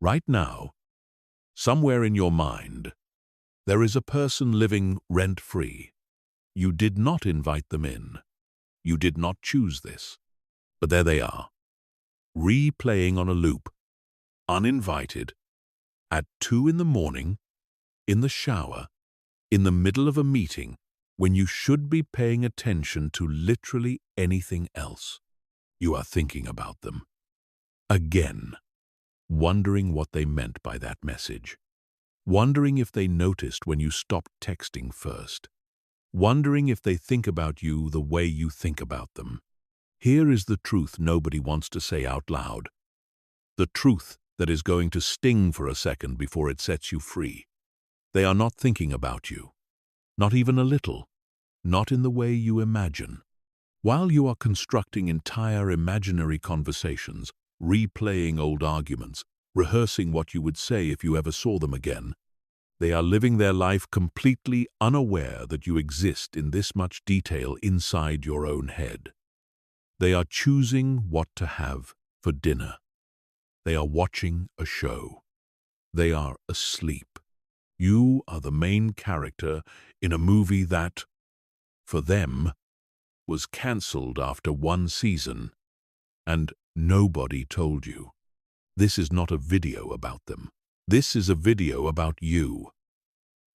Right now, somewhere in your mind, there is a person living rent-free. You did not invite them in. You did not choose this. But there they are, replaying on a loop, uninvited, at 2 in the morning, in the shower, in the middle of a meeting, when you should be paying attention to literally anything else. You are thinking about them. Again, wondering what they meant by that message. Wondering if they noticed when you stopped texting first. Wondering if they think about you the way you think about them. Here is the truth nobody wants to say out loud. The truth that is going to sting for a second before it sets you free. They are not thinking about you. Not even a little. Not in the way you imagine. While you are constructing entire imaginary conversations, replaying old arguments, rehearsing what you would say if you ever saw them again, they are living their life completely unaware that you exist in this much detail inside your own head. They are choosing what to have for dinner. They are watching a show. They are asleep. You are the main character in a movie that, for them, was cancelled after 1 season, and nobody told you. This is not a video about them. This is a video about you,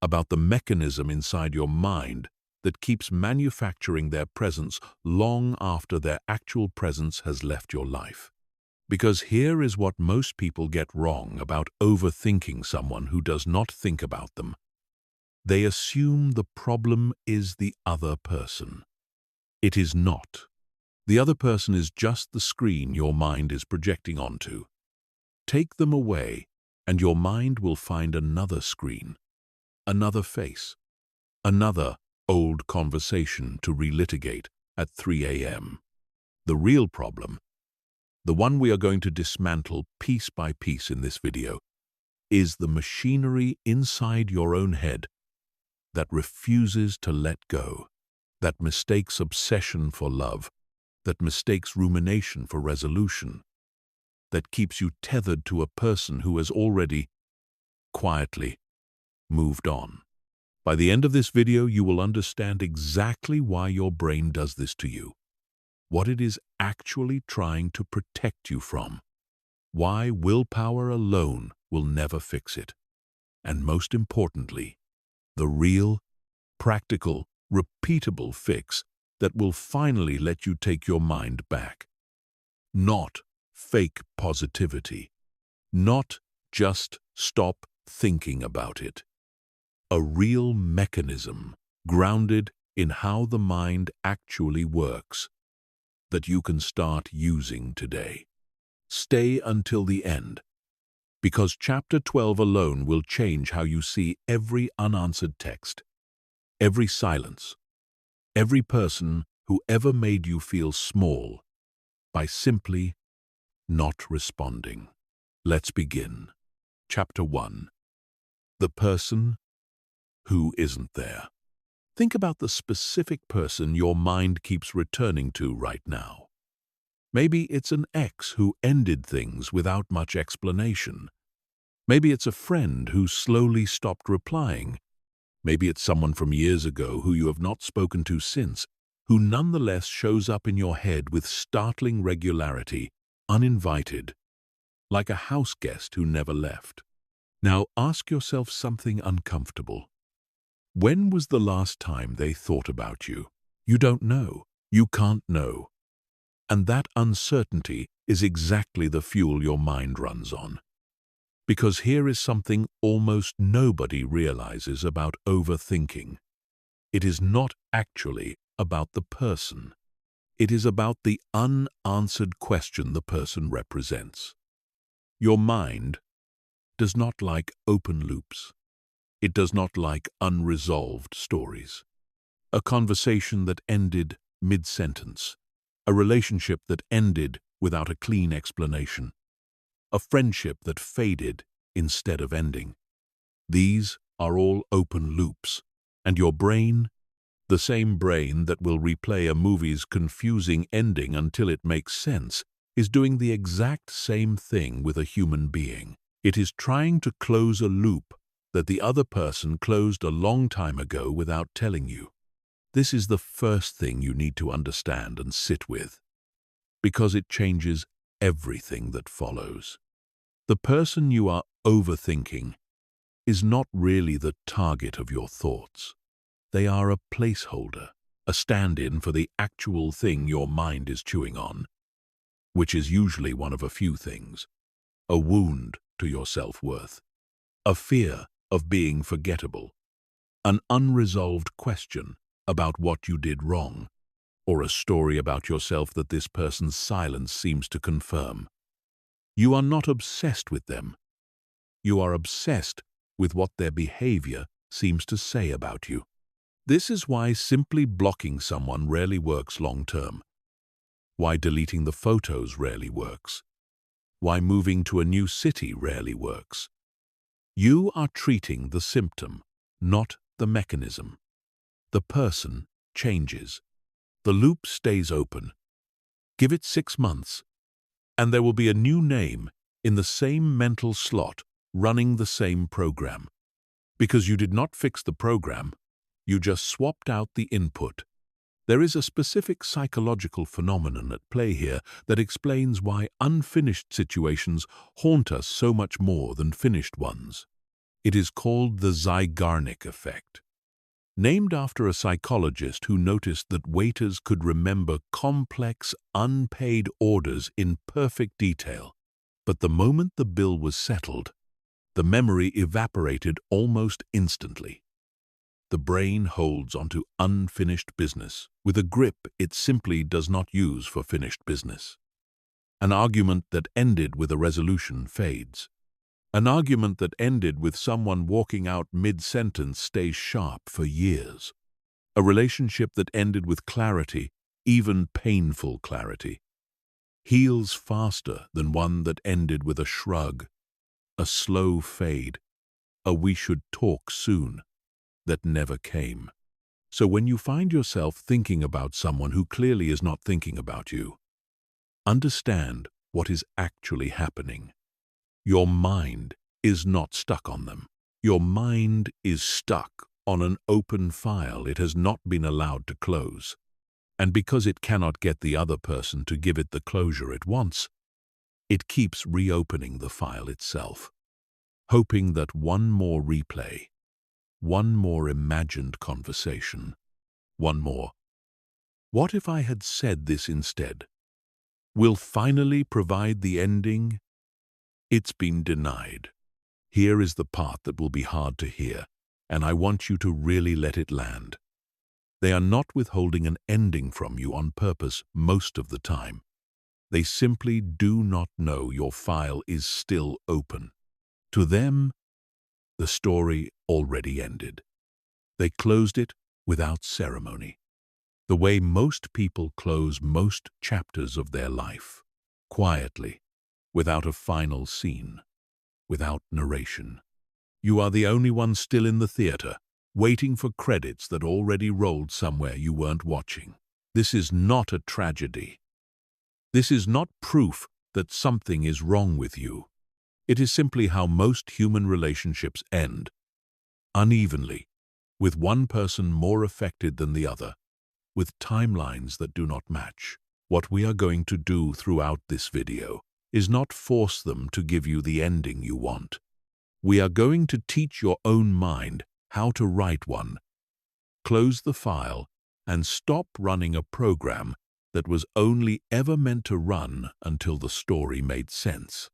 about the mechanism inside your mind that keeps manufacturing their presence long after their actual presence has left your life. Because here is what most people get wrong about overthinking someone who does not think about them. They assume the problem is the other person. It is not. The other person is just the screen your mind is projecting onto. Take them away, and your mind will find another screen, another face, another old conversation to relitigate at 3 a.m. The real problem, the one we are going to dismantle piece by piece in this video, is the machinery inside your own head that refuses to let go, that mistakes obsession for love, that mistakes rumination for resolution, that keeps you tethered to a person who has already, quietly, moved on. By the end of this video, you will understand exactly why your brain does this to you, what it is actually trying to protect you from, why willpower alone will never fix it, and most importantly, the real, practical, repeatable fix that will finally let you take your mind back. Not fake positivity. Not just stop thinking about it. A real mechanism grounded in how the mind actually works that you can start using today. Stay until the end, because Chapter 12 alone will change how you see every unanswered text, every silence, every person who ever made you feel small by simply not responding. Let's begin. Chapter 1. The person who isn't there. Think about the specific person your mind keeps returning to right now. Maybe it's an ex who ended things without much explanation. Maybe it's a friend who slowly stopped replying. Maybe it's someone from years ago who you have not spoken to since, who nonetheless shows up in your head with startling regularity, uninvited, like a house guest who never left. Now ask yourself something uncomfortable. When was the last time they thought about you? You don't know. You can't know. And that uncertainty is exactly the fuel your mind runs on. Because here is something almost nobody realizes about overthinking. It is not actually about the person. It is about the unanswered question the person represents. Your mind does not like open loops. It does not like unresolved stories. A conversation that ended mid-sentence. A relationship that ended without a clean explanation. A friendship that faded instead of ending. These are all open loops, and your brain, the same brain that will replay a movie's confusing ending until it makes sense, is doing the exact same thing with a human being. It is trying to close a loop that the other person closed a long time ago without telling you. This is the first thing you need to understand and sit with, because it changes everything that follows. The person you are overthinking is not really the target of your thoughts. They are a placeholder, a stand-in for the actual thing your mind is chewing on, which is usually one of a few things: a wound to your self-worth, a fear of being forgettable, an unresolved question about what you did wrong, or a story about yourself that this person's silence seems to confirm. You are not obsessed with them. You are obsessed with what their behavior seems to say about you. This is why simply blocking someone rarely works long-term, why deleting the photos rarely works, why moving to a new city rarely works. You are treating the symptom, not the mechanism. The person changes. The loop stays open. Give it 6 months, and there will be a new name in the same mental slot running the same program. Because you did not fix the program, you just swapped out the input. There is a specific psychological phenomenon at play here that explains why unfinished situations haunt us so much more than finished ones. It is called the Zeigarnik effect. Named after a psychologist who noticed that waiters could remember complex, unpaid orders in perfect detail. But the moment the bill was settled, the memory evaporated almost instantly. The brain holds onto unfinished business with a grip it simply does not use for finished business. An argument that ended with a resolution fades. An argument that ended with someone walking out mid-sentence stays sharp for years. A relationship that ended with clarity, even painful clarity, heals faster than one that ended with a shrug, a slow fade, a "we should talk soon" that never came. So when you find yourself thinking about someone who clearly is not thinking about you, understand what is actually happening. Your mind is not stuck on them. Your mind is stuck on an open file it has not been allowed to close. And because it cannot get the other person to give it the closure it wants, it keeps reopening the file itself, hoping that one more replay, one more imagined conversation, one more "what if I had said this instead?" will finally provide the ending. It's been denied. Here is the part that will be hard to hear, and I want you to really let it land. They are not withholding an ending from you on purpose most of the time. They simply do not know your file is still open. To them, the story already ended. They closed it without ceremony, the way most people close most chapters of their life, quietly, without a final scene, without narration. You are the only one still in the theater, waiting for credits that already rolled somewhere you weren't watching. This is not a tragedy. This is not proof that something is wrong with you. It is simply how most human relationships end, unevenly, with one person more affected than the other, with timelines that do not match. What we are going to do throughout this video is not force them to give you the ending you want. We are going to teach your own mind how to write one. Close the file and stop running a program that was only ever meant to run until the story made sense.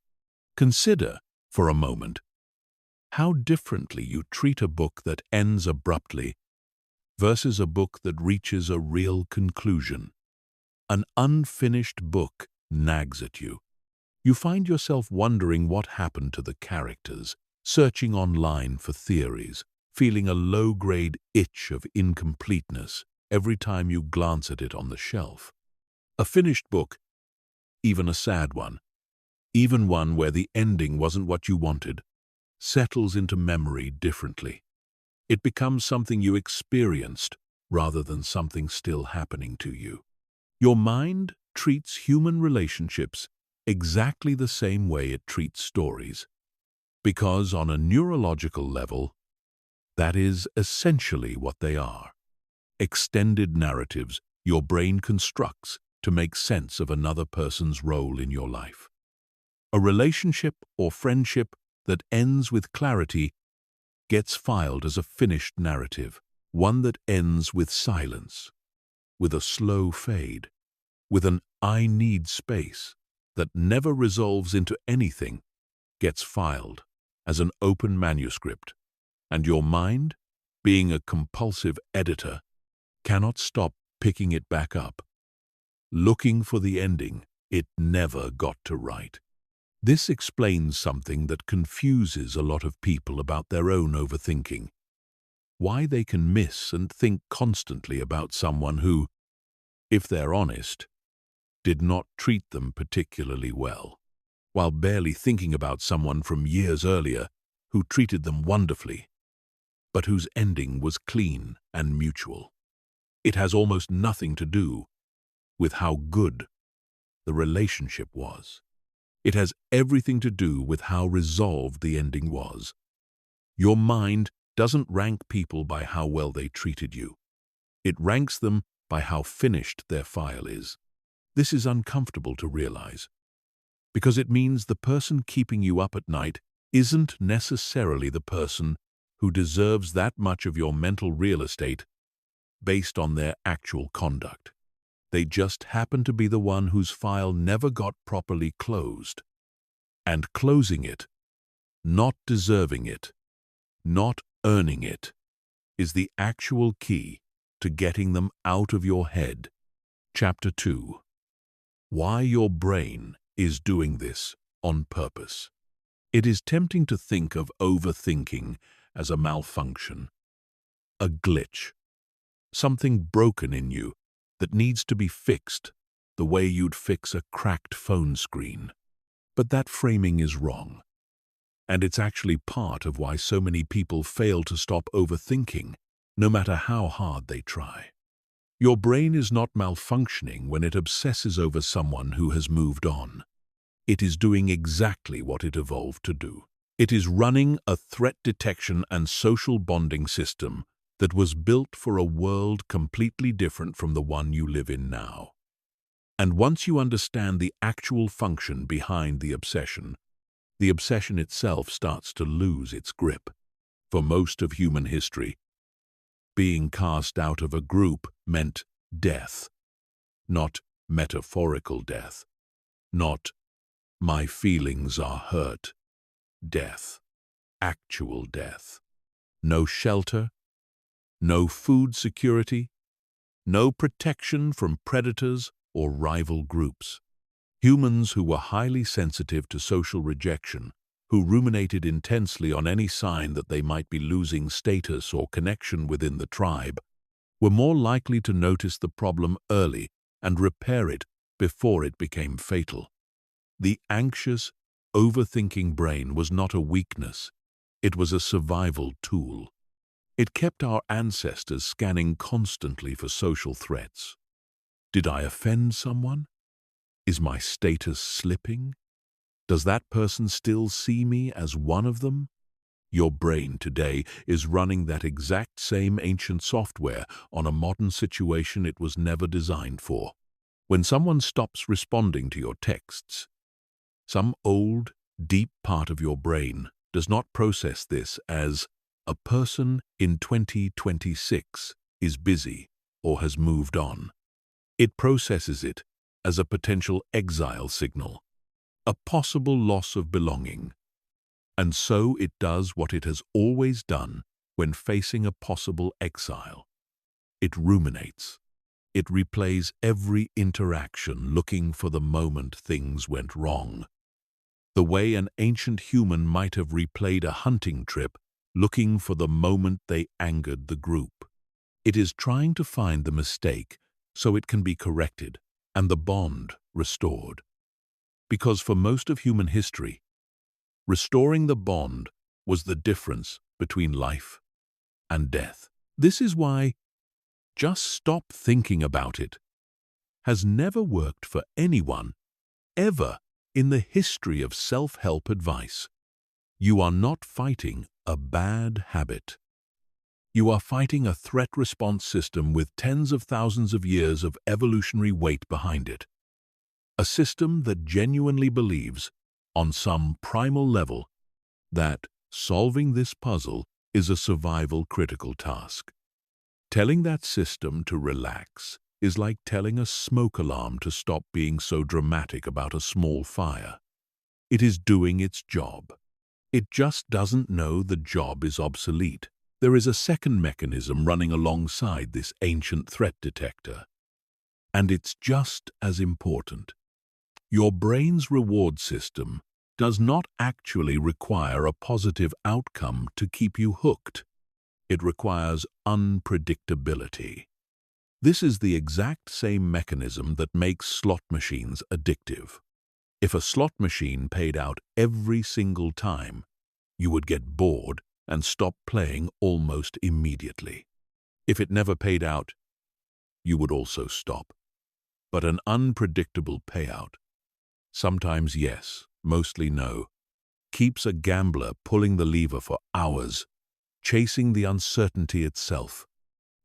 Consider, for a moment, how differently you treat a book that ends abruptly versus a book that reaches a real conclusion. An unfinished book nags at you. You find yourself wondering what happened to the characters, searching online for theories, feeling a low-grade itch of incompleteness every time you glance at it on the shelf. A finished book, even a sad one, even one where the ending wasn't what you wanted, settles into memory differently. It becomes something you experienced rather than something still happening to you. Your mind treats human relationships exactly the same way it treats stories. Because on a neurological level, that is essentially what they are. Extended narratives your brain constructs to make sense of another person's role in your life. A relationship or friendship that ends with clarity gets filed as a finished narrative, one that ends with silence, with a slow fade, with an "I need space" that never resolves into anything, gets filed as an open manuscript, and your mind, being a compulsive editor, cannot stop picking it back up, looking for the ending it never got to write. This explains something that confuses a lot of people about their own overthinking. Why they can miss and think constantly about someone who, if they're honest, did not treat them particularly well, while barely thinking about someone from years earlier who treated them wonderfully, but whose ending was clean and mutual. It has almost nothing to do with how good the relationship was. It has everything to do with how resolved the ending was. Your mind doesn't rank people by how well they treated you. It ranks them by how finished their file is. This is uncomfortable to realize, because it means the person keeping you up at night isn't necessarily the person who deserves that much of your mental real estate based on their actual conduct. They just happen to be the one whose file never got properly closed. And closing it, not deserving it, not earning it, is the actual key to getting them out of your head. Chapter 2. Why your brain is doing this on purpose. It is tempting to think of overthinking as a malfunction, a glitch, something broken in you that needs to be fixed the way you'd fix a cracked phone screen. But that framing is wrong, and it's actually part of why so many people fail to stop overthinking, no matter how hard they try. Your brain is not malfunctioning when it obsesses over someone who has moved on. It is doing exactly what it evolved to do. It is running a threat detection and social bonding system that was built for a world completely different from the one you live in now. And once you understand the actual function behind the obsession itself starts to lose its grip. For most of human history, being cast out of a group meant death, not metaphorical death, not "my feelings are hurt" death, actual death. No shelter, no food security, no protection from predators or rival groups. Humans who were highly sensitive to social rejection, who ruminated intensely on any sign that they might be losing status or connection within the tribe, were more likely to notice the problem early and repair it before it became fatal. The anxious, overthinking brain was not a weakness, it was a survival tool. It kept our ancestors scanning constantly for social threats. Did I offend someone? Is my status slipping? Does that person still see me as one of them? Your brain today is running that exact same ancient software on a modern situation it was never designed for. When someone stops responding to your texts, some old, deep part of your brain does not process this as a person in 2026 is busy or has moved on. It processes it as a potential exile signal, a possible loss of belonging. And so it does what it has always done when facing a possible exile. It ruminates. It replays every interaction looking for the moment things went wrong. The way an ancient human might have replayed a hunting trip looking for the moment they angered the group. It is trying to find the mistake so it can be corrected and the bond restored. Because for most of human history, restoring the bond was the difference between life and death. This is why "just stop thinking about it" has never worked for anyone, ever, in the history of self-help advice. You are not fighting a bad habit. You are fighting a threat response system with tens of thousands of years of evolutionary weight behind it. A system that genuinely believes, on some primal level, that solving this puzzle is a survival-critical task. Telling that system to relax is like telling a smoke alarm to stop being so dramatic about a small fire. It is doing its job. It just doesn't know the job is obsolete. There is a second mechanism running alongside this ancient threat detector, and it's just as important. Your brain's reward system does not actually require a positive outcome to keep you hooked. It requires unpredictability. This is the exact same mechanism that makes slot machines addictive. If a slot machine paid out every single time, you would get bored and stop playing almost immediately. If it never paid out, you would also stop. But an unpredictable payout, sometimes yes, mostly no, keeps a gambler pulling the lever for hours, chasing the uncertainty itself.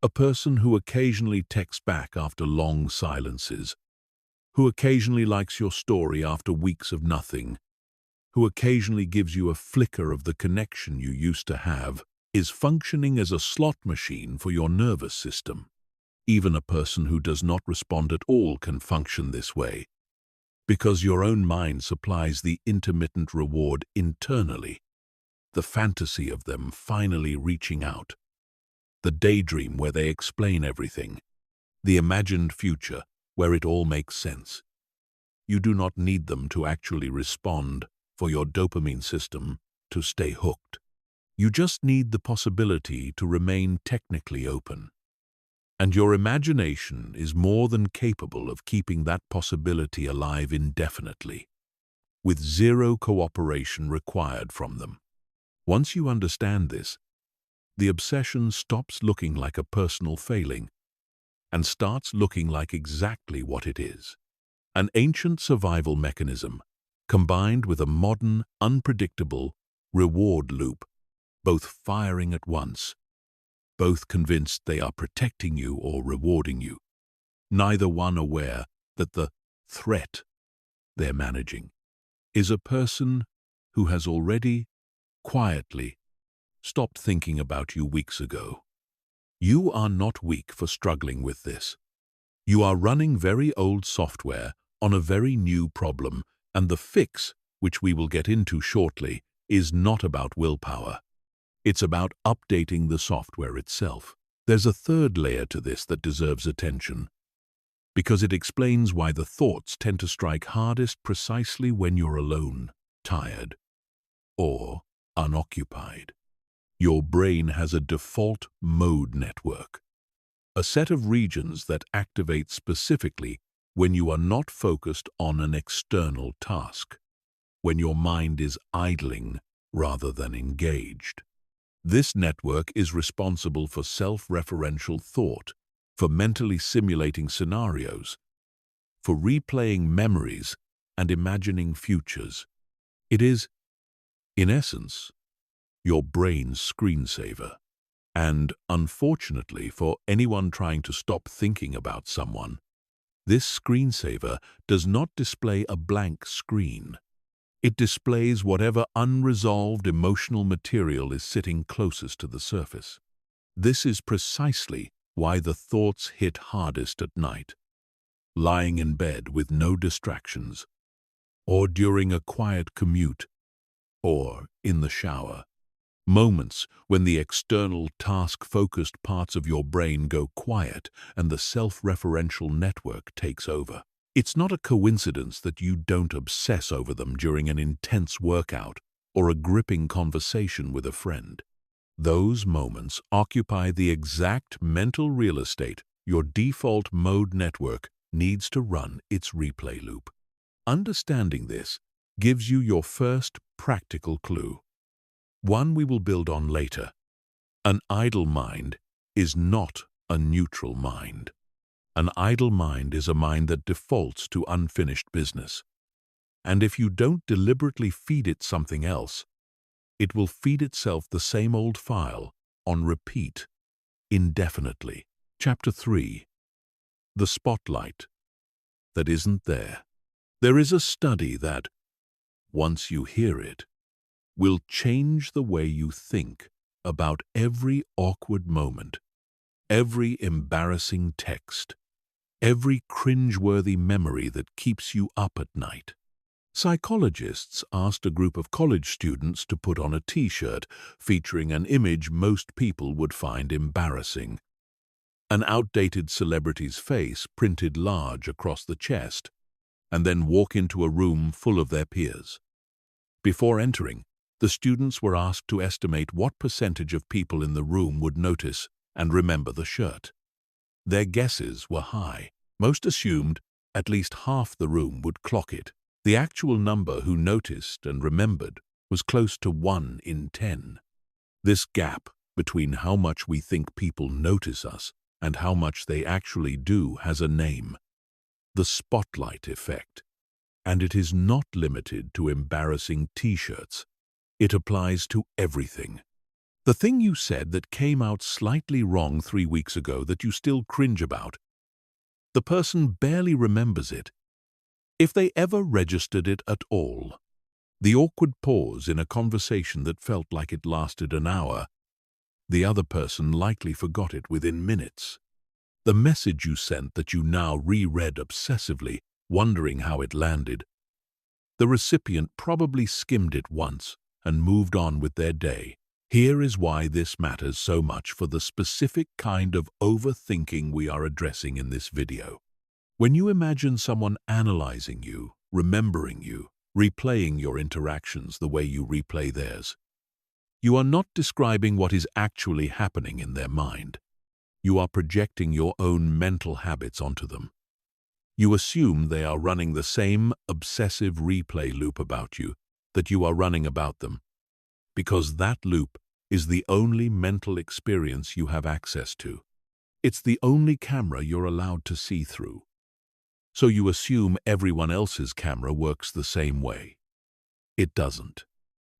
A person who occasionally texts back after long silences, who occasionally likes your story after weeks of nothing, who occasionally gives you a flicker of the connection you used to have, is functioning as a slot machine for your nervous system. Even a person who does not respond at all can function this way, because your own mind supplies the intermittent reward internally, the fantasy of them finally reaching out, the daydream where they explain everything, the imagined future where it all makes sense. You do not need them to actually respond for your dopamine system to stay hooked. You just need the possibility to remain technically open. And your imagination is more than capable of keeping that possibility alive indefinitely, with zero cooperation required from them. Once you understand this, the obsession stops looking like a personal failing and starts looking like exactly what it is: an ancient survival mechanism combined with a modern, unpredictable reward loop, both firing at once, both convinced they are protecting you or rewarding you, neither one aware that the threat they're managing is a person who has already, quietly, stopped thinking about you weeks ago. You are not weak for struggling with this. You are running very old software on a very new problem, and the fix, which we will get into shortly, is not about willpower. It's about updating the software itself. There's a third layer to this that deserves attention, because it explains why the thoughts tend to strike hardest precisely when you're alone, tired, or unoccupied. Your brain has a default mode network, a set of regions that activate specifically when you are not focused on an external task, when your mind is idling rather than engaged. This network is responsible for self-referential thought, for mentally simulating scenarios, for replaying memories and imagining futures. It is, in essence, your brain's screensaver. And, unfortunately for anyone trying to stop thinking about someone, this screensaver does not display a blank screen. It displays whatever unresolved emotional material is sitting closest to the surface. This is precisely why the thoughts hit hardest at night, lying in bed with no distractions, or during a quiet commute, or in the shower. Moments when the external task-focused parts of your brain go quiet and the self-referential network takes over. It's not a coincidence that you don't obsess over them during an intense workout or a gripping conversation with a friend. Those moments occupy the exact mental real estate your default mode network needs to run its replay loop. Understanding this gives you your first practical clue, one we will build on later. An idle mind is not a neutral mind. An idle mind is a mind that defaults to unfinished business. And if you don't deliberately feed it something else, it will feed itself the same old file on repeat, indefinitely. Chapter 3. The spotlight that isn't there. There is a study that, once you hear it, will change the way you think about every awkward moment, every embarrassing text, every cringeworthy memory that keeps you up at night. Psychologists asked a group of college students to put on a T-shirt featuring an image most people would find embarrassing. An outdated celebrity's face printed large across the chest, and then walk into a room full of their peers. Before entering, the students were asked to estimate what percentage of people in the room would notice and remember the shirt. Their guesses were high. Most assumed at least half the room would clock it. The actual number who noticed and remembered was close to 1 in 10. This gap between how much we think people notice us and how much they actually do has a name: the spotlight effect. And it is not limited to embarrassing T-shirts. It applies to everything. The thing you said that came out slightly wrong 3 weeks ago that you still cringe about, the person barely remembers it, if they ever registered it at all. The awkward pause in a conversation that felt like it lasted an hour, the other person likely forgot it within minutes. The message you sent that you now reread obsessively, wondering how it landed, the recipient probably skimmed it once and moved on with their day. Here is why this matters so much for the specific kind of overthinking we are addressing in this video. When you imagine someone analyzing you, remembering you, replaying your interactions the way you replay theirs, you are not describing what is actually happening in their mind. You are projecting your own mental habits onto them. You assume they are running the same obsessive replay loop about you that you are running about them, because that loop is the only mental experience you have access to. It's the only camera you're allowed to see through. So you assume everyone else's camera works the same way. It doesn't.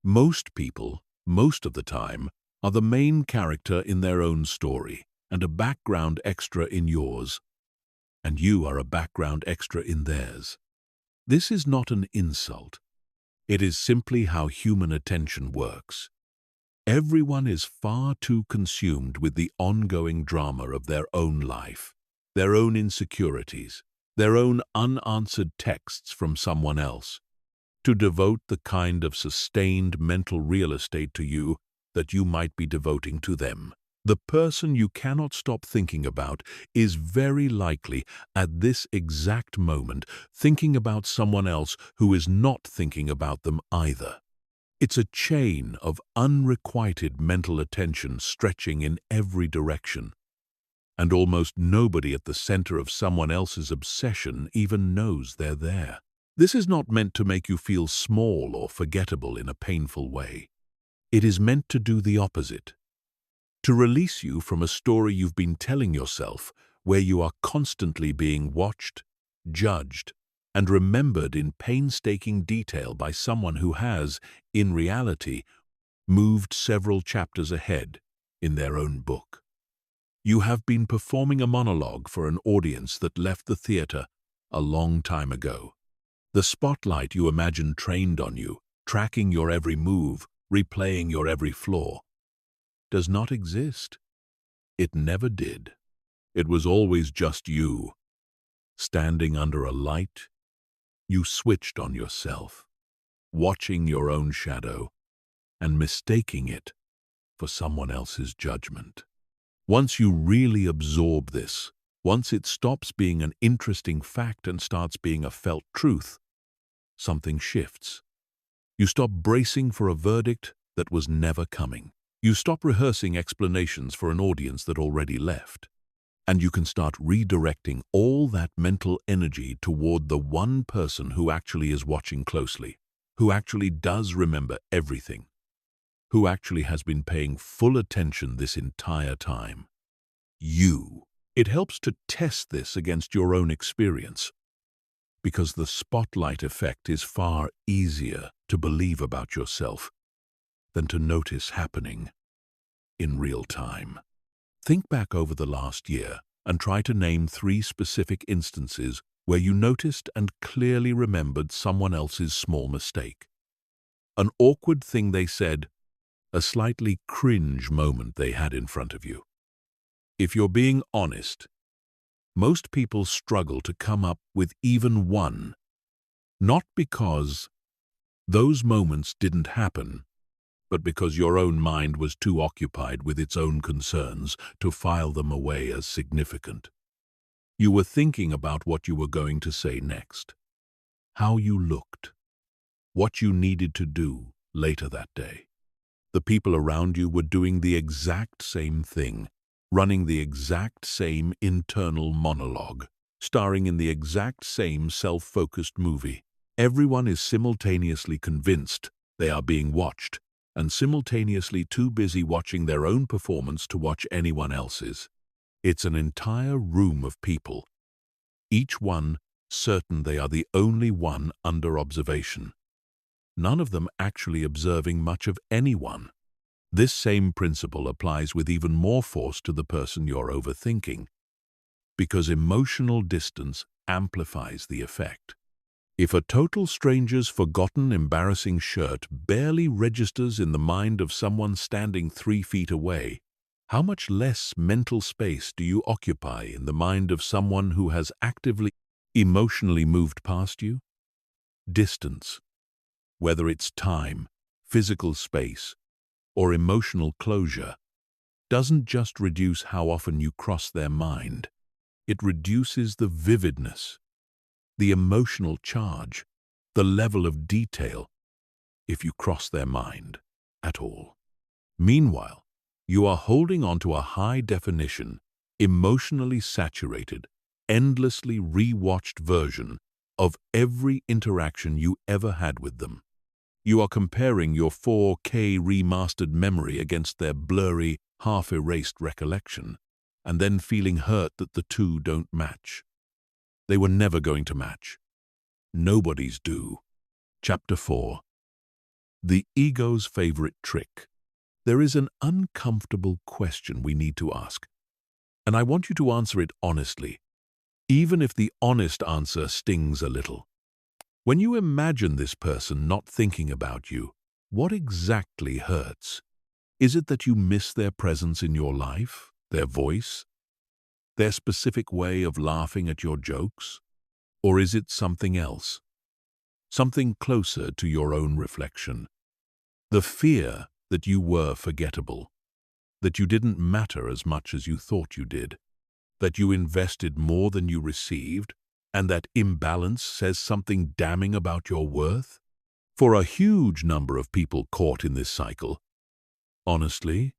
Most people, most of the time, are the main character in their own story and a background extra in yours, and you are a background extra in theirs. This is not an insult. It is simply how human attention works. Everyone is far too consumed with the ongoing drama of their own life, their own insecurities, their own unanswered texts from someone else, to devote the kind of sustained mental real estate to you that you might be devoting to them. The person you cannot stop thinking about is very likely at this exact moment thinking about someone else who is not thinking about them either. It's a chain of unrequited mental attention stretching in every direction, and almost nobody at the center of someone else's obsession even knows they're there. This is not meant to make you feel small or forgettable in a painful way. It is meant to do the opposite. To release you from a story you've been telling yourself where you are constantly being watched, judged, and remembered in painstaking detail by someone who has, in reality, moved several chapters ahead in their own book. You have been performing a monologue for an audience that left the theater a long time ago. The spotlight you imagine trained on you, tracking your every move, replaying your every flaw, does not exist. It never did. It was always just you, standing under a light. You switched on yourself, watching your own shadow and mistaking it for someone else's judgment. Once you really absorb this, once it stops being an interesting fact and starts being a felt truth, something shifts. You stop bracing for a verdict that was never coming. You stop rehearsing explanations for an audience that already left. And you can start redirecting all that mental energy toward the one person who actually is watching closely, who actually does remember everything, who actually has been paying full attention this entire time. You. It helps to test this against your own experience, because the spotlight effect is far easier to believe about yourself than to notice happening in real time. Think back over the last year and try to name 3 specific instances where you noticed and clearly remembered someone else's small mistake. An awkward thing they said, a slightly cringe moment they had in front of you. If you're being honest, most people struggle to come up with even one, not because those moments didn't happen, but because your own mind was too occupied with its own concerns to file them away as significant. You were thinking about what you were going to say next, how you looked, what you needed to do later that day. The people around you were doing the exact same thing, running the exact same internal monologue, starring in the exact same self-focused movie. Everyone is simultaneously convinced they are being watched and simultaneously too busy watching their own performance to watch anyone else's. It's an entire room of people, each one certain they are the only one under observation. None of them actually observing much of anyone. This same principle applies with even more force to the person you're overthinking, because emotional distance amplifies the effect. If a total stranger's forgotten, embarrassing shirt barely registers in the mind of someone standing 3 feet away, how much less mental space do you occupy in the mind of someone who has actively, emotionally moved past you? Distance, whether it's time, physical space, or emotional closure, doesn't just reduce how often you cross their mind. It reduces the vividness, the emotional charge, the level of detail, if you cross their mind at all. Meanwhile, you are holding on to a high-definition, emotionally saturated, endlessly re-watched version of every interaction you ever had with them. You are comparing your 4K remastered memory against their blurry, half-erased recollection, and then feeling hurt that the two don't match. They were never going to match. Nobody's do. Chapter 4. The ego's favorite trick. There is an uncomfortable question we need to ask, and I want you to answer it honestly, even if the honest answer stings a little. When you imagine this person not thinking about you, what exactly hurts? Is it that you miss their presence in your life, their voice, their specific way of laughing at your jokes? Or is it something else, something closer to your own reflection? The fear that you were forgettable, that you didn't matter as much as you thought you did, that you invested more than you received, and that imbalance says something damning about your worth? For a huge number of people caught in this cycle, honestly,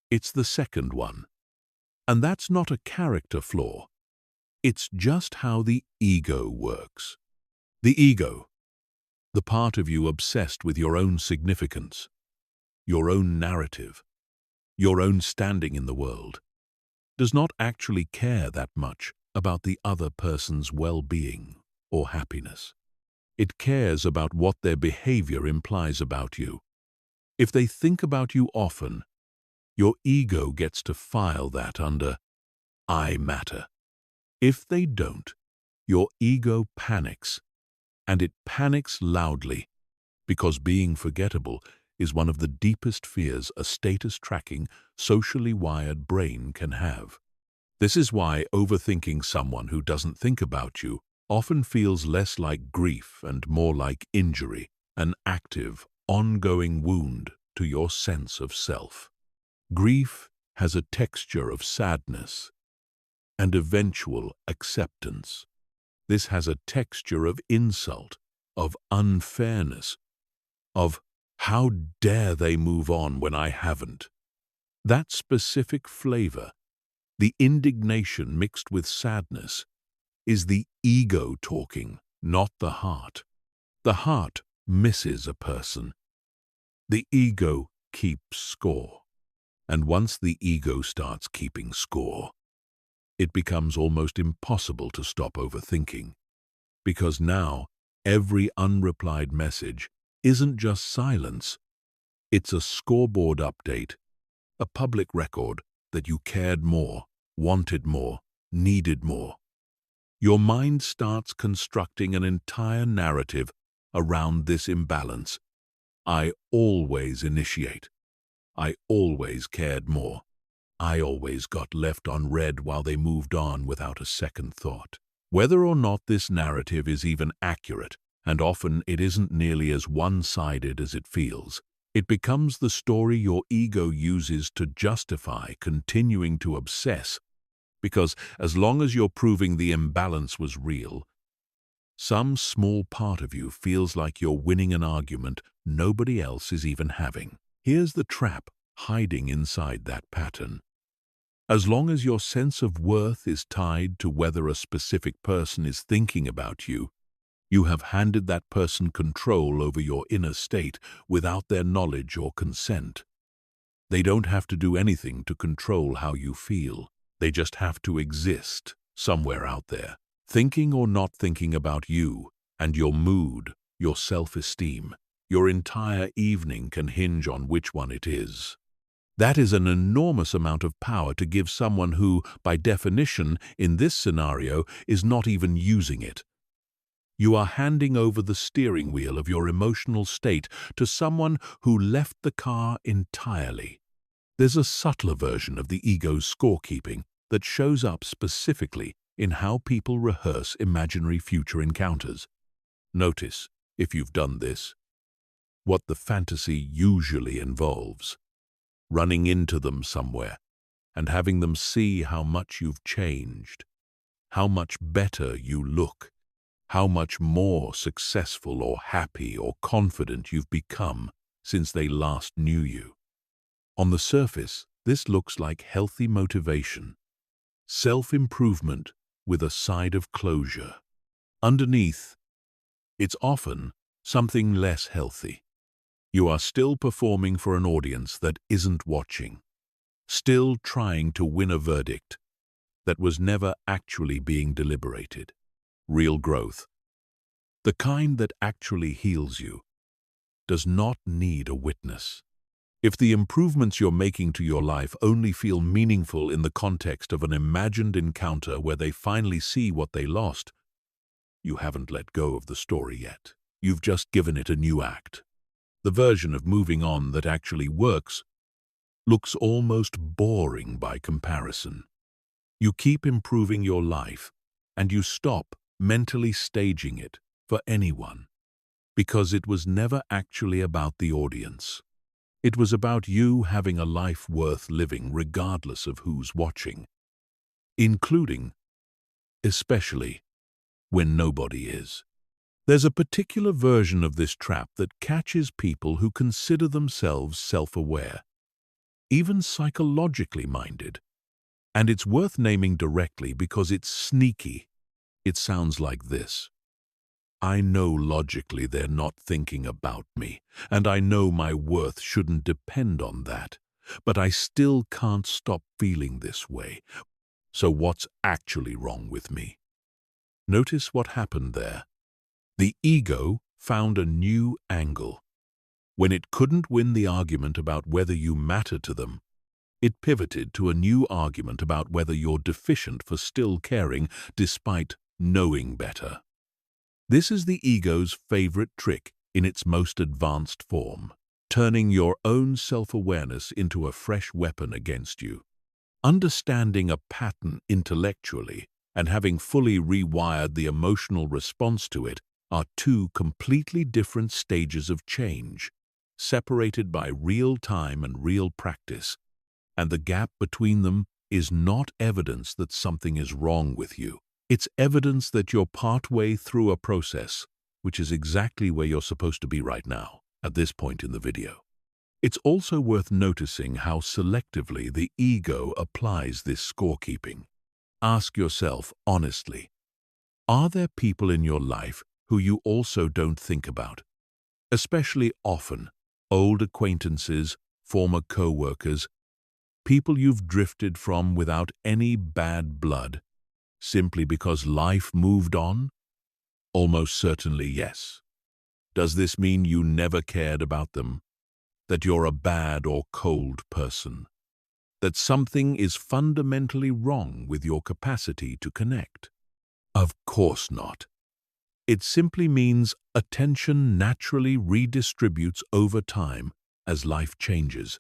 it's the second one. And that's not a character flaw. It's just how the ego works. The ego, the part of you obsessed with your own significance, your own narrative, your own standing in the world, does not actually care that much about the other person's well-being or happiness. It cares about what their behavior implies about you. If they think about you often, your ego gets to file that under I matter. If they don't, your ego panics, and it panics loudly, because being forgettable is one of the deepest fears a status-tracking, socially wired brain can have. This is why overthinking someone who doesn't think about you often feels less like grief and more like injury, an active, ongoing wound to your sense of self. Grief has a texture of sadness and eventual acceptance. This has a texture of insult, of unfairness, of how dare they move on when I haven't. That specific flavor, the indignation mixed with sadness, is the ego talking, not the heart. The heart misses a person. The ego keeps score. And once the ego starts keeping score, it becomes almost impossible to stop overthinking. Because now, every unreplied message isn't just silence, It's a scoreboard update, a public record that you cared more, wanted more, needed more. Your mind starts constructing an entire narrative around this imbalance. I always initiate. I always cared more. I always got left unread while they moved on without a second thought. Whether or not this narrative is even accurate, and often it isn't nearly as one-sided as it feels, it becomes the story your ego uses to justify continuing to obsess, because as long as you're proving the imbalance was real, some small part of you feels like you're winning an argument nobody else is even having. Here's the trap hiding inside that pattern. As long as your sense of worth is tied to whether a specific person is thinking about you, you have handed that person control over your inner state without their knowledge or consent. They don't have to do anything to control how you feel. They just have to exist somewhere out there, thinking or not thinking about you and your mood, your self-esteem. Your entire evening can hinge on which one it is. That is an enormous amount of power to give someone who, by definition, in this scenario, is not even using it. You are handing over the steering wheel of your emotional state to someone who left the car entirely. There's a subtler version of the ego's scorekeeping that shows up specifically in how people rehearse imaginary future encounters. Notice, if you've done this, what the fantasy usually involves. Running into them somewhere and having them see how much you've changed, how much better you look, how much more successful or happy or confident you've become since they last knew you. On the surface, this looks like healthy motivation, self-improvement with a side of closure. Underneath, it's often something less healthy. You are still performing for an audience that isn't watching, still trying to win a verdict that was never actually being deliberated. Real growth, the kind that actually heals you, does not need a witness. If the improvements you're making to your life only feel meaningful in the context of an imagined encounter where they finally see what they lost, you haven't let go of the story yet. You've just given it a new act. The version of moving on that actually works looks almost boring by comparison. You keep improving your life, and you stop mentally staging it for anyone, because it was never actually about the audience. It was about you having a life worth living regardless of who's watching, including, especially, when nobody is. There's a particular version of this trap that catches people who consider themselves self-aware, even psychologically minded. And it's worth naming directly because it's sneaky. It sounds like this. I know logically they're not thinking about me, and I know my worth shouldn't depend on that, but I still can't stop feeling this way. So what's actually wrong with me? Notice what happened there. The ego found a new angle. When it couldn't win the argument about whether you matter to them, it pivoted to a new argument about whether you're deficient for still caring despite knowing better. This is the ego's favorite trick in its most advanced form, turning your own self-awareness into a fresh weapon against you. Understanding a pattern intellectually and having fully rewired the emotional response to it are two completely different stages of change, separated by real time and real practice, and the gap between them is not evidence that something is wrong with you. It's evidence that you're partway through a process, which is exactly where you're supposed to be right now, at this point in the video. It's also worth noticing how selectively the ego applies this scorekeeping. Ask yourself honestly, are there people in your life who you also don't think about? Especially often, old acquaintances, former co-workers, people you've drifted from without any bad blood, simply because life moved on? Almost certainly yes. Does this mean you never cared about them? that you're a bad or cold person, that something is fundamentally wrong with your capacity to connect. Of course not. It simply means attention naturally redistributes over time as life changes,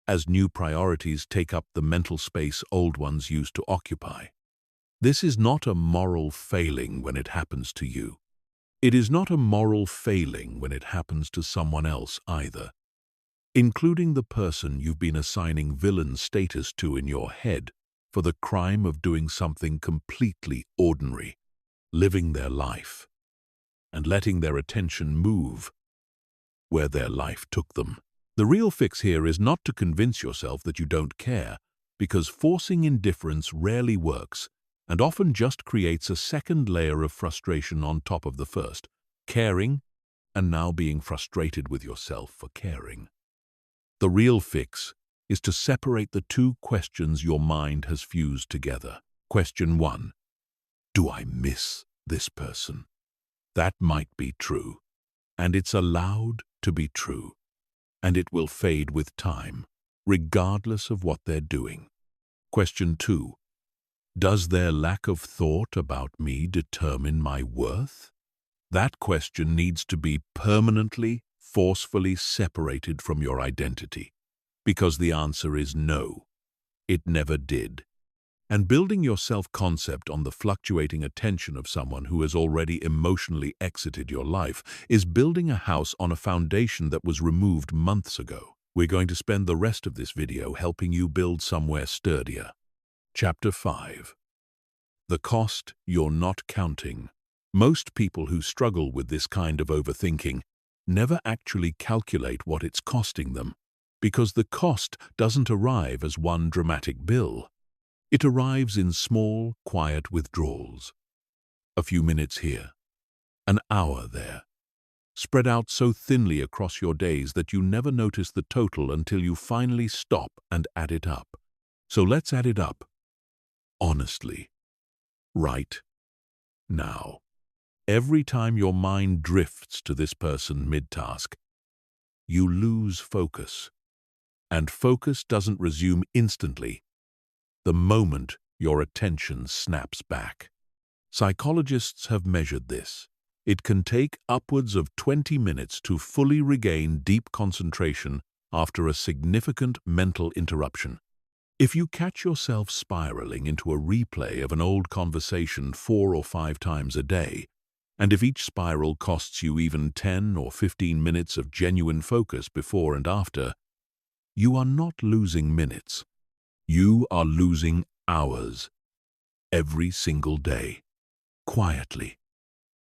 as new priorities take up the mental space old ones used to occupy. This is not a moral failing when it happens to you. It is not a moral failing when it happens to someone else either, including the person you've been assigning villain status to in your head for the crime of doing something completely ordinary, living their life, and letting their attention move where their life took them. The real fix here is not to convince yourself that you don't care, because forcing indifference rarely works and often just creates a second layer of frustration on top of the first, caring and now being frustrated with yourself for caring. The real fix is to separate the two questions your mind has fused together. Question 1. Do I miss this person? That might be true, and it's allowed to be true, and it will fade with time, regardless of what they're doing. Question 2. Does their lack of thought about me determine my worth? That question needs to be permanently, forcefully separated from your identity, because the answer is no, it never did. And building your self-concept on the fluctuating attention of someone who has already emotionally exited your life is building a house on a foundation that was removed months ago. We're going to spend the rest of this video helping you build somewhere sturdier. Chapter 5. The cost you're not counting. Most people who struggle with this kind of overthinking never actually calculate what it's costing them, because the cost doesn't arrive as one dramatic bill. It arrives in small, quiet withdrawals. A few minutes here, an hour there, spread out so thinly across your days that you never notice the total until you finally stop and add it up. So let's add it up. Honestly. Right now. Every time your mind drifts to this person mid-task, you lose focus. And focus doesn't resume instantly the moment your attention snaps back. Psychologists have measured this. It can take upwards of 20 minutes to fully regain deep concentration after a significant mental interruption. If you catch yourself spiraling into a replay of an old conversation 4 or 5 times a day, and if each spiral costs you even 10 or 15 minutes of genuine focus before and after, you are not losing minutes. You are losing hours every single day, quietly,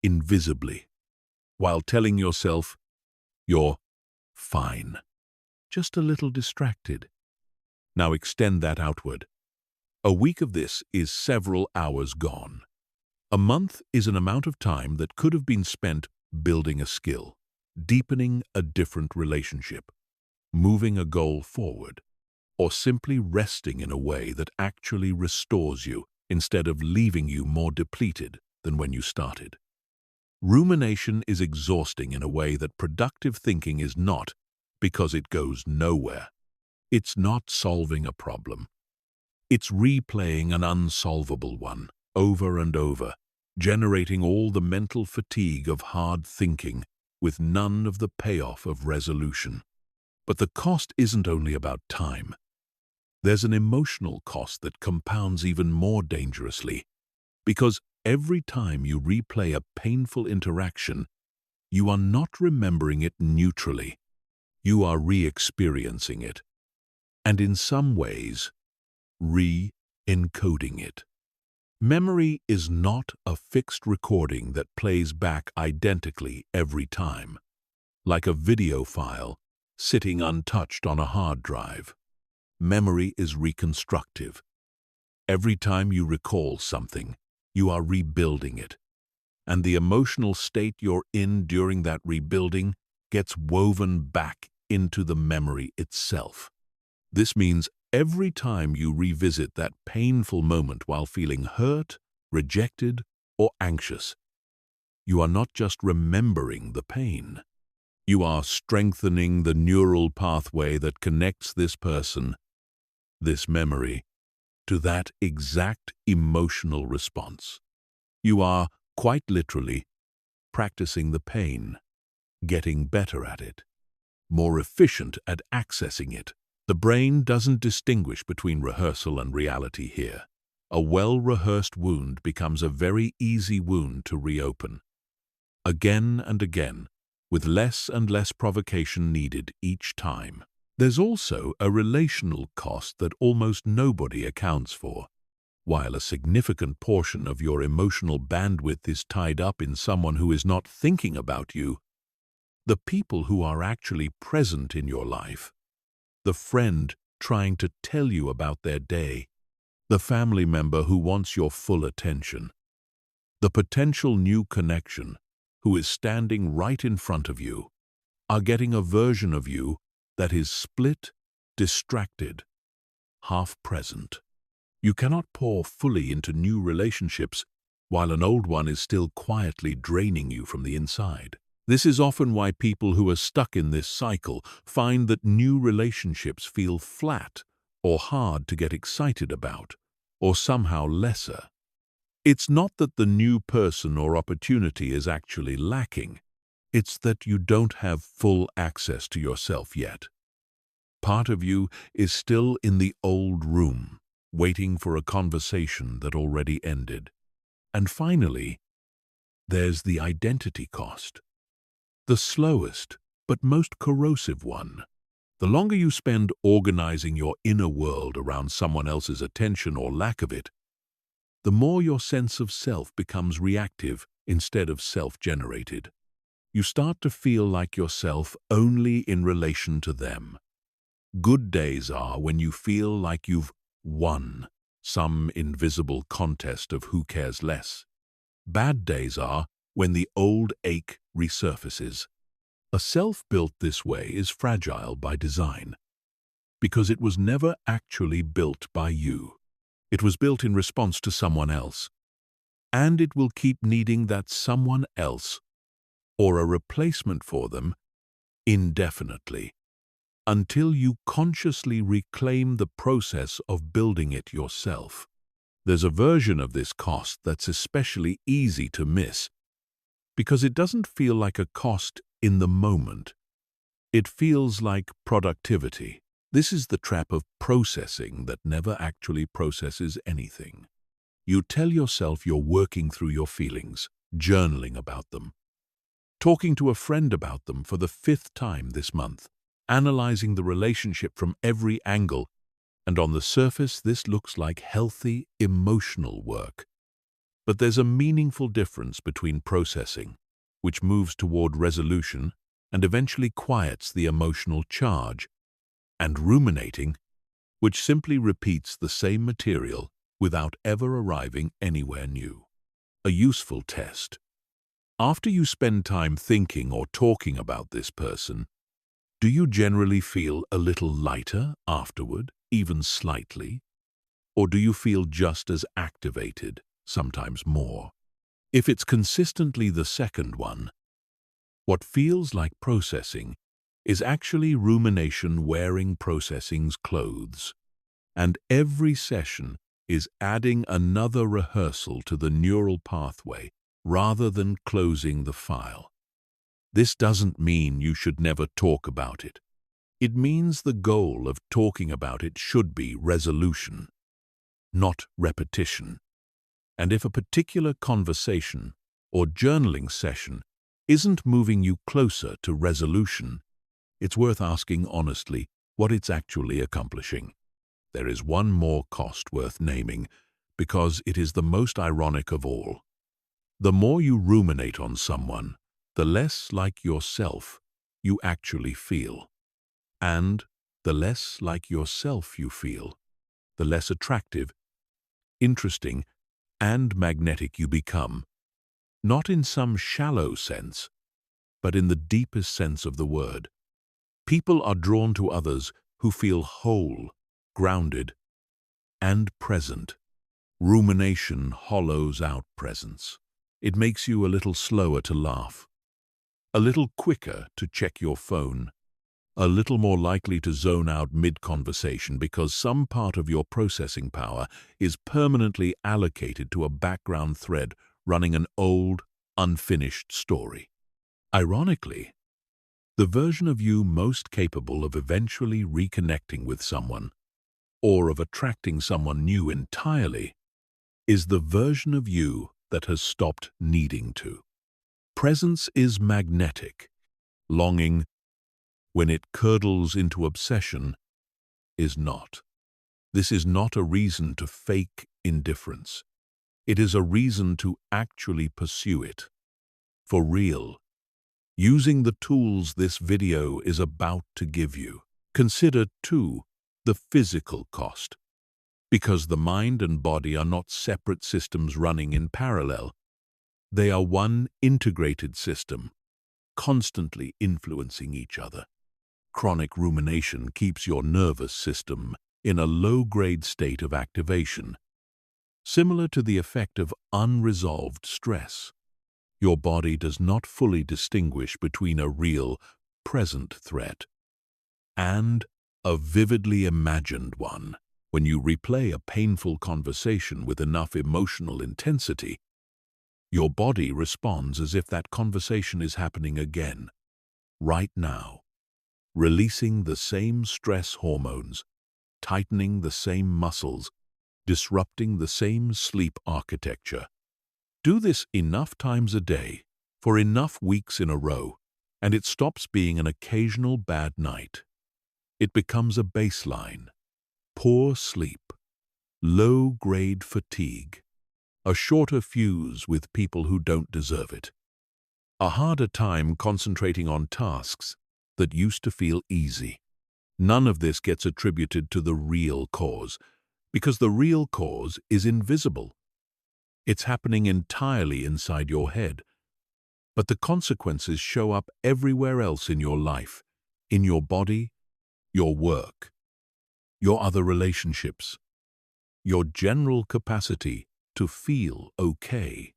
invisibly, while telling yourself you're fine, just a little distracted. Now extend that outward. A week of this is several hours gone. A month is an amount of time that could have been spent building a skill, deepening a different relationship, moving a goal forward, or simply resting in a way that actually restores you instead of leaving you more depleted than when you started. Rumination is exhausting in a way that productive thinking is not, because it goes nowhere. It's not solving a problem. It's replaying an unsolvable one over and over, generating all the mental fatigue of hard thinking with none of the payoff of resolution. But the cost isn't only about time. There's an emotional cost that compounds even more dangerously, because every time you replay a painful interaction, you are not remembering it neutrally. You are re-experiencing it, and in some ways, re-encoding it. Memory is not a fixed recording that plays back identically every time, like a video file sitting untouched on a hard drive. Memory is reconstructive. Every time you recall something, you are rebuilding it, and the emotional state you're in during that rebuilding gets woven back into the memory itself. This means every time you revisit that painful moment while feeling hurt, rejected, or anxious, you are not just remembering the pain. You are strengthening the neural pathway that connects this person, this memory, to that exact emotional response. You are, quite literally, practicing the pain, getting better at it, more efficient at accessing it. The brain doesn't distinguish between rehearsal and reality here. A well-rehearsed wound becomes a very easy wound to reopen. Again and again, with less and less provocation needed each time. There's also a relational cost that almost nobody accounts for. While a significant portion of your emotional bandwidth is tied up in someone who is not thinking about you, the people who are actually present in your life, the friend trying to tell you about their day, the family member who wants your full attention, the potential new connection who is standing right in front of you, are getting a version of you that is split, distracted, half-present. You cannot pour fully into new relationships while an old one is still quietly draining you from the inside. This is often why people who are stuck in this cycle find that new relationships feel flat or hard to get excited about, or somehow lesser. It's not that the new person or opportunity is actually lacking. It's that you don't have full access to yourself yet. Part of you is still in the old room, waiting for a conversation that already ended. And finally, there's the identity cost. The slowest, but most corrosive one. The longer you spend organizing your inner world around someone else's attention or lack of it, the more your sense of self becomes reactive instead of self-generated. You start to feel like yourself only in relation to them. Good days are when you feel like you've won some invisible contest of who cares less. Bad days are when the old ache resurfaces. A self built this way is fragile by design, because it was never actually built by you. It was built in response to someone else, and it will keep needing that someone else, or a replacement for them, indefinitely, until you consciously reclaim the process of building it yourself. There's a version of this cost that's especially easy to miss, because it doesn't feel like a cost in the moment. It feels like productivity. This is the trap of processing that never actually processes anything. You tell yourself you're working through your feelings, journaling about them, talking to a friend about them for the 5th time this month, analyzing the relationship from every angle, and on the surface this looks like healthy, emotional work. But there's a meaningful difference between processing, which moves toward resolution and eventually quiets the emotional charge, and ruminating, which simply repeats the same material without ever arriving anywhere new. A useful test. After you spend time thinking or talking about this person, do you generally feel a little lighter afterward, even slightly? Or do you feel just as activated, sometimes more? If it's consistently the second one, what feels like processing is actually rumination wearing processing's clothes. And every session is adding another rehearsal to the neural pathway rather than closing the file. This doesn't mean you should never talk about it. It means the goal of talking about it should be resolution, not repetition. And if a particular conversation or journaling session isn't moving you closer to resolution, it's worth asking honestly what it's actually accomplishing. There is one more cost worth naming, because it is the most ironic of all. The more you ruminate on someone, the less like yourself you actually feel. And the less like yourself you feel, the less attractive, interesting, and magnetic you become. Not in some shallow sense, but in the deepest sense of the word. People are drawn to others who feel whole, grounded, and present. Rumination hollows out presence. It makes you a little slower to laugh, a little quicker to check your phone, a little more likely to zone out mid-conversation because some part of your processing power is permanently allocated to a background thread running an old, unfinished story. Ironically, the version of you most capable of eventually reconnecting with someone, or of attracting someone new entirely, is the version of you that has stopped needing to. Presence is magnetic. Longing, when it curdles into obsession, is not. This is not a reason to fake indifference. It is a reason to actually pursue it. For real. Using the tools this video is about to give you. Consider, too, the physical cost. Because the mind and body are not separate systems running in parallel. They are one integrated system, constantly influencing each other. Chronic rumination keeps your nervous system in a low-grade state of activation, similar to the effect of unresolved stress. Your body does not fully distinguish between a real, present threat and a vividly imagined one. When you replay a painful conversation with enough emotional intensity, your body responds as if that conversation is happening again, right now, releasing the same stress hormones, tightening the same muscles, disrupting the same sleep architecture. Do this enough times a day, for enough weeks in a row, and it stops being an occasional bad night. It becomes a baseline. Poor sleep, low-grade fatigue, a shorter fuse with people who don't deserve it, a harder time concentrating on tasks that used to feel easy. None of this gets attributed to the real cause, because the real cause is invisible. It's happening entirely inside your head. But the consequences show up everywhere else in your life, in your body, your work, your other relationships, your general capacity to feel okay.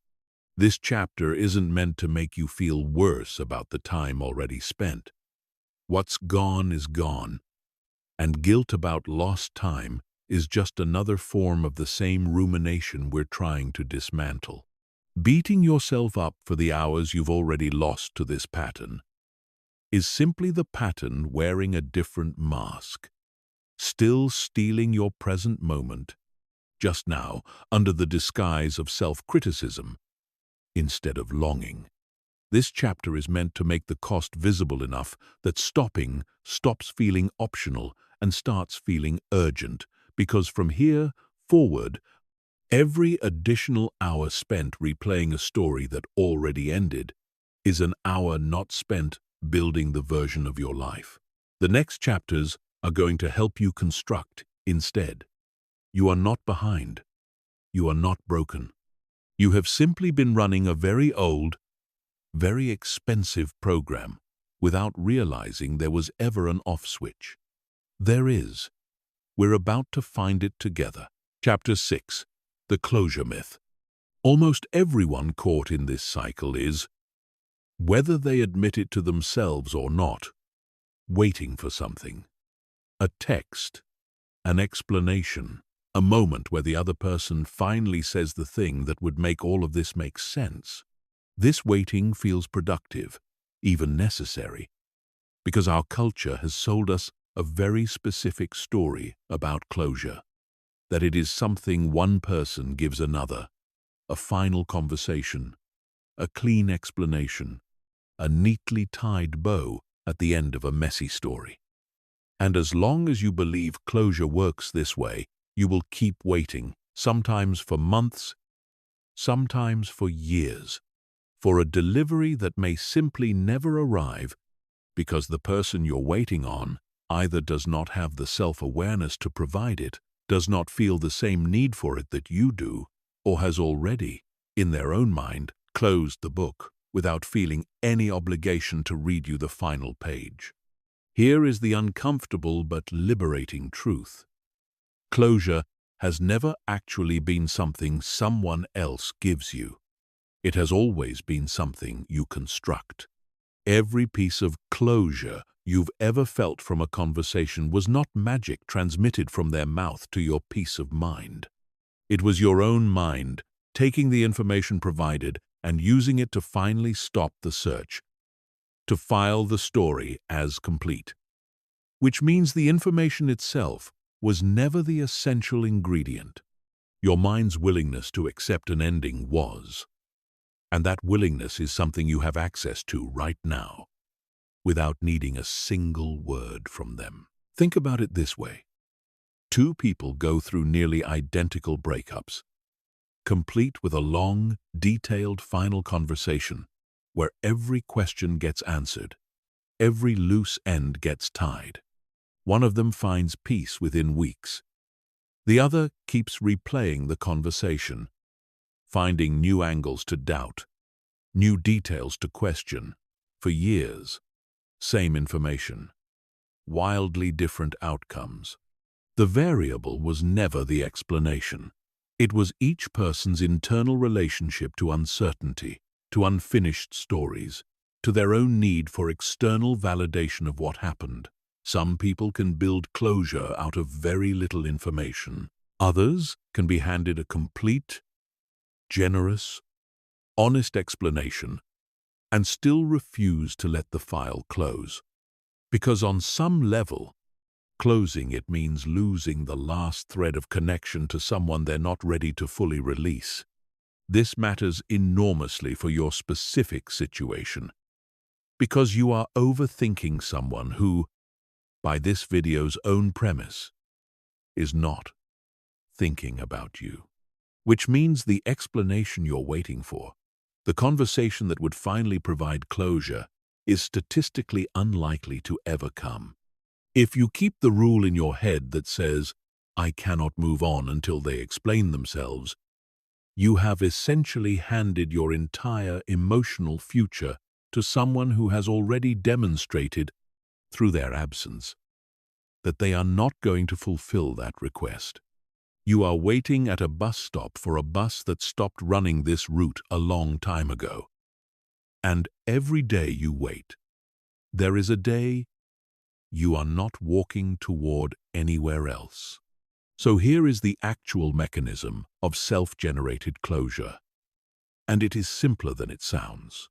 This chapter isn't meant to make you feel worse about the time already spent. What's gone is gone, and guilt about lost time is just another form of the same rumination we're trying to dismantle. Beating yourself up for the hours you've already lost to this pattern is simply the pattern wearing a different mask, still stealing your present moment, just now under the disguise of self-criticism instead of longing. This chapter is meant to make the cost visible enough that stopping stops feeling optional and starts feeling urgent, because from here forward, every additional hour spent replaying a story that already ended is an hour not spent building the version of your life. The next chapters are going to help you construct instead. You are not behind. You are not broken. You have simply been running a very old, very expensive program without realizing there was ever an off switch. There is. We're about to find it together. Chapter 6. The Closure Myth. Almost everyone caught in this cycle is, whether they admit it to themselves or not, waiting for something. A text, an explanation, a moment where the other person finally says the thing that would make all of this make sense. This waiting feels productive, even necessary, because our culture has sold us a very specific story about closure, that it is something one person gives another, a final conversation, a clean explanation, a neatly tied bow at the end of a messy story. And as long as you believe closure works this way, you will keep waiting, sometimes for months, sometimes for years, for a delivery that may simply never arrive because the person you're waiting on either does not have the self-awareness to provide it, does not feel the same need for it that you do, or has already, in their own mind, closed the book without feeling any obligation to read you the final page. Here is the uncomfortable but liberating truth. Closure has never actually been something someone else gives you. It has always been something you construct. Every piece of closure you've ever felt from a conversation was not magic transmitted from their mouth to your peace of mind. It was your own mind taking the information provided and using it to finally stop the search, to file the story as complete. Which means the information itself was never the essential ingredient. Your mind's willingness to accept an ending was. And that willingness is something you have access to right now, without needing a single word from them. Think about it this way. Two people go through nearly identical breakups, complete with a long, detailed final conversation where every question gets answered, every loose end gets tied. One of them finds peace within weeks. The other keeps replaying the conversation, finding new angles to doubt, new details to question, for years. Same information, wildly different outcomes. The variable was never the explanation. It was each person's internal relationship to uncertainty, to unfinished stories, to their own need for external validation of what happened. Some people can build closure out of very little information. Others can be handed a complete, generous, honest explanation and still refuse to let the file close. Because on some level, closing it means losing the last thread of connection to someone they're not ready to fully release. This matters enormously for your specific situation, because you are overthinking someone who, by this video's own premise, is not thinking about you. Which means the explanation you're waiting for, the conversation that would finally provide closure, is statistically unlikely to ever come. If you keep the rule in your head that says, "I cannot move on until they explain themselves," you have essentially handed your entire emotional future to someone who has already demonstrated, through their absence, that they are not going to fulfill that request. You are waiting at a bus stop for a bus that stopped running this route a long time ago. And every day you wait, there is a day you are not walking toward anywhere else. So here is the actual mechanism of self-generated closure. And it is simpler than it sounds,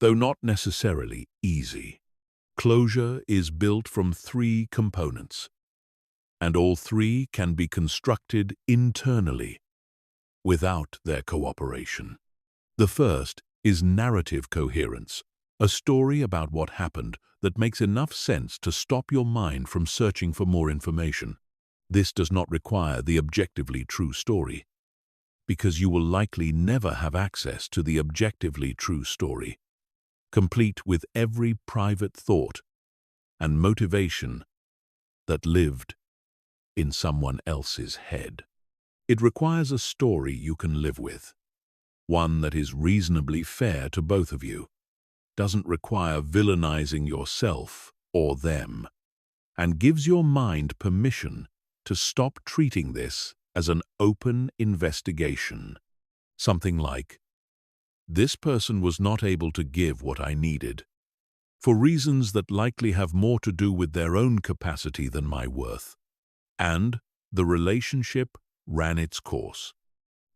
though not necessarily easy. Closure is built from three components, and all three can be constructed internally without their cooperation. The first is narrative coherence, a story about what happened that makes enough sense to stop your mind from searching for more information. This does not require the objectively true story, because you will likely never have access to the objectively true story, complete with every private thought and motivation that lived in someone else's head. It requires a story you can live with, one that is reasonably fair to both of you, doesn't require villainizing yourself or them, and gives your mind permission to stop treating this as an open investigation. Something like, "This person was not able to give what I needed, for reasons that likely have more to do with their own capacity than my worth, and the relationship ran its course."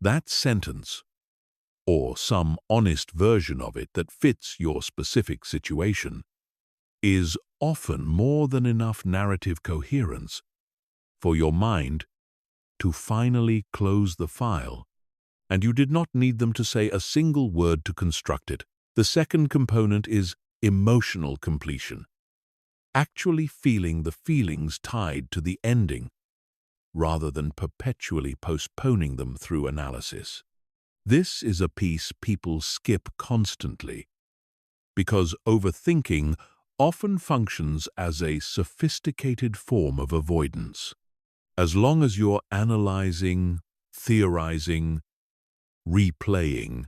That sentence, or some honest version of it that fits your specific situation, is often more than enough narrative coherence for your mind to finally close the file, and you did not need them to say a single word to construct it. The second component is emotional completion, actually feeling the feelings tied to the ending, rather than perpetually postponing them through analysis. This is a piece people skip constantly, because overthinking often functions as a sophisticated form of avoidance. As long as you're analyzing, theorizing, replaying,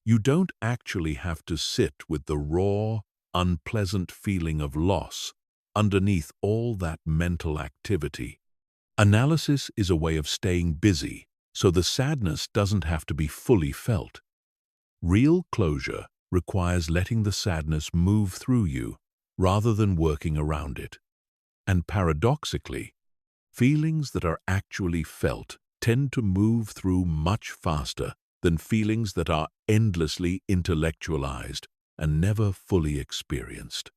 you don't actually have to sit with the raw, unpleasant feeling of loss underneath all that mental activity. Analysis is a way of staying busy, so the sadness doesn't have to be fully felt. Real closure requires letting the sadness move through you rather than working around it. And paradoxically, feelings that are actually felt tend to move through much faster than feelings that are endlessly intellectualized and never fully experienced.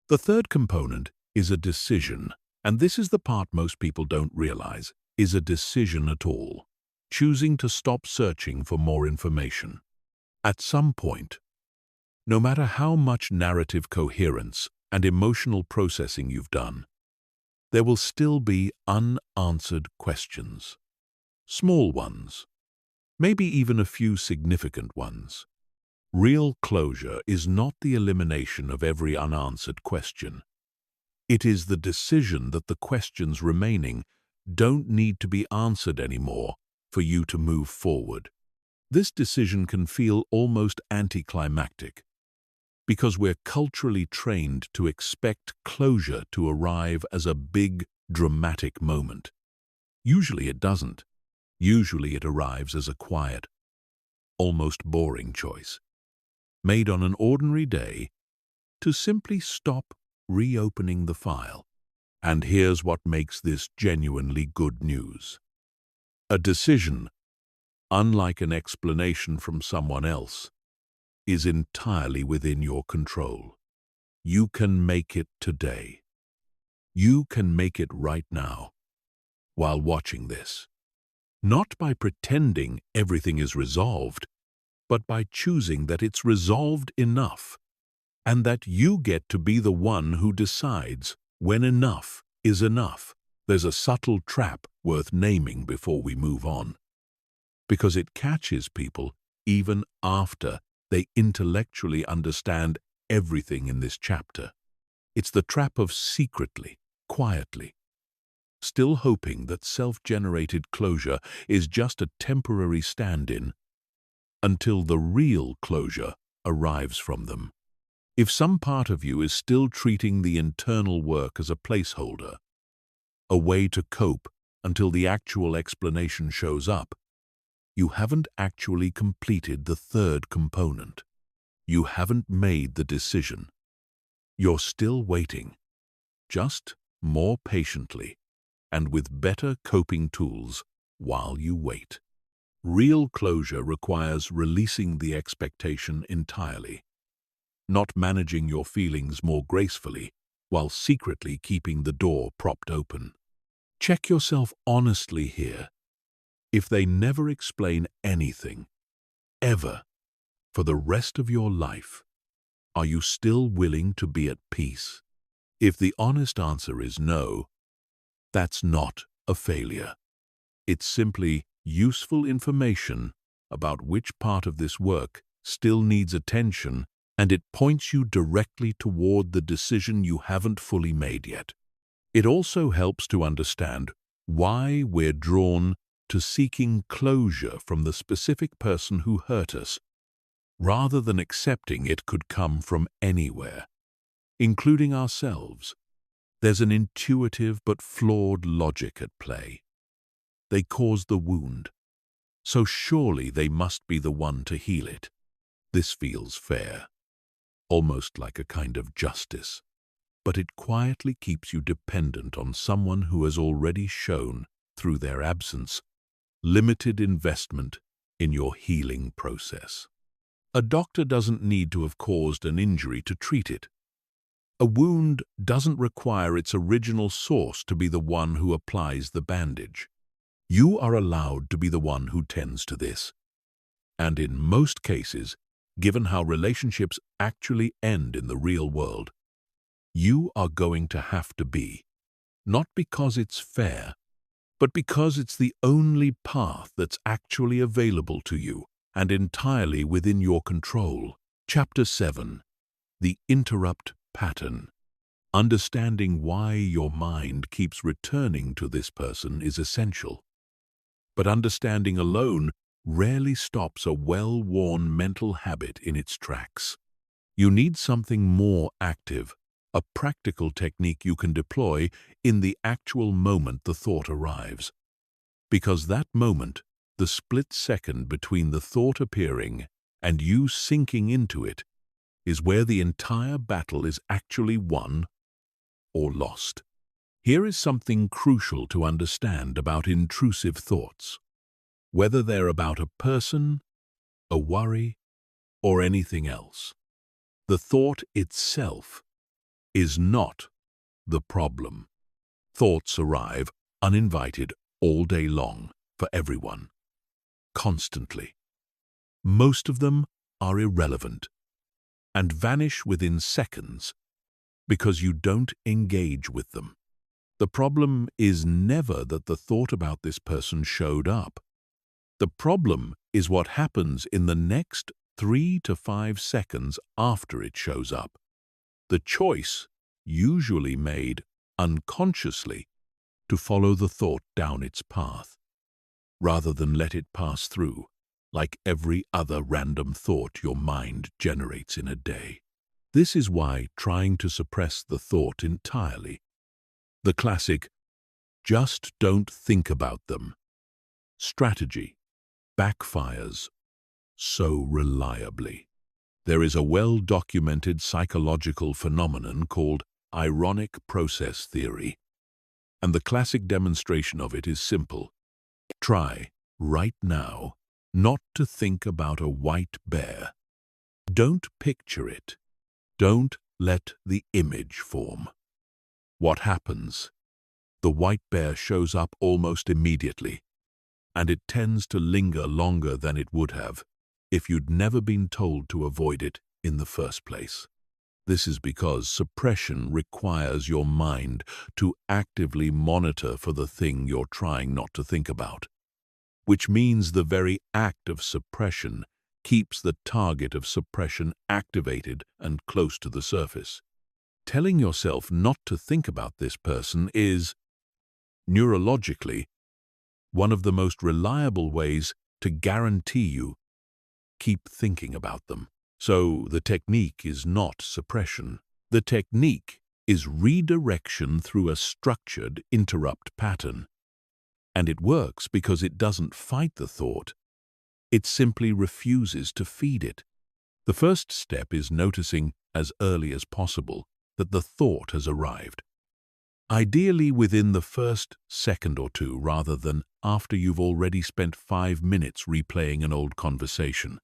The third component is a decision, and this is the part most people don't realize, is a decision at all. Choosing to stop searching for more information. At some point, no matter how much narrative coherence and emotional processing you've done, there will still be unanswered questions. Small ones, maybe even a few significant ones. Real closure is not the elimination of every unanswered question. It is the decision that the questions remaining don't need to be answered anymore for you to move forward. This decision can feel almost anticlimactic because we're culturally trained to expect closure to arrive as a big, dramatic moment. Usually it doesn't. Usually it arrives as a quiet, almost boring choice, made on an ordinary day to simply stop reopening the file. And here's what makes this genuinely good news. A decision, unlike an explanation from someone else, is entirely within your control. You can make it today. You can make it right now, while watching this. Not by pretending everything is resolved, but by choosing that it's resolved enough, and that you get to be the one who decides when enough is enough. There's a subtle trap worth naming before we move on, because it catches people even after they intellectually understand everything in this chapter. It's the trap of secretly, quietly, still hoping that self-generated closure is just a temporary stand-in until the real closure arrives from them. If some part of you is still treating the internal work as a placeholder, a way to cope until the actual explanation shows up, you haven't actually completed the third component. You haven't made the decision. You're still waiting, just more patiently and with better coping tools while you wait. Real closure requires releasing the expectation entirely, not managing your feelings more gracefully while secretly keeping the door propped open. Check yourself honestly here. If they never explain anything, ever, for the rest of your life, are you still willing to be at peace? If the honest answer is no, that's not a failure. It's simply useful information about which part of this work still needs attention, and it points you directly toward the decision you haven't fully made yet. It also helps to understand why we're drawn to seeking closure from the specific person who hurt us, rather than accepting it could come from anywhere, including ourselves. There's an intuitive but flawed logic at play. They caused the wound, so surely they must be the one to heal it. This feels fair, almost like a kind of justice, but it quietly keeps you dependent on someone who has already shown, through their absence, limited investment in your healing process. A doctor doesn't need to have caused an injury to treat it. A wound doesn't require its original source to be the one who applies the bandage. You are allowed to be the one who tends to this. And in most cases, given how relationships actually end in the real world, you are going to have to be, not because it's fair, but because it's the only path that's actually available to you and entirely within your control. Chapter 7. The Interrupt Pattern. Understanding why your mind keeps returning to this person is essential. But understanding alone rarely stops a well-worn mental habit in its tracks. You need something more active, a practical technique you can deploy in the actual moment the thought arrives. Because that moment, the split second between the thought appearing and you sinking into it, is where the entire battle is actually won or lost. Here is something crucial to understand about intrusive thoughts. Whether they're about a person, a worry, or anything else, the thought itself is not the problem. Thoughts arrive uninvited all day long for everyone, constantly. Most of them are irrelevant and vanish within seconds because you don't engage with them. The problem is never that the thought about this person showed up. The problem is what happens in the next 3 to 5 seconds after it shows up. The choice, usually made unconsciously, to follow the thought down its path, rather than let it pass through, like every other random thought your mind generates in a day. This is why trying to suppress the thought entirely, the classic, just don't think about them strategy, backfires so reliably. There is a well-documented psychological phenomenon called ironic process theory, and the classic demonstration of it is simple. Try, right now, not to think about a white bear. Don't picture it. Don't let the image form. What happens? The white bear shows up almost immediately, and it tends to linger longer than it would have if you'd never been told to avoid it in the first place. This is because suppression requires your mind to actively monitor for the thing you're trying not to think about, which means the very act of suppression keeps the target of suppression activated and close to the surface. Telling yourself not to think about this person is, neurologically, one of the most reliable ways to guarantee you keep thinking about them. So the technique is not suppression. The technique is redirection through a structured interrupt pattern. And it works because it doesn't fight the thought. It simply refuses to feed it. The first step is noticing as early as possible that the thought has arrived. Ideally within the first second or two rather than after you've already spent 5 minutes replaying an old conversation.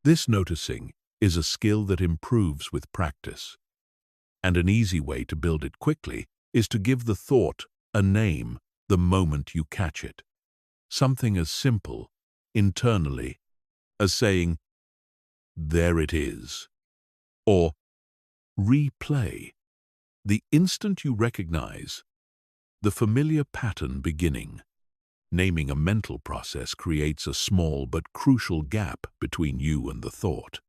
This noticing is a skill that improves with practice. And an easy way to build it quickly is to give the thought a name the moment you catch it. Something as simple, internally, as saying, "There it is," or replay. The instant you recognize the familiar pattern beginning, naming a mental process creates a small but crucial gap between you and the thought.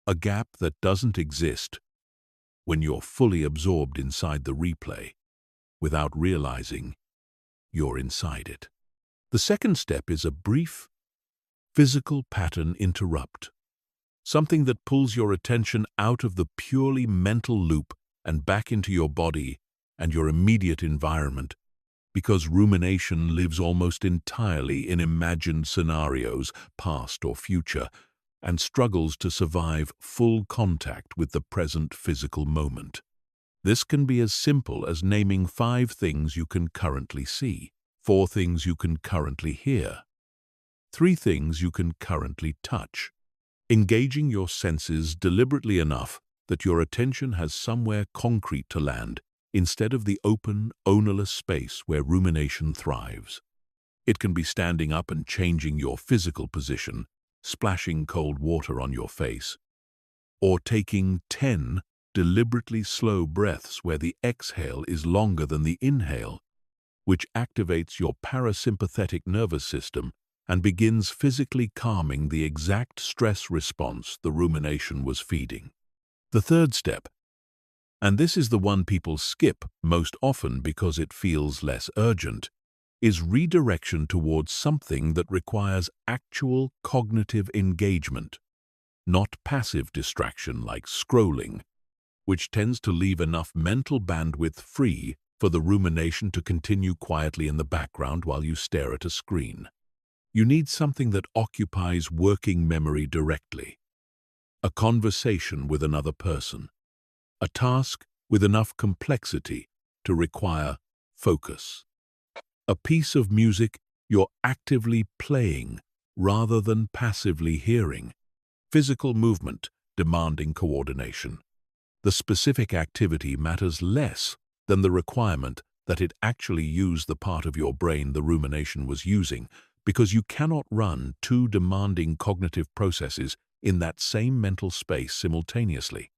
A gap that doesn't exist when you're fully absorbed inside the replay without realizing you're inside it. The second step is a brief, physical pattern interrupt, something that pulls your attention out of the purely mental loop and back into your body and your immediate environment, because rumination lives almost entirely in imagined scenarios, past or future, and struggles to survive full contact with the present physical moment. This can be as simple as naming 5 things you can currently see, 4 things you can currently hear, 3 things you can currently touch, engaging your senses deliberately enough that your attention has somewhere concrete to land instead of the open, ownerless space where rumination thrives. It can be standing up and changing your physical position, splashing cold water on your face, or taking 10 deliberately slow breaths where the exhale is longer than the inhale, which activates your parasympathetic nervous system and begins physically calming the exact stress response the rumination was feeding. The third step, and this is the one people skip most often because it feels less urgent, is redirection towards something that requires actual cognitive engagement, not passive distraction like scrolling, which tends to leave enough mental bandwidth free for the rumination to continue quietly in the background while you stare at a screen. You need something that occupies working memory directly. a conversation with another person, a task with enough complexity to require focus, a piece of music you're actively playing rather than passively hearing, physical movement demanding coordination. The specific activity matters less than the requirement that it actually use the part of your brain the rumination was using, because you cannot run two demanding cognitive processes in that same mental space simultaneously.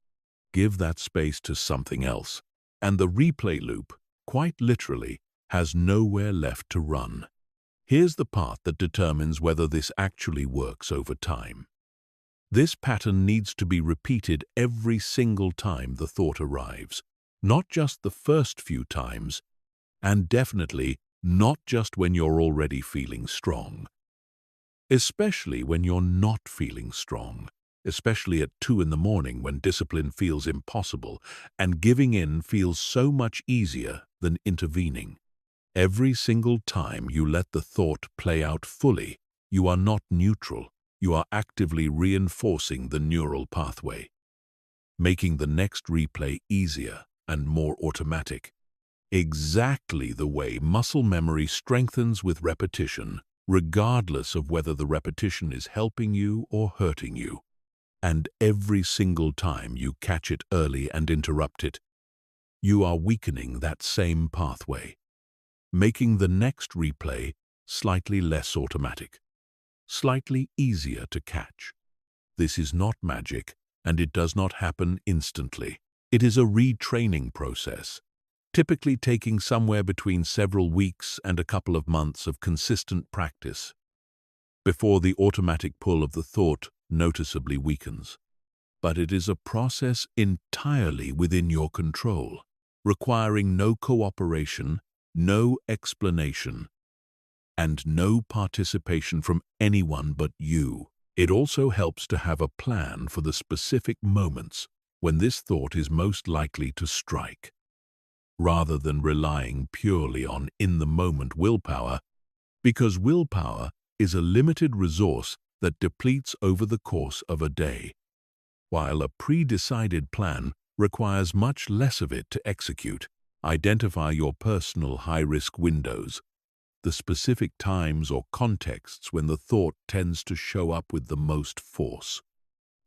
Give that space to something else, and the replay loop, quite literally, has nowhere left to run. Here's the part that determines whether this actually works over time. This pattern needs to be repeated every single time the thought arrives, not just the first few times, and definitely not just when you're already feeling strong. Especially when you're not feeling strong, especially at 2 in the morning when discipline feels impossible and giving in feels so much easier than intervening. Every single time you let the thought play out fully, you are not neutral. You are actively reinforcing the neural pathway, making the next replay easier and more automatic. Exactly the way muscle memory strengthens with repetition, regardless of whether the repetition is helping you or hurting you. And every single time you catch it early and interrupt it, you are weakening that same pathway, making the next replay slightly less automatic, slightly easier to catch. This is not magic, and it does not happen instantly. It is a retraining process, typically taking somewhere between several weeks and a couple of months of consistent practice before the automatic pull of the thought noticeably weakens. But it is a process entirely within your control, requiring no cooperation, no explanation, and no participation from anyone but you. It also helps to have a plan for the specific moments when this thought is most likely to strike, rather than relying purely on in-the-moment willpower, because willpower is a limited resource that depletes over the course of a day, while a pre-decided plan requires much less of it to execute. Identify your personal high-risk windows, the specific times or contexts when the thought tends to show up with the most force.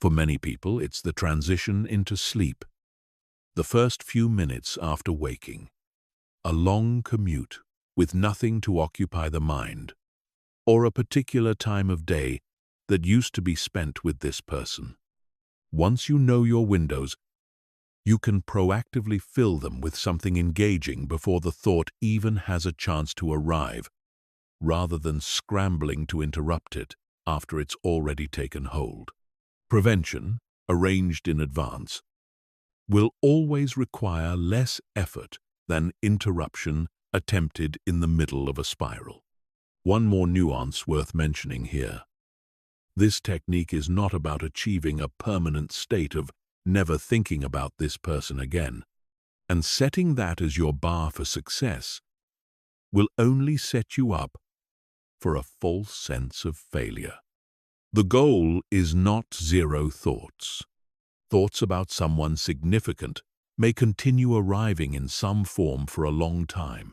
For many people, it's the transition into sleep, the first few minutes after waking, a long commute with nothing to occupy the mind, or a particular time of day that used to be spent with this person. Once you know your windows, you can proactively fill them with something engaging before the thought even has a chance to arrive, rather than scrambling to interrupt it after it's already taken hold. Prevention, arranged in advance, will always require less effort than interruption attempted in the middle of a spiral. One more nuance worth mentioning here. This technique is not about achieving a permanent state of never thinking about this person again, and setting that as your bar for success will only set you up for a false sense of failure. The goal is not zero thoughts. Thoughts about someone significant may continue arriving in some form for a long time,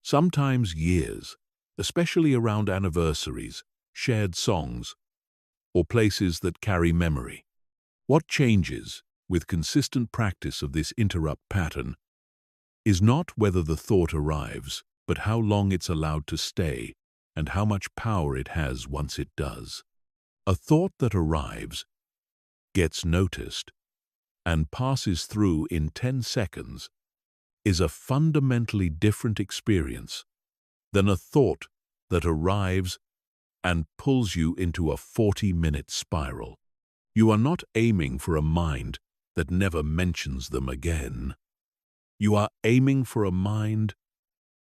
sometimes years, especially around anniversaries, shared songs, or places that carry memory. What changes with consistent practice of this interrupt pattern is not whether the thought arrives, but how long it's allowed to stay and how much power it has once it does. A thought that arrives, gets noticed, and passes through in 10 seconds is a fundamentally different experience than a thought that arrives and pulls you into a 40-minute spiral. You are not aiming for a mind that never mentions them again. You are aiming for a mind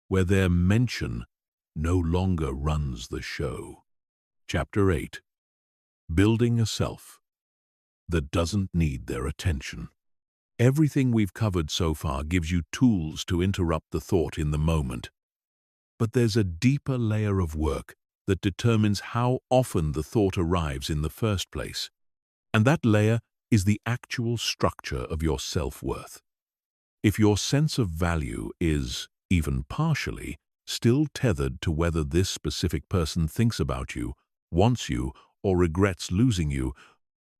where their mention no longer runs the show. Chapter 8. Building a self that doesn't need their attention. Everything we've covered so far gives you tools to interrupt the thought in the moment. But there's a deeper layer of work that determines how often the thought arrives in the first place. And that layer is the actual structure of your self-worth. If your sense of value is, even partially, still tethered to whether this specific person thinks about you, wants you, or regrets losing you,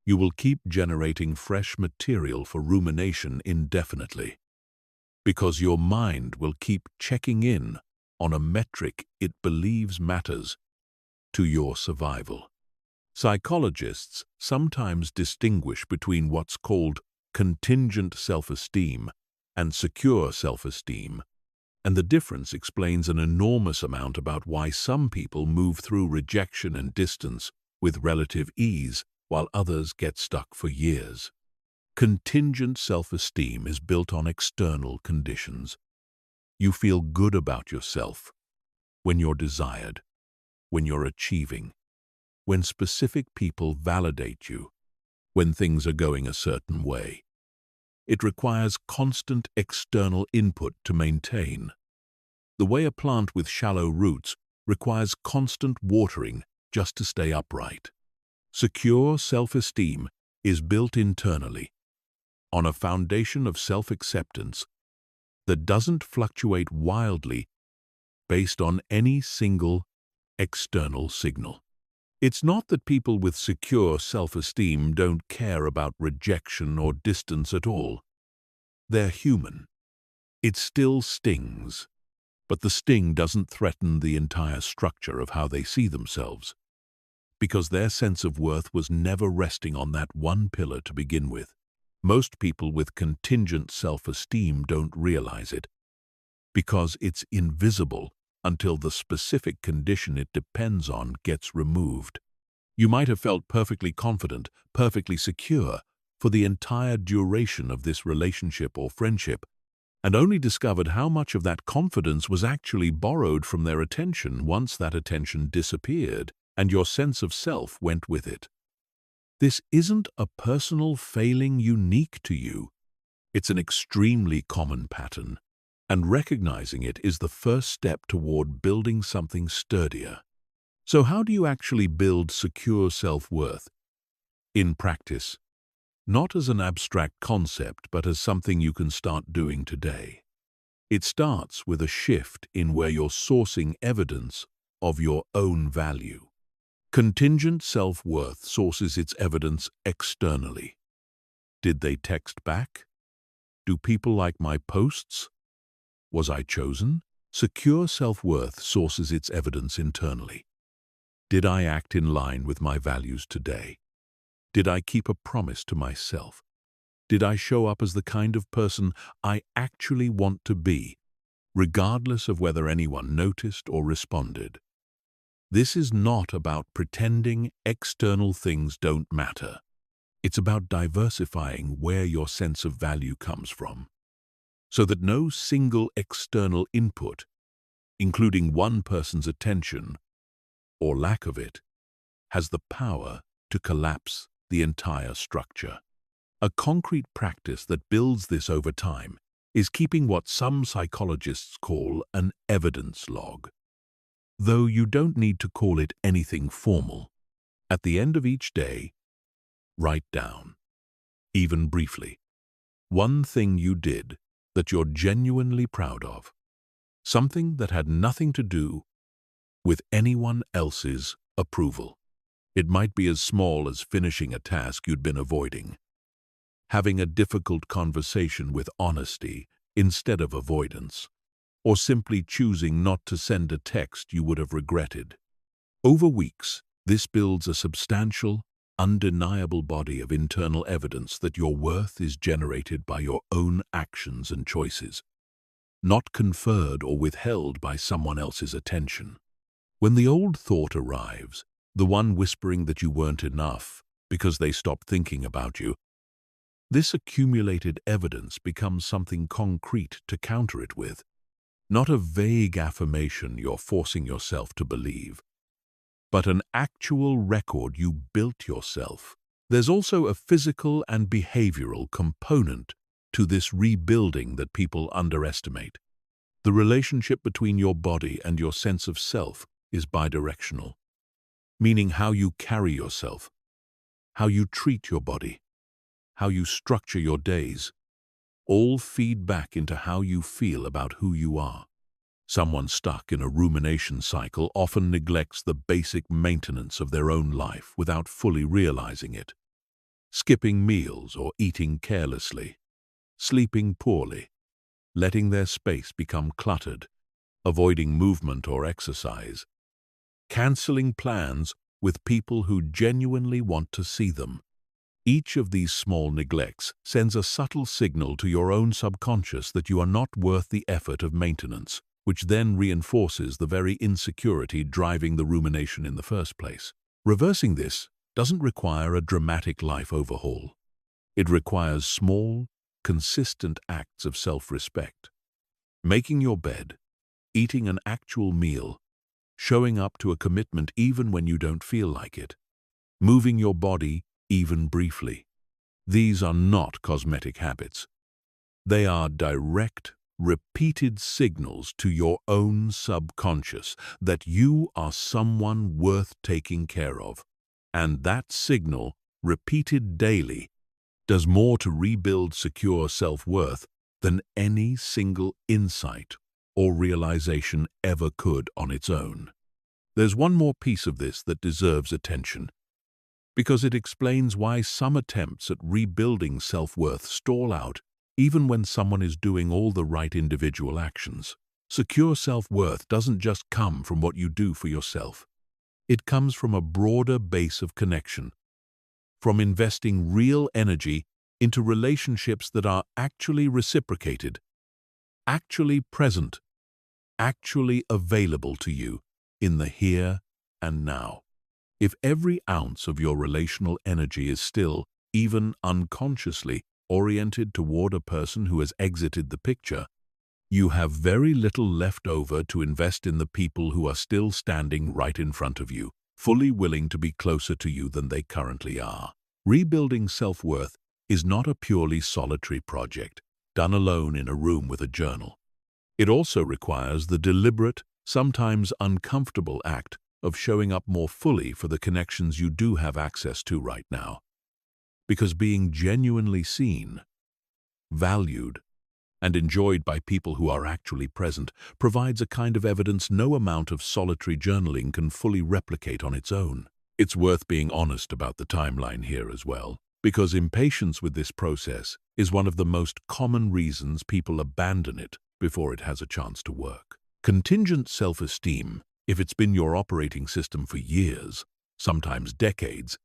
you will keep generating fresh material for rumination indefinitely. Because your mind will keep checking in on a metric it believes matters to your survival. Psychologists sometimes distinguish between what's called contingent self-esteem and secure self-esteem, and the difference explains an enormous amount about why some people move through rejection and distance with relative ease while others get stuck for years. Contingent self-esteem is built on external conditions. You feel good about yourself when you're desired, when you're achieving, when specific people validate you, when things are going a certain way. It requires constant external input to maintain. The way a plant with shallow roots requires constant watering just to stay upright. Secure self-esteem is built internally, on a foundation of self-acceptance that doesn't fluctuate wildly based on any single external signal. It's not that people with secure self-esteem don't care about rejection or distance at all. They're human. It still stings, but the sting doesn't threaten the entire structure of how they see themselves, because their sense of worth was never resting on that one pillar to begin with. Most people with contingent self-esteem don't realize it, because it's invisible until the specific condition it depends on gets removed. You might have felt perfectly confident, perfectly secure for the entire duration of this relationship or friendship, and only discovered how much of that confidence was actually borrowed from their attention once that attention disappeared and your sense of self went with it. This isn't a personal failing unique to you. It's an extremely common pattern, and recognizing it is the first step toward building something sturdier. So how do you actually build secure self-worth? In practice, not as an abstract concept, but as something you can start doing today. It starts with a shift in where you're sourcing evidence of your own value. Contingent self-worth sources its evidence externally. Did they text back? Do people like my posts? Was I chosen? Secure self-worth sources its evidence internally. Did I act in line with my values today? Did I keep a promise to myself? Did I show up as the kind of person I actually want to be, regardless of whether anyone noticed or responded? This is not about pretending external things don't matter. It's about diversifying where your sense of value comes from, so that no single external input, including one person's attention or lack of it, has the power to collapse the entire structure. A concrete practice that builds this over time is keeping what some psychologists call an evidence log. Though you don't need to call it anything formal, at the end of each day, write down, even briefly, one thing you did that you're genuinely proud of, something that had nothing to do with anyone else's approval. It might be as small as finishing a task you'd been avoiding, having a difficult conversation with honesty instead of avoidance, or simply choosing not to send a text you would have regretted. Over weeks, this builds a substantial, undeniable body of internal evidence that your worth is generated by your own actions and choices, not conferred or withheld by someone else's attention. When the old thought arrives, the one whispering that you weren't enough because they stopped thinking about you, this accumulated evidence becomes something concrete to counter it with, not a vague affirmation you're forcing yourself to believe, but an actual record you built yourself. There's also a physical and behavioral component to this rebuilding that people underestimate. The relationship between your body and your sense of self is bidirectional, meaning how you carry yourself, how you treat your body, how you structure your days, all feed back into how you feel about who you are. Someone stuck in a rumination cycle often neglects the basic maintenance of their own life without fully realizing it. Skipping meals or eating carelessly, sleeping poorly, letting their space become cluttered, avoiding movement or exercise, canceling plans with people who genuinely want to see them. Each of these small neglects sends a subtle signal to your own subconscious that you are not worth the effort of maintenance, which then reinforces the very insecurity driving the rumination in the first place. Reversing this doesn't require a dramatic life overhaul. It requires small, consistent acts of self-respect. Making your bed, eating an actual meal, showing up to a commitment even when you don't feel like it, moving your body even briefly. These are not cosmetic habits. They are direct, repeated signals to your own subconscious that you are someone worth taking care of. And that signal, repeated daily, does more to rebuild secure self-worth than any single insight or realization ever could on its own. There's one more piece of this that deserves attention, because it explains why some attempts at rebuilding self-worth stall out even when someone is doing all the right individual actions. Secure self-worth doesn't just come from what you do for yourself. It comes from a broader base of connection, from investing real energy into relationships that are actually reciprocated, actually present, actually available to you in the here and now. If every ounce of your relational energy is still, even unconsciously, oriented toward a person who has exited the picture, you have very little left over to invest in the people who are still standing right in front of you, fully willing to be closer to you than they currently are. Rebuilding self-worth is not a purely solitary project, done alone in a room with a journal. It also requires the deliberate, sometimes uncomfortable act of showing up more fully for the connections you do have access to right now. Because being genuinely seen, valued, and enjoyed by people who are actually present provides a kind of evidence no amount of solitary journaling can fully replicate on its own. It's worth being honest about the timeline here as well, because impatience with this process is one of the most common reasons people abandon it before it has a chance to work. Contingent self-esteem, if it's been your operating system for years, sometimes decades,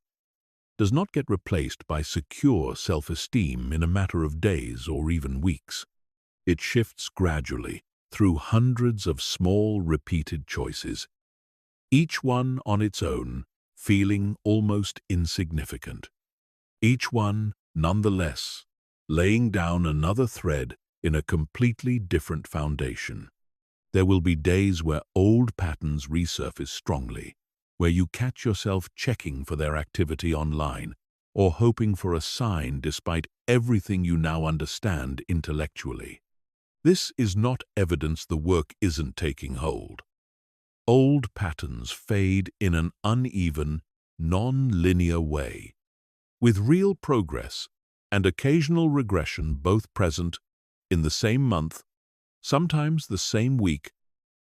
does not get replaced by secure self-esteem in a matter of days or even weeks. It shifts gradually through hundreds of small, repeated choices, each one on its own feeling almost insignificant. Each one, nonetheless, laying down another thread in a completely different foundation. There will be days where old patterns resurface strongly, where you catch yourself checking for their activity online or hoping for a sign despite everything you now understand intellectually. This is not evidence the work isn't taking hold. Old patterns fade in an uneven, non-linear way, with real progress and occasional regression both present in the same month, sometimes the same week.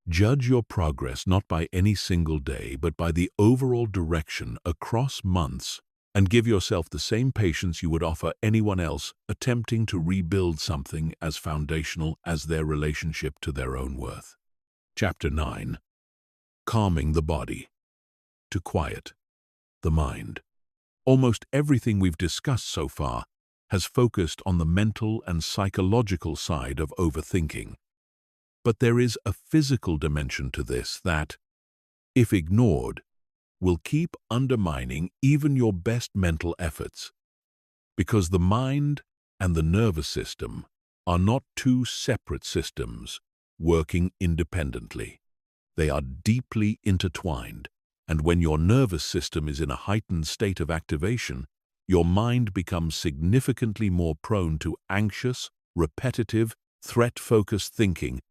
Judge your progress not by any single day, but by the overall direction across months, and give yourself the same patience you would offer anyone else attempting to rebuild something as foundational as their relationship to their own worth. Chapter 9. Calming the body. To quiet the mind. Almost everything we've discussed so far has focused on the mental and psychological side of overthinking. But there is a physical dimension to this that, if ignored, will keep undermining even your best mental efforts. Because the mind and the nervous system are not two separate systems working independently. They are deeply intertwined, and when your nervous system is in a heightened state of activation, your mind becomes significantly more prone to anxious, repetitive, threat-focused thinking,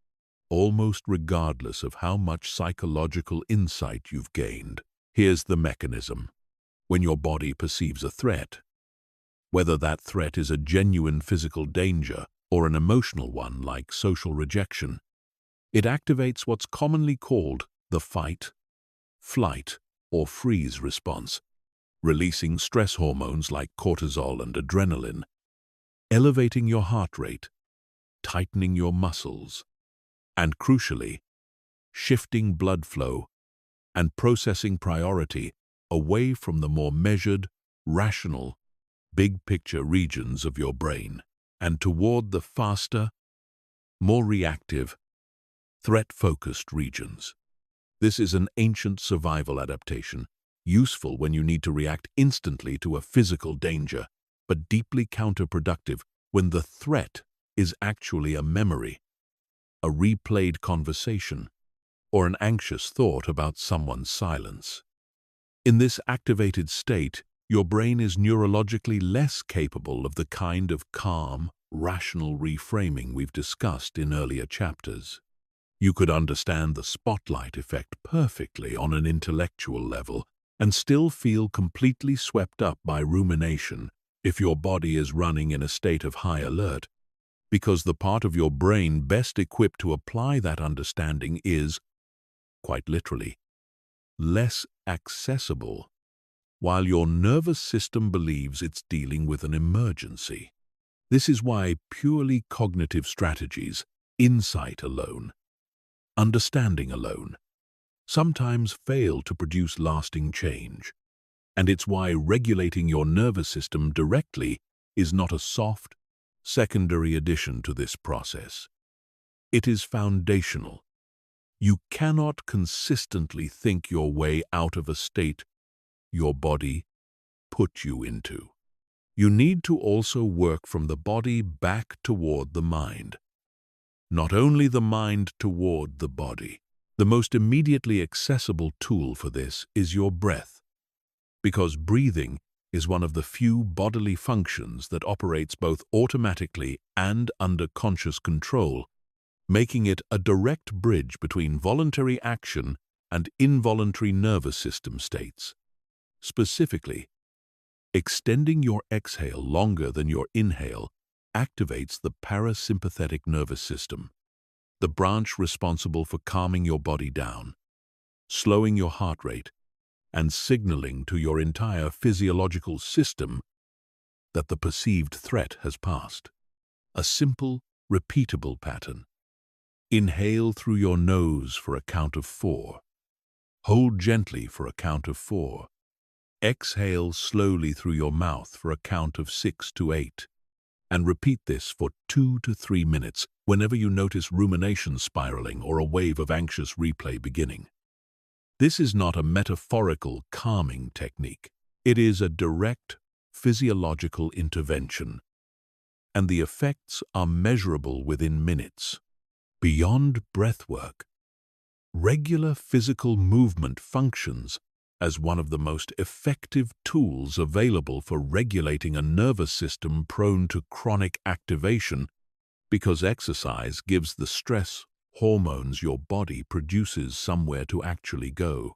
almost regardless of how much psychological insight you've gained. Here's the mechanism. when your body perceives a threat. Whether that threat is a genuine physical danger or an emotional one like social rejection, it activates what's commonly called the fight, flight, or freeze response, releasing stress hormones like cortisol and adrenaline, elevating your heart rate, tightening your muscles, and crucially, shifting blood flow and processing priority away from the more measured, rational, big-picture regions of your brain and toward the faster, more reactive, threat-focused regions. This is an ancient survival adaptation, useful when you need to react instantly to a physical danger, but deeply counterproductive when the threat is actually a memory, a replayed conversation, or an anxious thought about someone's silence. In this activated state, your brain is neurologically less capable of the kind of calm, rational reframing we've discussed in earlier chapters. You could understand the spotlight effect perfectly on an intellectual level and still feel completely swept up by rumination if your body is running in a state of high alert, because the part of your brain best equipped to apply that understanding is, quite literally, less accessible, while your nervous system believes it's dealing with an emergency. This is why purely cognitive strategies, insight alone, understanding alone, sometimes fail to produce lasting change. And it's why regulating your nervous system directly is not a soft, secondary addition to this process. It is foundational. You cannot consistently think your way out of a state your body put you into. You need to also work from the body back toward the mind. Not only the mind toward the body. The most immediately accessible tool for this is your breath, because breathing is one of the few bodily functions that operates both automatically and under conscious control, making it a direct bridge between voluntary action and involuntary nervous system states. Specifically, extending your exhale longer than your inhale activates the parasympathetic nervous system, the branch responsible for calming your body down, slowing your heart rate, and signaling to your entire physiological system that the perceived threat has passed. A simple, repeatable pattern. Inhale through your nose for a count of 4. Hold gently for a count of 4. Exhale slowly through your mouth for a count of 6 to 8. And repeat this for 2 to 3 minutes whenever you notice rumination spiraling or a wave of anxious replay beginning. This is not a metaphorical calming technique. It is a direct physiological intervention, and the effects are measurable within minutes. Beyond breathwork, regular physical movement functions as one of the most effective tools available for regulating a nervous system prone to chronic activation, because exercise gives the stress hormones your body produces somewhere to actually go.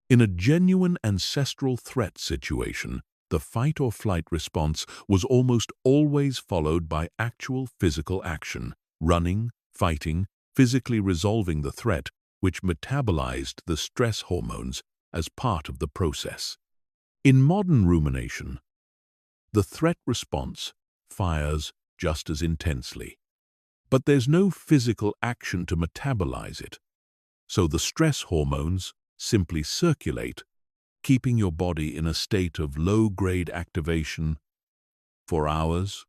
In a genuine ancestral threat situation, the fight or flight response was almost always followed by actual physical action, running, fighting, physically resolving the threat, which metabolized the stress hormones as part of the process. In modern rumination, the threat response fires just as intensely, but there's no physical action to metabolize it, so the stress hormones simply circulate, keeping your body in a state of low-grade activation for hours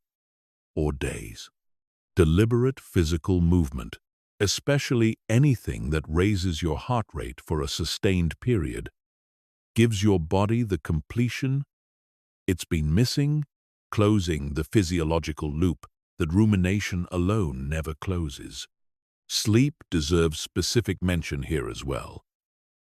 or days. Deliberate physical movement, especially anything that raises your heart rate for a sustained period, gives your body the completion it's been missing, closing the physiological loop that rumination alone never closes. Sleep deserves specific mention here as well,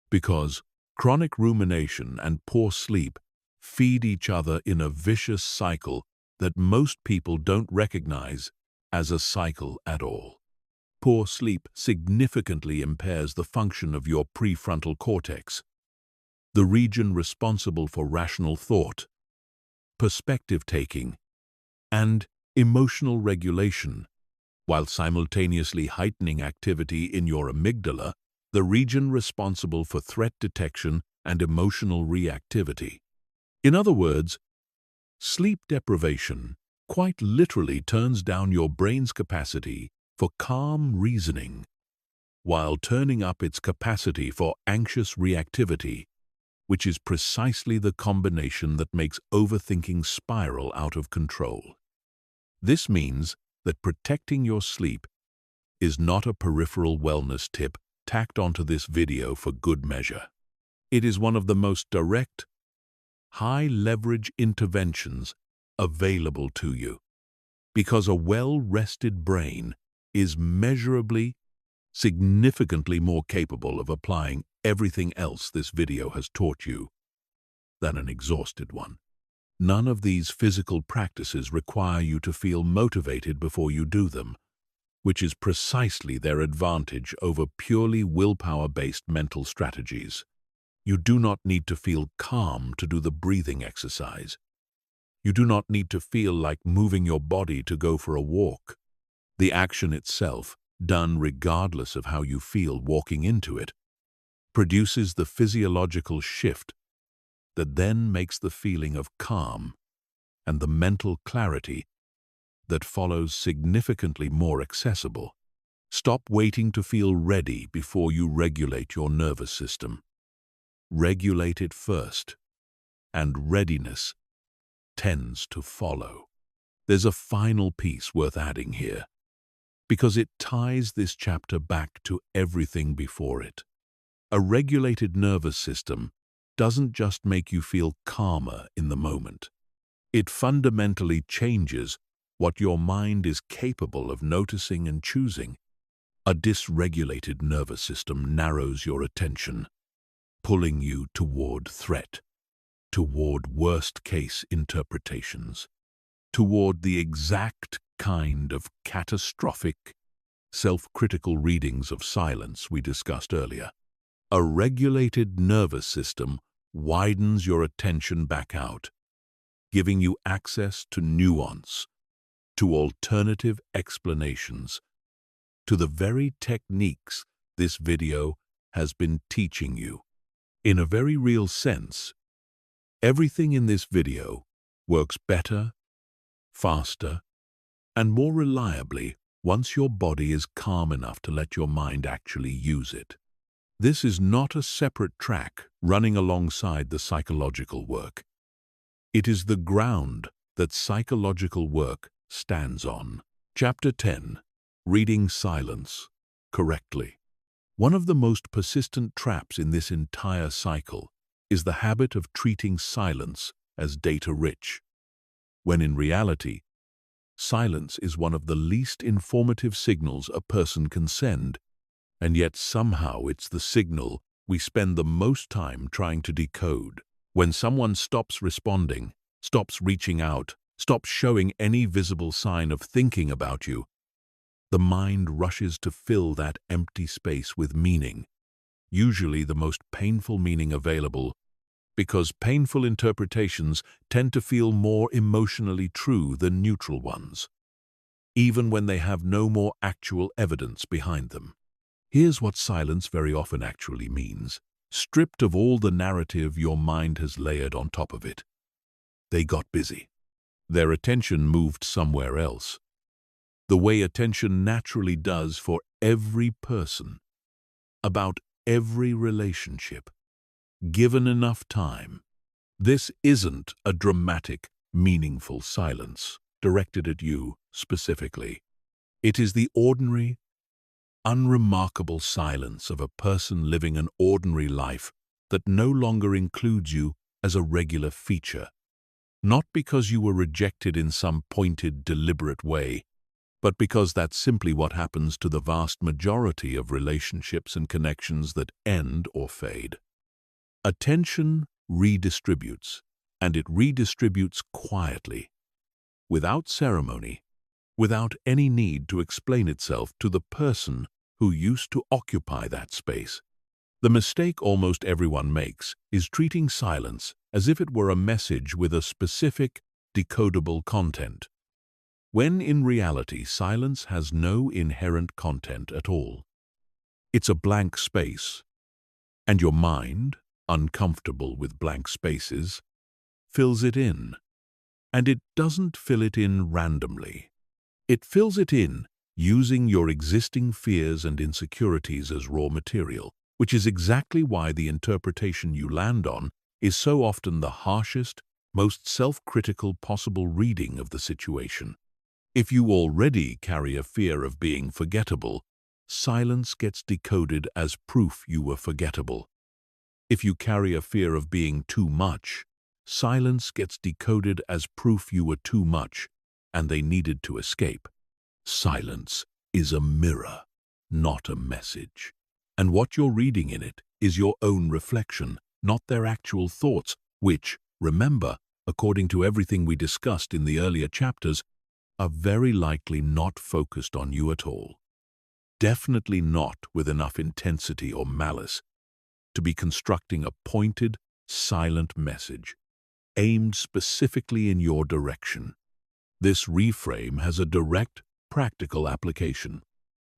because chronic rumination and poor sleep feed each other in a vicious cycle that most people don't recognize as a cycle at all. Poor sleep significantly impairs the function of your prefrontal cortex, the region responsible for rational thought, perspective-taking, and emotional regulation, while simultaneously heightening activity in your amygdala, the region responsible for threat detection and emotional reactivity. In other words, sleep deprivation quite literally turns down your brain's capacity for calm reasoning, while turning up its capacity for anxious reactivity, which is precisely the combination that makes overthinking spiral out of control. This means that protecting your sleep is not a peripheral wellness tip tacked onto this video for good measure. It is one of the most direct, high-leverage interventions available to you, because a well-rested brain is measurably, significantly more capable of applying everything else this video has taught you than an exhausted one. None of these physical practices require you to feel motivated before you do them, which is precisely their advantage over purely willpower-based mental strategies. You do not need to feel calm to do the breathing exercise. You do not need to feel like moving your body to go for a walk. The action itself, done regardless of how you feel walking into it, produces the physiological shift that then makes the feeling of calm and the mental clarity that follows significantly more accessible. Stop waiting to feel ready before you regulate your nervous system. Regulate it first, and readiness tends to follow. There's a final piece worth adding here, because it ties this chapter back to everything before it. A regulated nervous system doesn't just make you feel calmer in the moment. It fundamentally changes what your mind is capable of noticing and choosing. A dysregulated nervous system narrows your attention, pulling you toward threat, toward worst-case interpretations, toward the exact kind of catastrophic, self-critical readings of silence we discussed earlier. A regulated nervous system widens your attention back out, giving you access to nuance, to alternative explanations, to the very techniques this video has been teaching you. In a very real sense, everything in this video works better, faster, and more reliably once your body is calm enough to let your mind actually use it. This is not a separate track running alongside the psychological work. It is the ground that psychological work stands on. Chapter 10. Reading Silence Correctly. One of the most persistent traps in this entire cycle is the habit of treating silence as data-rich, when in reality, silence is one of the least informative signals a person can send, and yet somehow it's the signal we spend the most time trying to decode. When someone stops responding, stops reaching out, stops showing any visible sign of thinking about you, the mind rushes to fill that empty space with meaning, usually the most painful meaning available, because painful interpretations tend to feel more emotionally true than neutral ones, even when they have no more actual evidence behind them. Here's what silence very often actually means. Stripped of all the narrative your mind has layered on top of it, they got busy. Their attention moved somewhere else, the way attention naturally does for every person, about every relationship, given enough time. This isn't a dramatic, meaningful silence directed at you specifically. It is the ordinary, unremarkable silence of a person living an ordinary life that no longer includes you as a regular feature, not because you were rejected in some pointed, deliberate way, but because that's simply what happens to the vast majority of relationships and connections that end or fade. Attention redistributes, and it redistributes quietly, without ceremony, without any need to explain itself to the person who used to occupy that space. The mistake almost everyone makes is treating silence as if it were a message with a specific, decodable content, when in reality silence has no inherent content at all. It's a blank space, and your mind, uncomfortable with blank spaces, fills it in. And it doesn't fill it in randomly. It fills it in using your existing fears and insecurities as raw material, which is exactly why the interpretation you land on is so often the harshest, most self-critical possible reading of the situation. If you already carry a fear of being forgettable, silence gets decoded as proof you were forgettable. If you carry a fear of being too much, silence gets decoded as proof you were too much and they needed to escape. Silence is a mirror, not a message. And what you're reading in it is your own reflection, not their actual thoughts, which, remember, according to everything we discussed in the earlier chapters, are very likely not focused on you at all. Definitely not with enough intensity or malice to be constructing a pointed, silent message, aimed specifically in your direction. This reframe has a direct, practical application.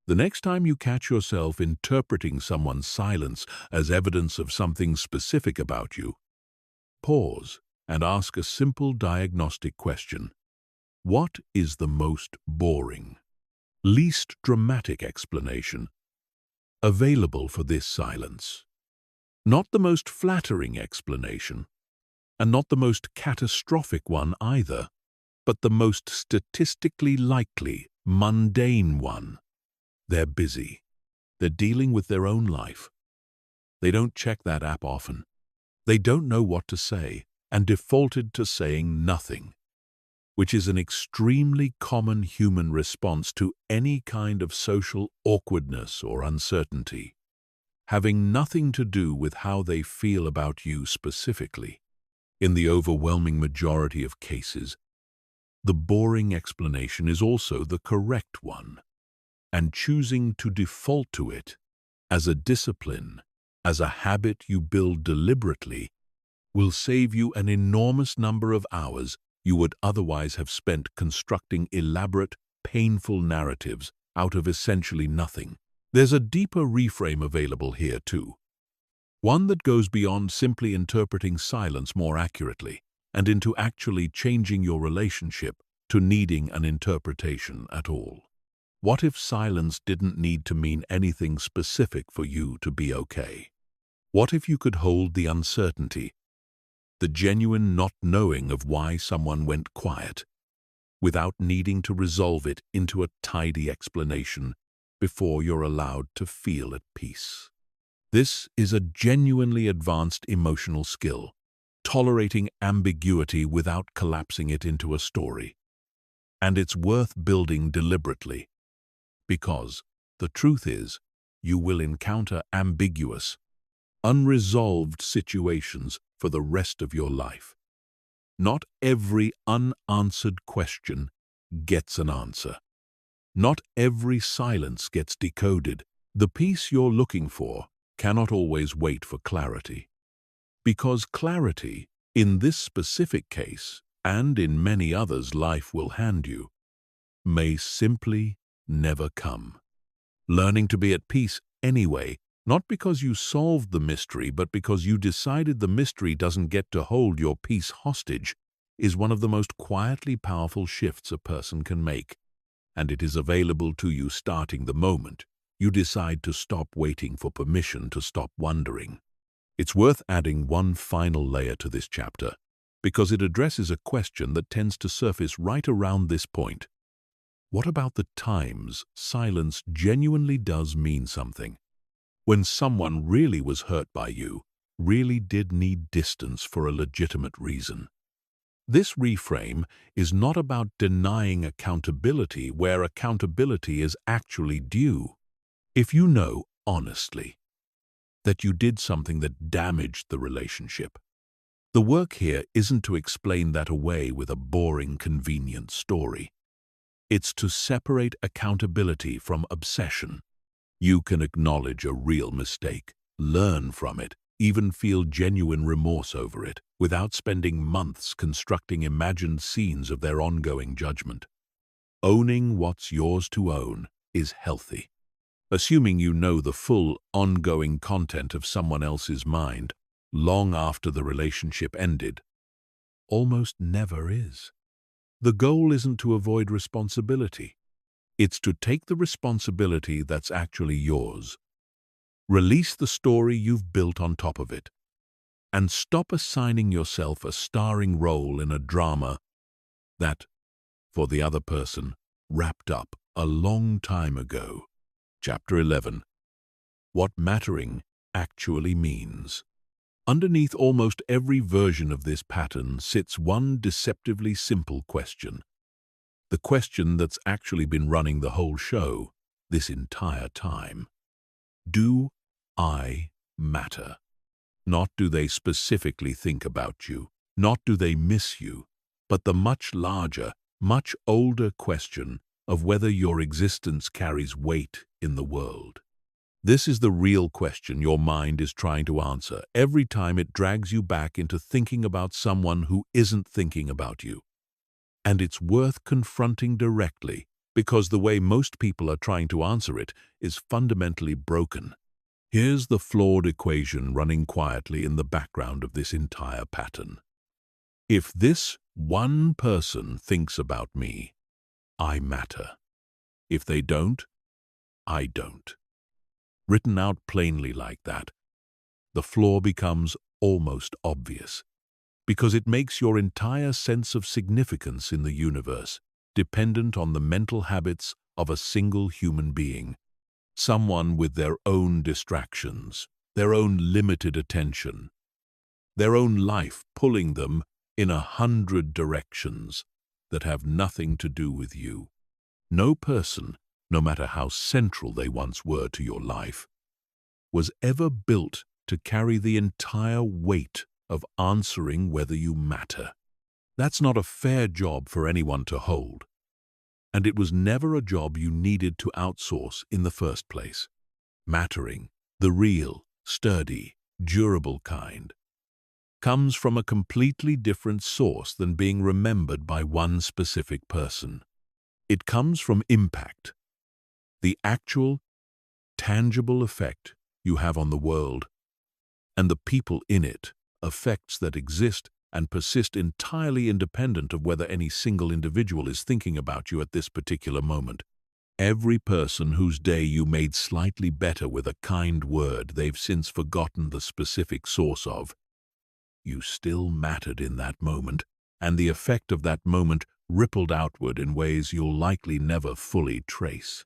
The next time you catch yourself interpreting someone's silence as evidence of something specific about you, pause and ask a simple diagnostic question. What is the most boring, least dramatic explanation available for this silence? Not the most flattering explanation, and not the most catastrophic one either, but the most statistically likely, mundane one. They're busy. They're dealing with their own life. They don't check that app often. They don't know what to say and defaulted to saying nothing, which is an extremely common human response to any kind of social awkwardness or uncertainty, having nothing to do with how they feel about you specifically. In the overwhelming majority of cases, the boring explanation is also the correct one, and choosing to default to it as a discipline, as a habit you build deliberately, will save you an enormous number of hours you would otherwise have spent constructing elaborate, painful narratives out of essentially nothing. There's a deeper reframe available here too, one that goes beyond simply interpreting silence more accurately and into actually changing your relationship to needing an interpretation at all. What if silence didn't need to mean anything specific for you to be okay? What if you could hold the uncertainty, the genuine not knowing of why someone went quiet, without needing to resolve it into a tidy explanation before you're allowed to feel at peace? This is a genuinely advanced emotional skill, tolerating ambiguity without collapsing it into a story. And it's worth building deliberately, because the truth is, you will encounter ambiguous, unresolved situations for the rest of your life. Not every unanswered question gets an answer. Not every silence gets decoded. The peace you're looking for cannot always wait for clarity. Because clarity, in this specific case, and in many others life will hand you, may simply never come. Learning to be at peace anyway, not because you solved the mystery, but because you decided the mystery doesn't get to hold your peace hostage, is one of the most quietly powerful shifts a person can make, and it is available to you starting the moment you decide to stop waiting for permission to stop wondering. It's worth adding one final layer to this chapter, because it addresses a question that tends to surface right around this point. What about the times silence genuinely does mean something? When someone really was hurt by you, really did need distance for a legitimate reason. This reframe is not about denying accountability where accountability is actually due. If you know, honestly, that you did something that damaged the relationship, the work here isn't to explain that away with a boring, convenient story. It's to separate accountability from obsession. You can acknowledge a real mistake, learn from it, even feel genuine remorse over it, without spending months constructing imagined scenes of their ongoing judgment. Owning what's yours to own is healthy. Assuming you know the full, ongoing content of someone else's mind long after the relationship ended almost never is. The goal isn't to avoid responsibility. It's to take the responsibility that's actually yours. Release the story you've built on top of it, and stop assigning yourself a starring role in a drama that, for the other person, wrapped up a long time ago. Chapter 11. What mattering actually means. Underneath almost every version of this pattern sits one deceptively simple question. The question that's actually been running the whole show this entire time. Do I matter? Not do they specifically think about you, not do they miss you, but the much larger, much older question of whether your existence carries weight in the world. This is the real question your mind is trying to answer every time it drags you back into thinking about someone who isn't thinking about you. And it's worth confronting directly, because the way most people are trying to answer it is fundamentally broken. Here's the flawed equation running quietly in the background of this entire pattern. If this one person thinks about me, I matter. If they don't, I don't. Written out plainly like that, the flaw becomes almost obvious, because it makes your entire sense of significance in the universe dependent on the mental habits of a single human being, someone with their own distractions, their own limited attention, their own life pulling them in 100 directions that have nothing to do with you. No person, no matter how central they once were to your life, was ever built to carry the entire weight of answering whether you matter. That's not a fair job for anyone to hold, and it was never a job you needed to outsource in the first place. Mattering, the real, sturdy, durable kind, comes from a completely different source than being remembered by one specific person. It comes from impact, the actual, tangible effect you have on the world and the people in it, effects that exist and persist entirely independent of whether any single individual is thinking about you at this particular moment. Every person whose day you made slightly better with a kind word they've since forgotten the specific source of, you still mattered in that moment, and the effect of that moment rippled outward in ways you'll likely never fully trace.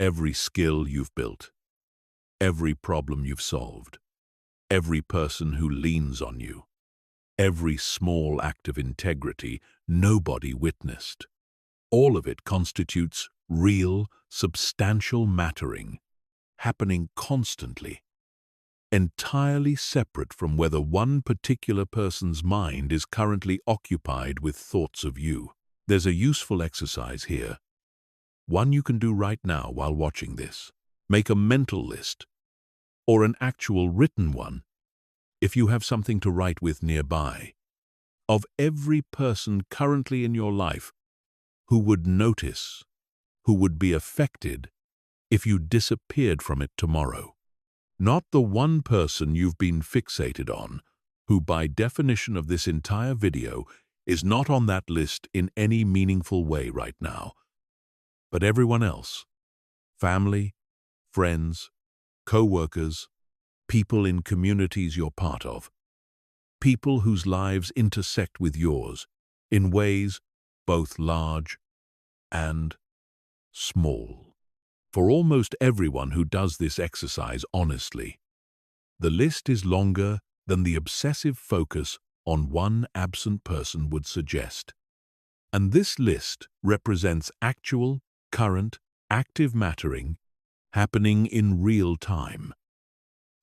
Every skill you've built, every problem you've solved, every person who leans on you, every small act of integrity nobody witnessed, all of it constitutes real, substantial mattering, happening constantly, entirely separate from whether one particular person's mind is currently occupied with thoughts of you. There's a useful exercise here, one you can do right now while watching this. Make a mental list, or an actual written one, if you have something to write with nearby, of every person currently in your life who would notice, who would be affected if you disappeared from it tomorrow. Not the one person you've been fixated on, who by definition of this entire video is not on that list in any meaningful way right now, but everyone else. Family, friends, co-workers, people in communities you're part of, people whose lives intersect with yours in ways both large and small. For almost everyone who does this exercise honestly, the list is longer than the obsessive focus on one absent person would suggest. And this list represents actual, current, active mattering happening in real time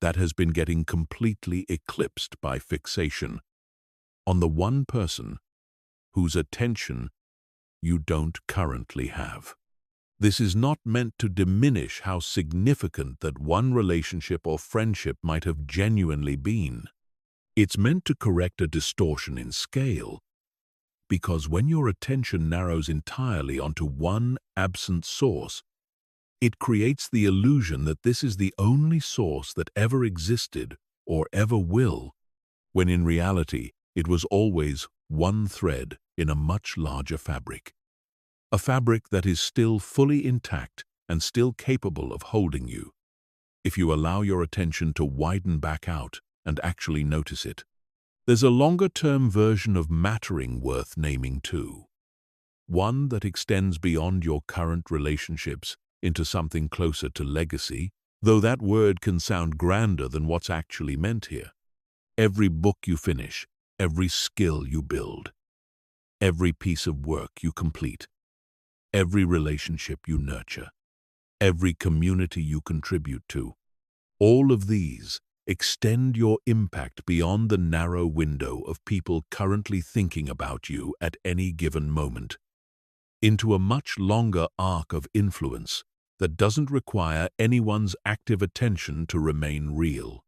that has been getting completely eclipsed by fixation on the one person whose attention you don't currently have. This is not meant to diminish how significant that one relationship or friendship might have genuinely been. It's meant to correct a distortion in scale, because when your attention narrows entirely onto one absent source, it creates the illusion that this is the only source that ever existed or ever will, when in reality it was always one thread in a much larger fabric. A fabric that is still fully intact and still capable of holding you, if you allow your attention to widen back out and actually notice it. There's a longer-term version of mattering worth naming too. One that extends beyond your current relationships into something closer to legacy, though that word can sound grander than what's actually meant here. Every book you finish, every skill you build, every piece of work you complete, every relationship you nurture, every community you contribute to, all of these extend your impact beyond the narrow window of people currently thinking about you at any given moment, into a much longer arc of influence that doesn't require anyone's active attention to remain real.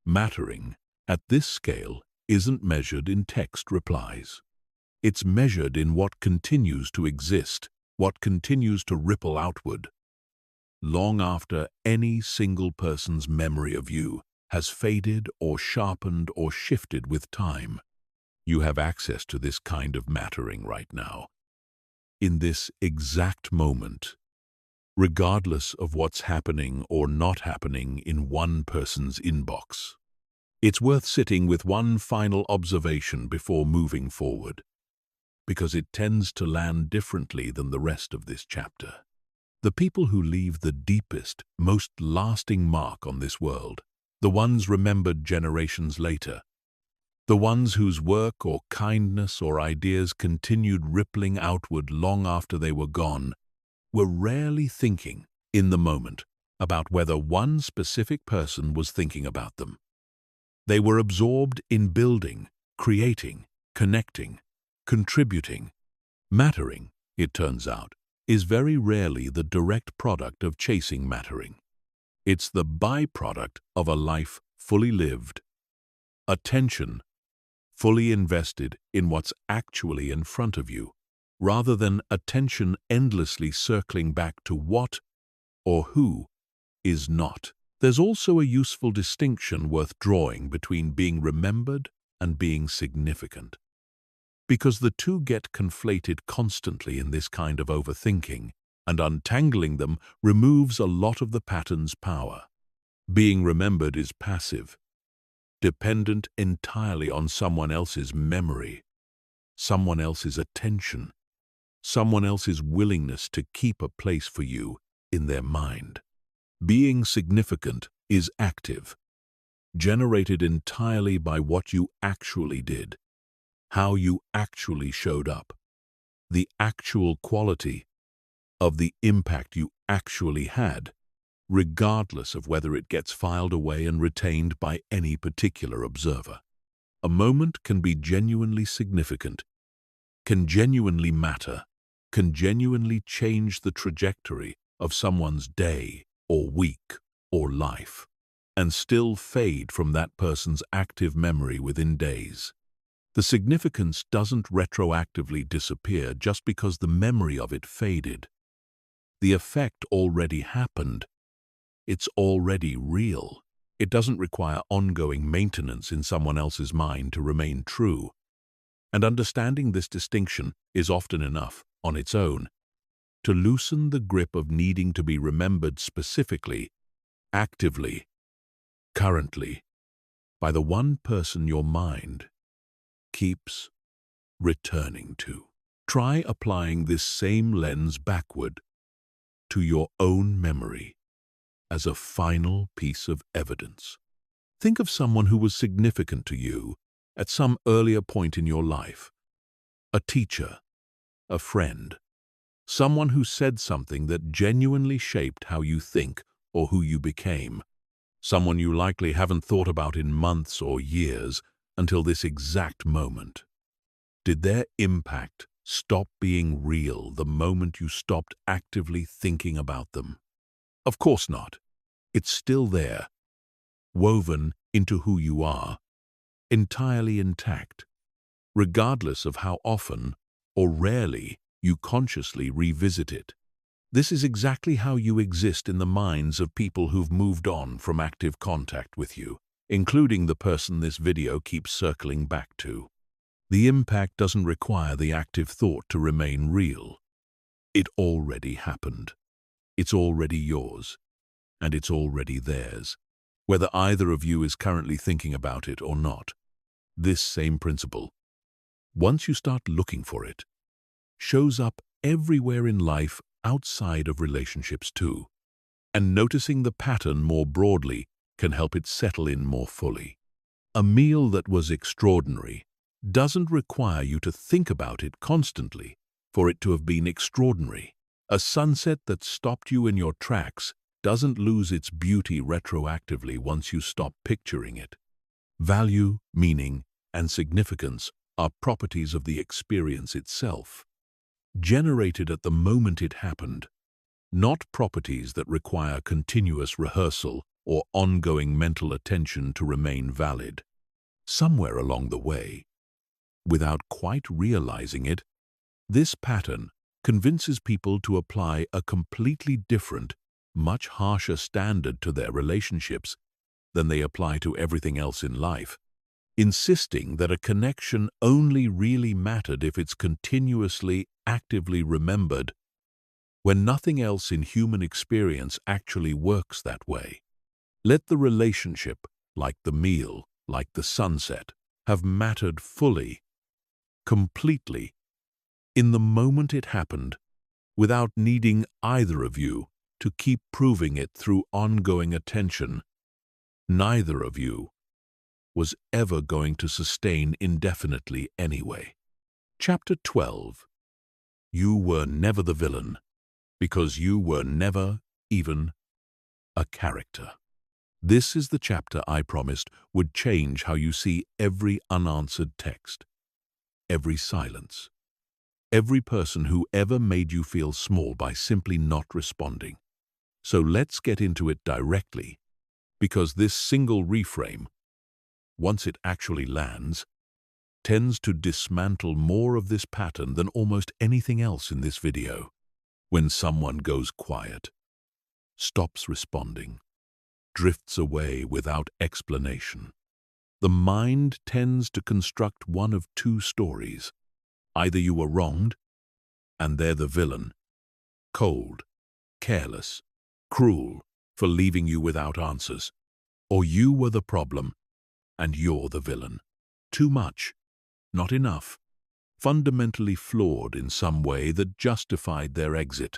Mattering, at this scale, isn't measured in text replies. It's measured in what continues to exist, what continues to ripple outward. Long after any single person's memory of you has faded or sharpened or shifted with time, you have access to this kind of mattering right now, in this exact moment, regardless of what's happening or not happening in one person's inbox. It's worth sitting with one final observation before moving forward, because it tends to land differently than the rest of this chapter. The people who leave the deepest, most lasting mark on this world, the ones remembered generations later, the ones whose work or kindness or ideas continued rippling outward long after they were gone, were rarely thinking, in the moment, about whether one specific person was thinking about them. They were absorbed in building, creating, connecting, contributing. Mattering, it turns out, is very rarely the direct product of chasing mattering. It's the byproduct of a life fully lived, attention fully invested in what's actually in front of you, rather than attention endlessly circling back to what or who is not. There's also a useful distinction worth drawing between being remembered and being significant, because the two get conflated constantly in this kind of overthinking, and untangling them removes a lot of the pattern's power. Being remembered is passive, dependent entirely on someone else's memory, someone else's attention, someone else's willingness to keep a place for you in their mind. Being significant is active, generated entirely by what you actually did, how you actually showed up, the actual quality of the impact you actually had, regardless of whether it gets filed away and retained by any particular observer. A moment can be genuinely significant, can genuinely matter, can genuinely change the trajectory of someone's day or week or life, and still fade from that person's active memory within days. The significance doesn't retroactively disappear just because the memory of it faded. The effect already happened. It's already real. It doesn't require ongoing maintenance in someone else's mind to remain true. And understanding this distinction is often enough, on its own, to loosen the grip of needing to be remembered specifically, actively, currently, by the one person your mind keeps returning to. Try applying this same lens backward to your own memory as a final piece of evidence. Think of someone who was significant to you at some earlier point in your life. A teacher, a friend, someone who said something that genuinely shaped how you think or who you became. Someone you likely haven't thought about in months or years until this exact moment. Did their impact stop being real the moment you stopped actively thinking about them. Of course not. It's still there, woven into who you are, entirely intact, regardless of how often or rarely you consciously revisit it. This is exactly how you exist in the minds of people who've moved on from active contact with you, including the person this video keeps circling back to. The impact doesn't require the active thought to remain real. It already happened. It's already yours, and it's already theirs, whether either of you is currently thinking about it or not. This same principle, once you start looking for it, shows up everywhere in life outside of relationships too, and noticing the pattern more broadly can help it settle in more fully. A meal that was extraordinary doesn't require you to think about it constantly for it to have been extraordinary. A sunset that stopped you in your tracks doesn't lose its beauty retroactively once you stop picturing it. Value, meaning, and significance are properties of the experience itself, generated at the moment it happened, not properties that require continuous rehearsal or ongoing mental attention to remain valid. Somewhere along the way, without quite realizing it, this pattern convinces people to apply a completely different, much harsher standard to their relationships than they apply to everything else in life, insisting that a connection only really mattered if it's continuously, actively remembered, when nothing else in human experience actually works that way. Let the relationship, like the meal, like the sunset, have mattered fully, completely, in the moment it happened, without needing either of you to keep proving it through ongoing attention. Neither of you was ever going to sustain indefinitely anyway. Chapter 12. You were never the villain, because you were never even a character. This is the chapter I promised would change how you see every unanswered text, every silence, every person who ever made you feel small by simply not responding. So let's get into it directly, because this single reframe, once it actually lands, tends to dismantle more of this pattern than almost anything else in this video. When someone goes quiet, stops responding, drifts away without explanation, the mind tends to construct one of two stories. Either you were wronged, and they're the villain, cold, careless, cruel for leaving you without answers, or you were the problem, and you're the villain. Too much, not enough, fundamentally flawed in some way that justified their exit.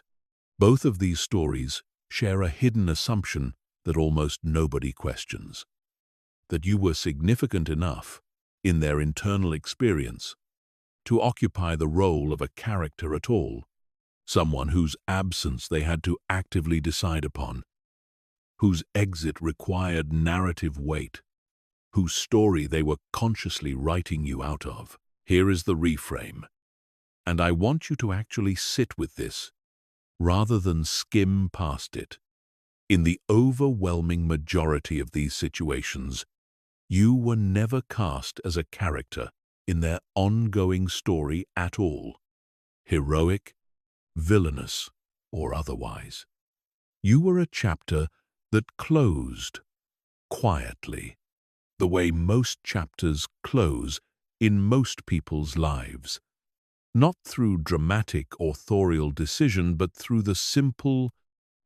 Both of these stories share a hidden assumption that almost nobody questions, that you were significant enough in their internal experience to occupy the role of a character at all, someone whose absence they had to actively decide upon, whose exit required narrative weight, whose story they were consciously writing you out of. Here is the reframe, and I want you to actually sit with this, rather than skim past it. In the overwhelming majority of these situations, you were never cast as a character in their ongoing story at all, heroic, villainous, or otherwise. You were a chapter that closed quietly, the way most chapters close in most people's lives, not through dramatic authorial decision, but through the simple,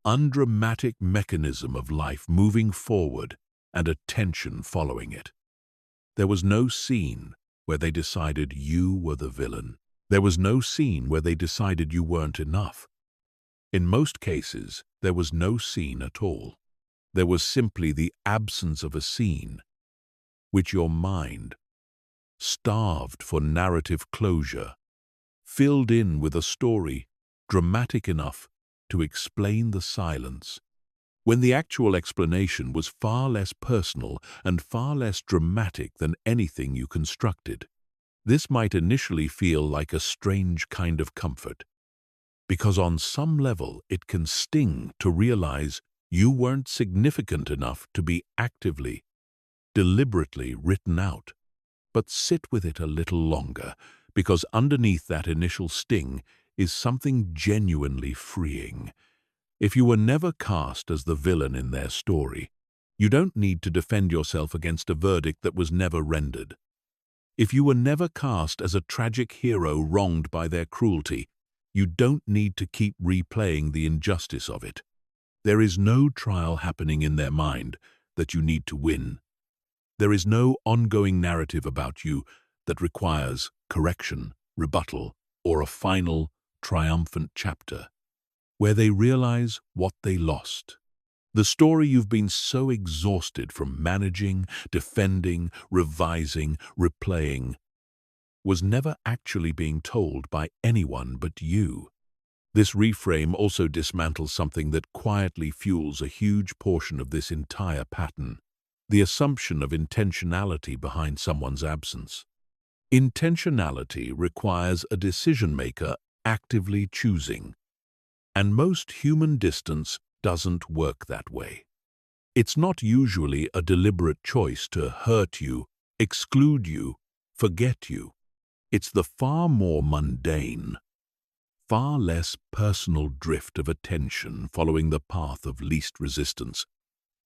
undramatic mechanism of life moving forward and attention following it. There was no scene where they decided you were the villain. There was no scene where they decided you weren't enough. In most cases, there was no scene at all. There was simply the absence of a scene, which your mind, starved for narrative closure, filled in with a story dramatic enough to explain the silence, when the actual explanation was far less personal and far less dramatic than anything you constructed. This might initially feel like a strange kind of comfort, because on some level it can sting to realize you weren't significant enough to be actively, deliberately written out. But sit with it a little longer, because underneath that initial sting is something genuinely freeing. If you were never cast as the villain in their story, you don't need to defend yourself against a verdict that was never rendered. If you were never cast as a tragic hero wronged by their cruelty, you don't need to keep replaying the injustice of it. There is no trial happening in their mind that you need to win. There is no ongoing narrative about you that requires correction, rebuttal, or a final, triumphant chapter, where they realize what they lost. The story you've been so exhausted from managing, defending, revising, replaying, was never actually being told by anyone but you. This reframe also dismantles something that quietly fuels a huge portion of this entire pattern: the assumption of intentionality behind someone's absence. Intentionality requires a decision-maker actively choosing, and most human distance doesn't work that way. It's not usually a deliberate choice to hurt you, exclude you, forget you. It's the far more mundane, far less personal drift of attention following the path of least resistance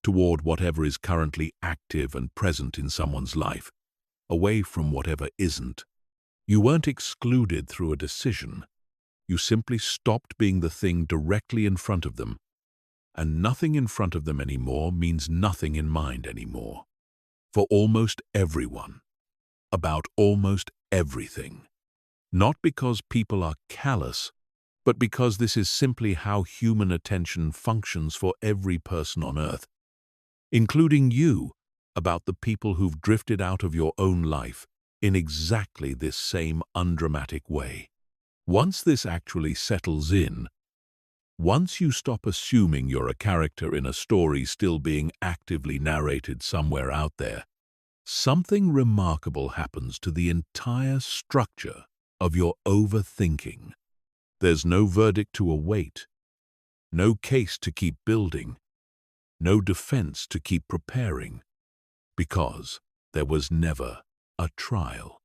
toward whatever is currently active and present in someone's life, away from whatever isn't. You weren't excluded through a decision. You simply stopped being the thing directly in front of them, and nothing in front of them anymore means nothing in mind anymore. For almost everyone, about almost everything. Not because people are callous, but because this is simply how human attention functions for every person on Earth, including you, about the people who've drifted out of your own life in exactly this same undramatic way. Once this actually settles in, once you stop assuming you're a character in a story still being actively narrated somewhere out there, something remarkable happens to the entire structure of your overthinking. There's no verdict to await, no case to keep building, no defense to keep preparing, because there was never a trial.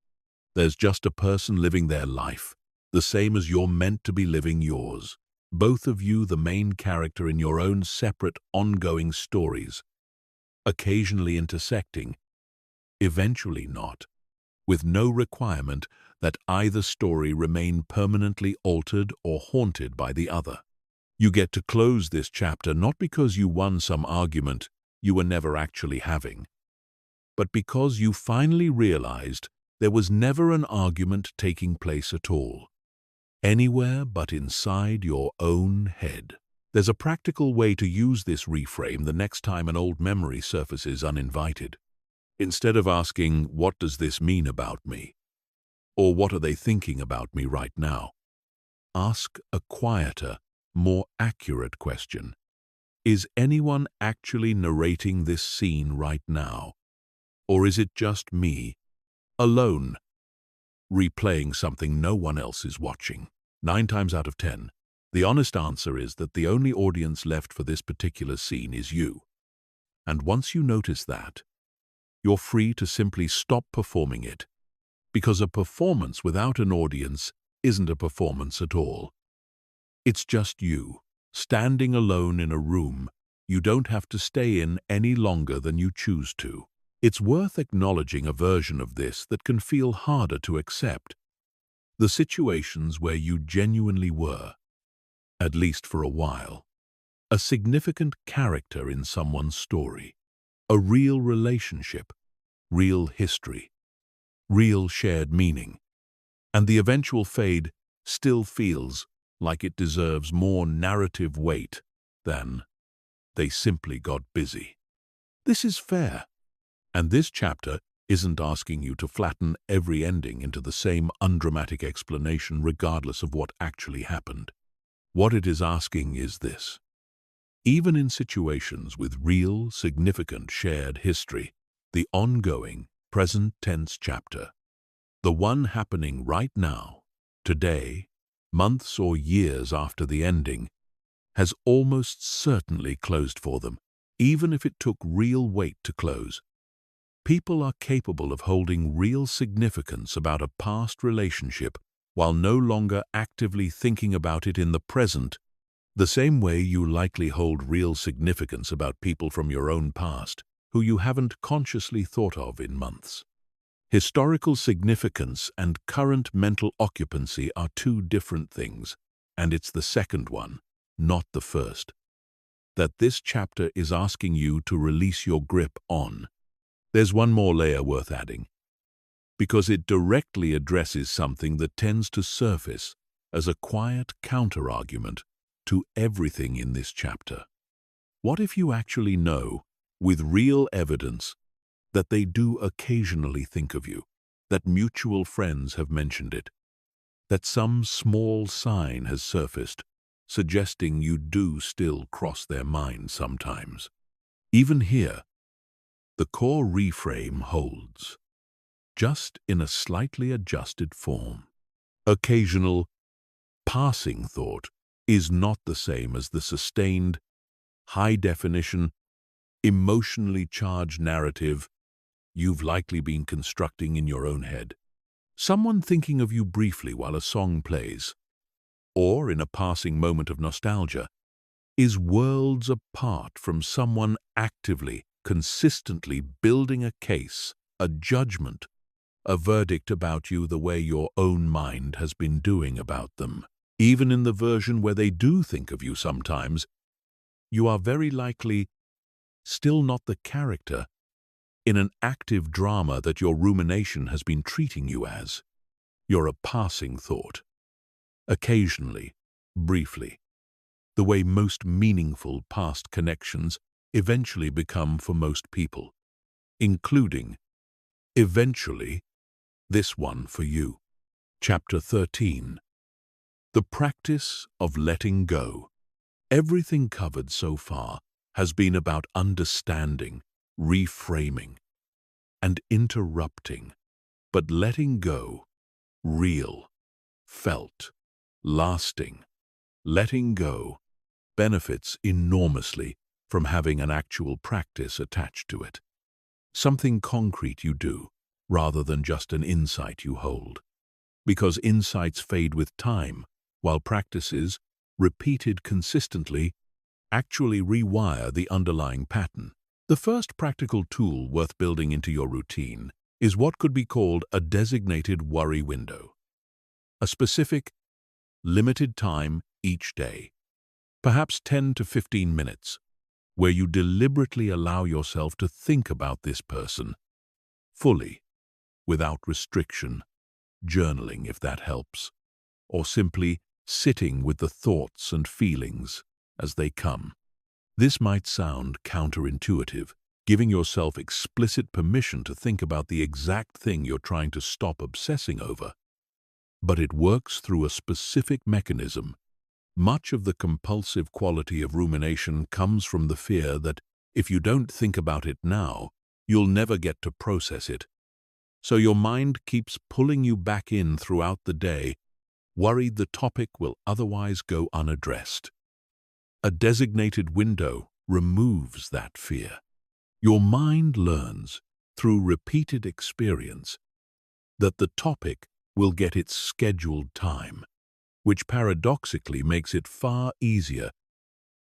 There's just a person living their life, the same as you're meant to be living yours. Both of you the main character in your own separate, ongoing stories, occasionally intersecting, eventually not, with no requirement that either story remain permanently altered or haunted by the other. You get to close this chapter not because you won some argument you were never actually having, but because you finally realized there was never an argument taking place at all, anywhere but inside your own head. There's a practical way to use this reframe the next time an old memory surfaces uninvited. Instead of asking, "What does this mean about me?" or "What are they thinking about me right now?" ask a quieter, more accurate question. Is anyone actually narrating this scene right now? Or is it just me, alone, replaying something no one else is watching? 9 times out of 10, the honest answer is that the only audience left for this particular scene is you. And once you notice that, you're free to simply stop performing it, because a performance without an audience isn't a performance at all. It's just you, standing alone in a room you don't have to stay in any longer than you choose to. It's worth acknowledging a version of this that can feel harder to accept. The situations where you genuinely were, at least for a while, a significant character in someone's story, a real relationship, real history, real shared meaning, and the eventual fade still feels like it deserves more narrative weight than they simply got busy. This is fair, and this chapter isn't asking you to flatten every ending into the same undramatic explanation regardless of what actually happened. What it is asking is this: even in situations with real, significant shared history, the ongoing, present-tense chapter, the one happening right now, today, months or years after the ending, has almost certainly closed for them, even if it took real weight to close. People are capable of holding real significance about a past relationship while no longer actively thinking about it in the present, the same way you likely hold real significance about people from your own past who you haven't consciously thought of in months. Historical significance and current mental occupancy are two different things, and it's the second one, not the first, that this chapter is asking you to release your grip on. There's one more layer worth adding, because it directly addresses something that tends to surface as a quiet counter-argument to everything in this chapter. What if you actually know, with real evidence, that they do occasionally think of you, that mutual friends have mentioned it, that some small sign has surfaced, suggesting you do still cross their mind sometimes? Even here, the core reframe holds, just in a slightly adjusted form. Occasional, passing thought is not the same as the sustained, high-definition, emotionally charged narrative you've likely been constructing in your own head. Someone thinking of you briefly while a song plays, or in a passing moment of nostalgia, is worlds apart from someone actively, consistently building a case, a judgment, a verdict about you the way your own mind has been doing about them. Even in the version where they do think of you sometimes, you are very likely still not the character in an active drama that your rumination has been treating you as. You're a passing thought. Occasionally, briefly, the way most meaningful past connections eventually become for most people, including, eventually, this one for you. Chapter 13. The Practice of Letting Go. Everything covered so far has been about understanding, reframing, and interrupting, but letting go, real, felt, lasting, letting go benefits enormously from having an actual practice attached to it. Something concrete you do, rather than just an insight you hold. Because insights fade with time, while practices, repeated consistently, actually rewire the underlying pattern. The first practical tool worth building into your routine is what could be called a designated worry window. A specific, limited time each day, perhaps 10 to 15 minutes, where you deliberately allow yourself to think about this person fully, without restriction, journaling if that helps, or simply sitting with the thoughts and feelings as they come. This might sound counterintuitive, giving yourself explicit permission to think about the exact thing you're trying to stop obsessing over. But it works through a specific mechanism. Much of the compulsive quality of rumination comes from the fear that if you don't think about it now, you'll never get to process it. So your mind keeps pulling you back in throughout the day, worried the topic will otherwise go unaddressed. A designated window removes that fear. Your mind learns, through repeated experience, that the topic will get its scheduled time, which paradoxically makes it far easier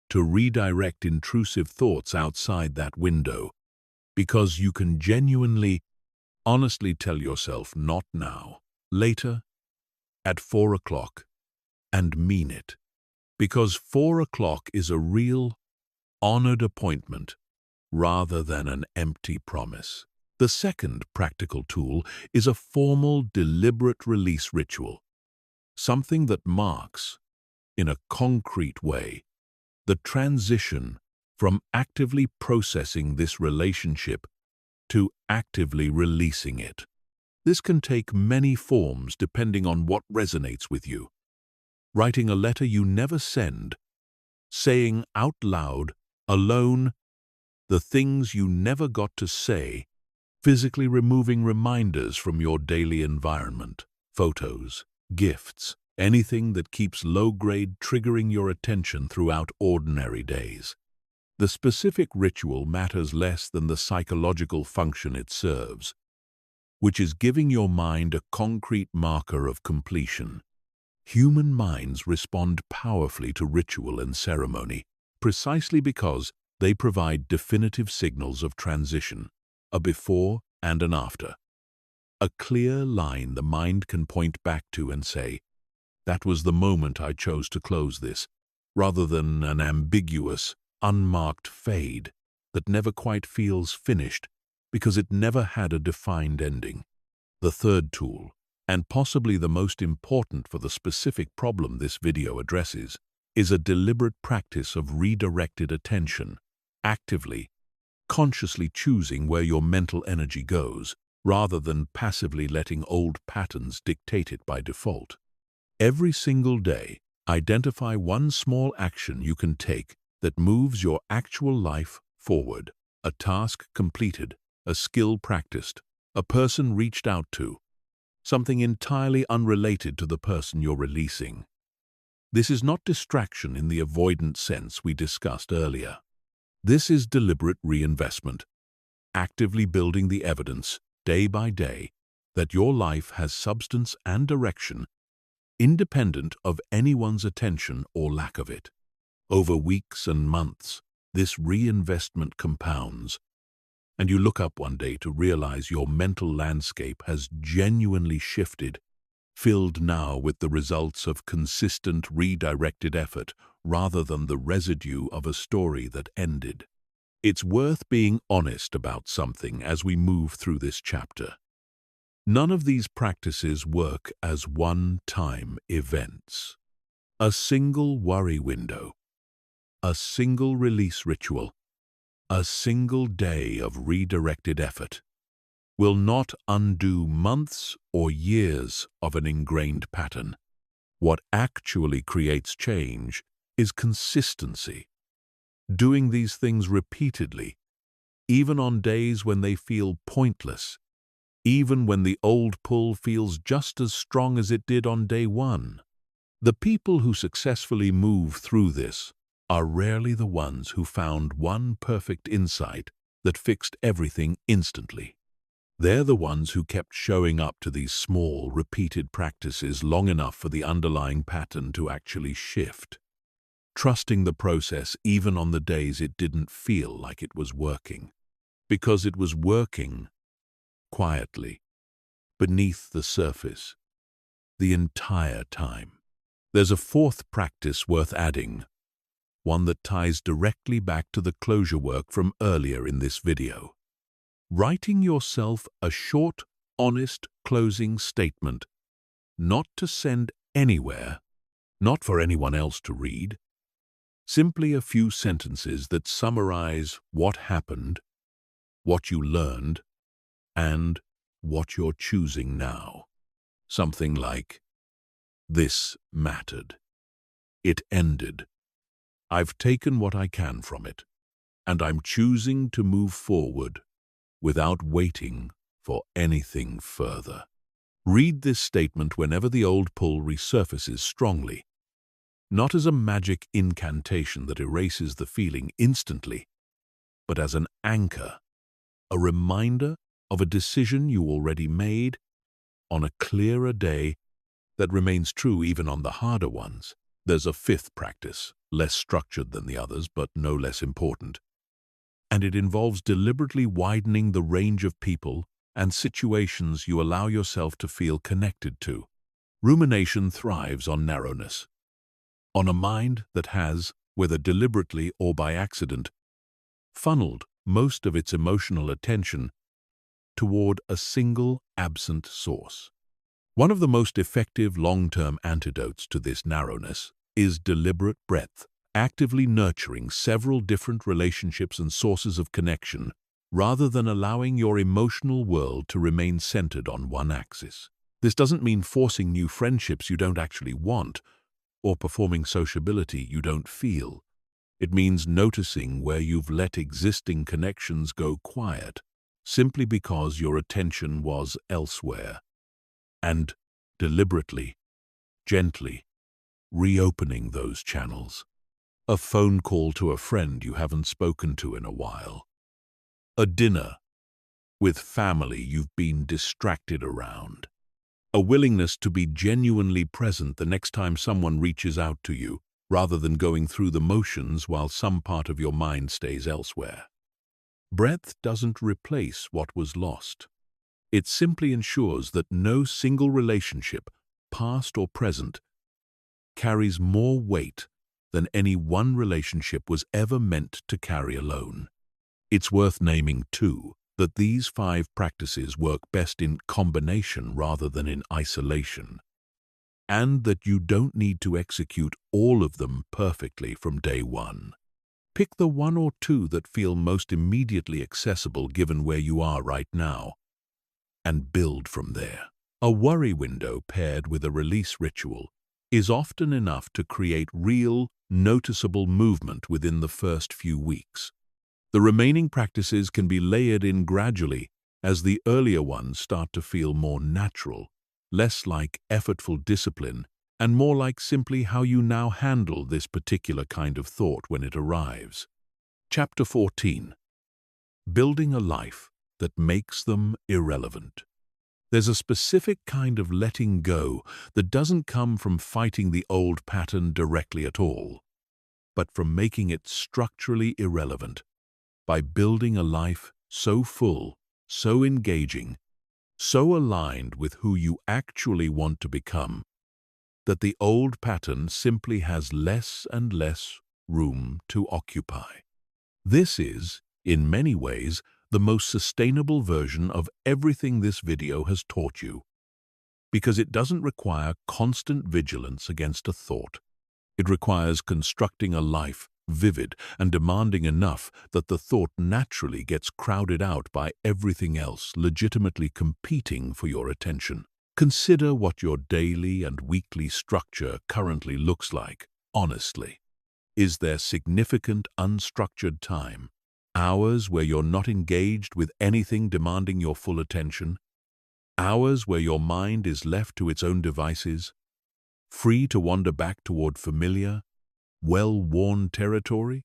to redirect intrusive thoughts outside that window, because you can genuinely, honestly tell yourself not now, later, at 4 o'clock, and mean it. Because 4 o'clock is a real, honored appointment rather than an empty promise. The second practical tool is a formal, deliberate release ritual, something that marks, in a concrete way, the transition from actively processing this relationship to actively releasing it. This can take many forms depending on what resonates with you. Writing a letter you never send, saying out loud, alone, the things you never got to say, physically removing reminders from your daily environment, photos, gifts, anything that keeps low-grade triggering your attention throughout ordinary days. The specific ritual matters less than the psychological function it serves, which is giving your mind a concrete marker of completion. Human minds respond powerfully to ritual and ceremony, precisely because they provide definitive signals of transition, a before and an after. A clear line the mind can point back to and say, "That was the moment I chose to close this," rather than an ambiguous, unmarked fade that never quite feels finished because it never had a defined ending. The third tool, and possibly the most important for the specific problem this video addresses, is a deliberate practice of redirected attention, actively, consciously choosing where your mental energy goes, rather than passively letting old patterns dictate it by default. Every single day, identify one small action you can take that moves your actual life forward. A task completed, a skill practiced, a person reached out to, something entirely unrelated to the person you're releasing. This is not distraction in the avoidant sense we discussed earlier. This is deliberate reinvestment, actively building the evidence, day by day, that your life has substance and direction, independent of anyone's attention or lack of it. Over weeks and months, this reinvestment compounds, and you look up one day to realize your mental landscape has genuinely shifted, filled now with the results of consistent redirected effort rather than the residue of a story that ended. It's worth being honest about something as we move through this chapter. None of these practices work as one-time events. A single worry window, a single release ritual, a single day of redirected effort will not undo months or years of an ingrained pattern. What actually creates change is consistency. Doing these things repeatedly, even on days when they feel pointless, even when the old pull feels just as strong as it did on day one. The people who successfully move through this are rarely the ones who found one perfect insight that fixed everything instantly. They're the ones who kept showing up to these small, repeated practices long enough for the underlying pattern to actually shift, trusting the process even on the days it didn't feel like it was working, because it was working quietly, beneath the surface, the entire time. There's a fourth practice worth adding, one that ties directly back to the closure work from earlier in this video. Writing yourself a short, honest closing statement, not to send anywhere, not for anyone else to read. Simply a few sentences that summarize what happened, what you learned, and what you're choosing now. Something like, "This mattered. It ended. I've taken what I can from it, and I'm choosing to move forward without waiting for anything further." Read this statement whenever the old pull resurfaces strongly, not as a magic incantation that erases the feeling instantly, but as an anchor, a reminder of a decision you already made on a clearer day that remains true even on the harder ones. There's a fifth practice, less structured than the others, but no less important. And it involves deliberately widening the range of people and situations you allow yourself to feel connected to. Rumination thrives on narrowness, on a mind that has, whether deliberately or by accident, funneled most of its emotional attention toward a single absent source. One of the most effective long-term antidotes to this narrowness is deliberate breadth, actively nurturing several different relationships and sources of connection rather than allowing your emotional world to remain centered on one axis. This doesn't mean forcing new friendships you don't actually want or performing sociability you don't feel. It means noticing where you've let existing connections go quiet, simply because your attention was elsewhere, and deliberately, gently, reopening those channels. A phone call to a friend you haven't spoken to in a while. A dinner with family you've been distracted around. A willingness to be genuinely present the next time someone reaches out to you, rather than going through the motions while some part of your mind stays elsewhere. Breadth doesn't replace what was lost. It simply ensures that no single relationship, past or present, carries more weight than any one relationship was ever meant to carry alone. It's worth naming, too, that these 5 practices work best in combination rather than in isolation, and that you don't need to execute all of them perfectly from day one. Pick the 1 or 2 that feel most immediately accessible given where you are right now, and build from there. A worry window paired with a release ritual is often enough to create real, noticeable movement within the first few weeks. The remaining practices can be layered in gradually as the earlier ones start to feel more natural, less like effortful discipline, and more like simply how you now handle this particular kind of thought when it arrives. Chapter 14. Building a life that makes them irrelevant. There's a specific kind of letting go that doesn't come from fighting the old pattern directly at all, but from making it structurally irrelevant, by building a life so full, so engaging, so aligned with who you actually want to become, that the old pattern simply has less and less room to occupy. This is, in many ways, the most sustainable version of everything this video has taught you, because it doesn't require constant vigilance against a thought. It requires constructing a life vivid and demanding enough that the thought naturally gets crowded out by everything else legitimately competing for your attention. Consider what your daily and weekly structure currently looks like, honestly. Is there significant unstructured time? Hours where you're not engaged with anything demanding your full attention? Hours where your mind is left to its own devices, free to wander back toward familiar, well-worn territory?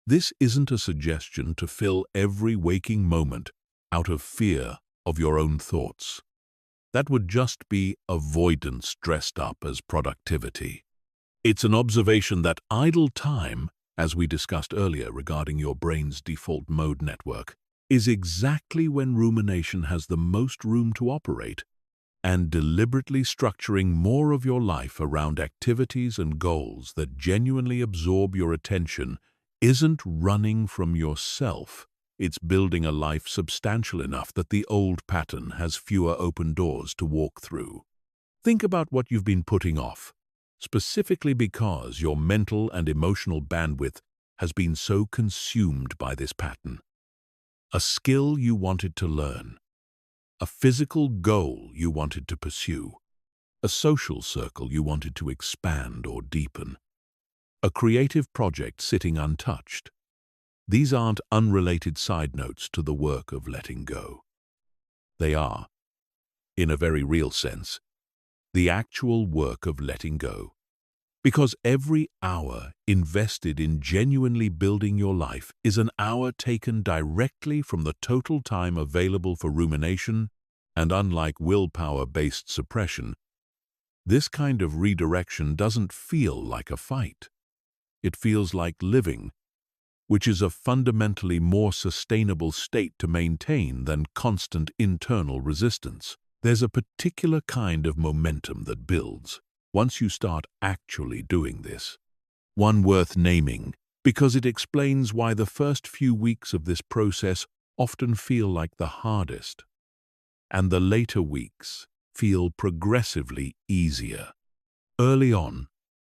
This isn't a suggestion to fill every waking moment out of fear of your own thoughts. That would just be avoidance dressed up as productivity. It's an observation that idle time, as we discussed earlier regarding your brain's default mode network, is exactly when rumination has the most room to operate, and deliberately structuring more of your life around activities and goals that genuinely absorb your attention isn't running from yourself. It's building a life substantial enough that the old pattern has fewer open doors to walk through. Think about what you've been putting off, specifically because your mental and emotional bandwidth has been so consumed by this pattern. A skill you wanted to learn, a physical goal you wanted to pursue, a social circle you wanted to expand or deepen, a creative project sitting untouched. These aren't unrelated side notes to the work of letting go. They are, in a very real sense, the actual work of letting go. Because every hour invested in genuinely building your life is an hour taken directly from the total time available for rumination, and unlike willpower-based suppression, this kind of redirection doesn't feel like a fight. It feels like living, which is a fundamentally more sustainable state to maintain than constant internal resistance. There's a particular kind of momentum that builds once you start actually doing this. One worth naming because it explains why the first few weeks of this process often feel like the hardest, and the later weeks feel progressively easier. Early on,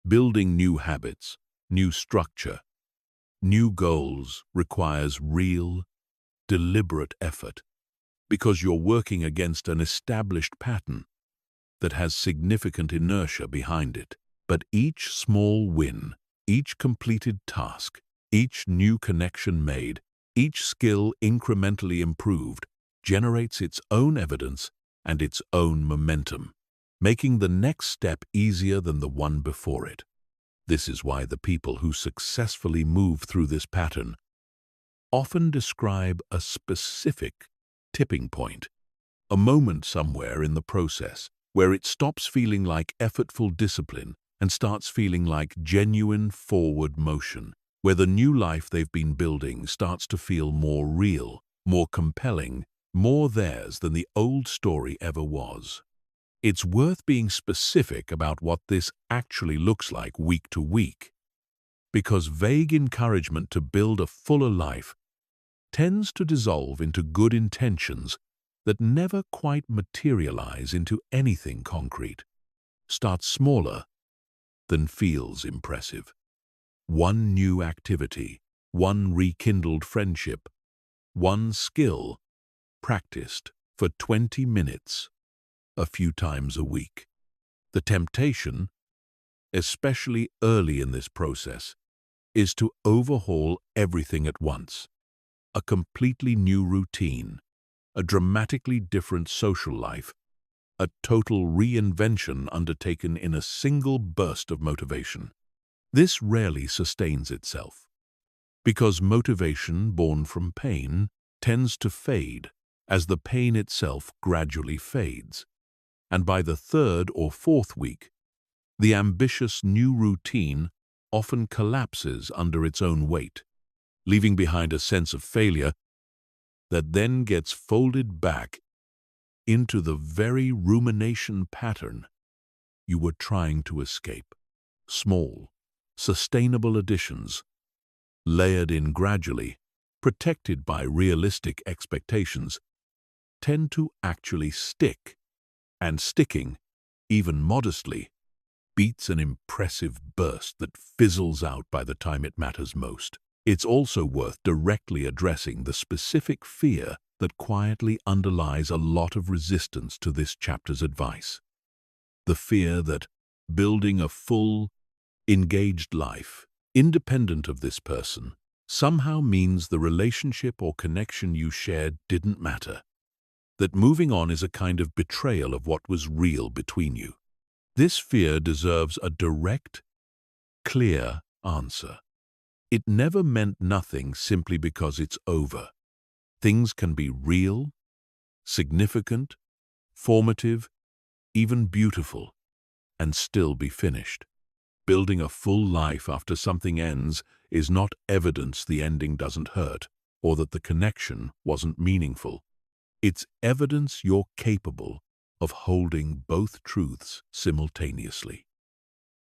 building new habits, new structure, new goals requires real, deliberate effort because you're working against an established pattern that has significant inertia behind it. But each small win, each completed task, each new connection made, Each skill incrementally improved generates its own evidence and its own momentum, making the next step easier than the one before it. This is why the people who successfully move through this pattern often describe a specific tipping point, a moment somewhere in the process where it stops feeling like effortful discipline and starts feeling like genuine forward motion, where the new life they've been building starts to feel more real, more compelling, more theirs than the old story ever was. It's worth being specific about what this actually looks like week to week, because vague encouragement to build a fuller life tends to dissolve into good intentions that never quite materialize into anything concrete. Start smaller than feels impressive. One new activity, one rekindled friendship, one skill practiced for 20 minutes, a few times a week. The temptation, especially early in this process, is to overhaul everything at once. A completely new routine, a dramatically different social life, a total reinvention undertaken in a single burst of motivation. This rarely sustains itself, because motivation born from pain tends to fade as the pain itself gradually fades. And by the third or fourth week, the ambitious new routine often collapses under its own weight, leaving behind a sense of failure that then gets folded back into the very rumination pattern you were trying to escape. Small, sustainable additions, layered in gradually, protected by realistic expectations, tend to actually stick, and sticking, even modestly, beats an impressive burst that fizzles out by the time it matters most. It's also worth directly addressing the specific fear that quietly underlies a lot of resistance to this chapter's advice. The fear that building a full, engaged life, independent of this person, somehow means the relationship or connection you shared didn't matter. That moving on is a kind of betrayal of what was real between you. This fear deserves a direct, clear answer. It never meant nothing simply because it's over. Things can be real, significant, formative, even beautiful, and still be finished. Building a full life after something ends is not evidence the ending doesn't hurt or that the connection wasn't meaningful. It's evidence you're capable of holding both truths simultaneously.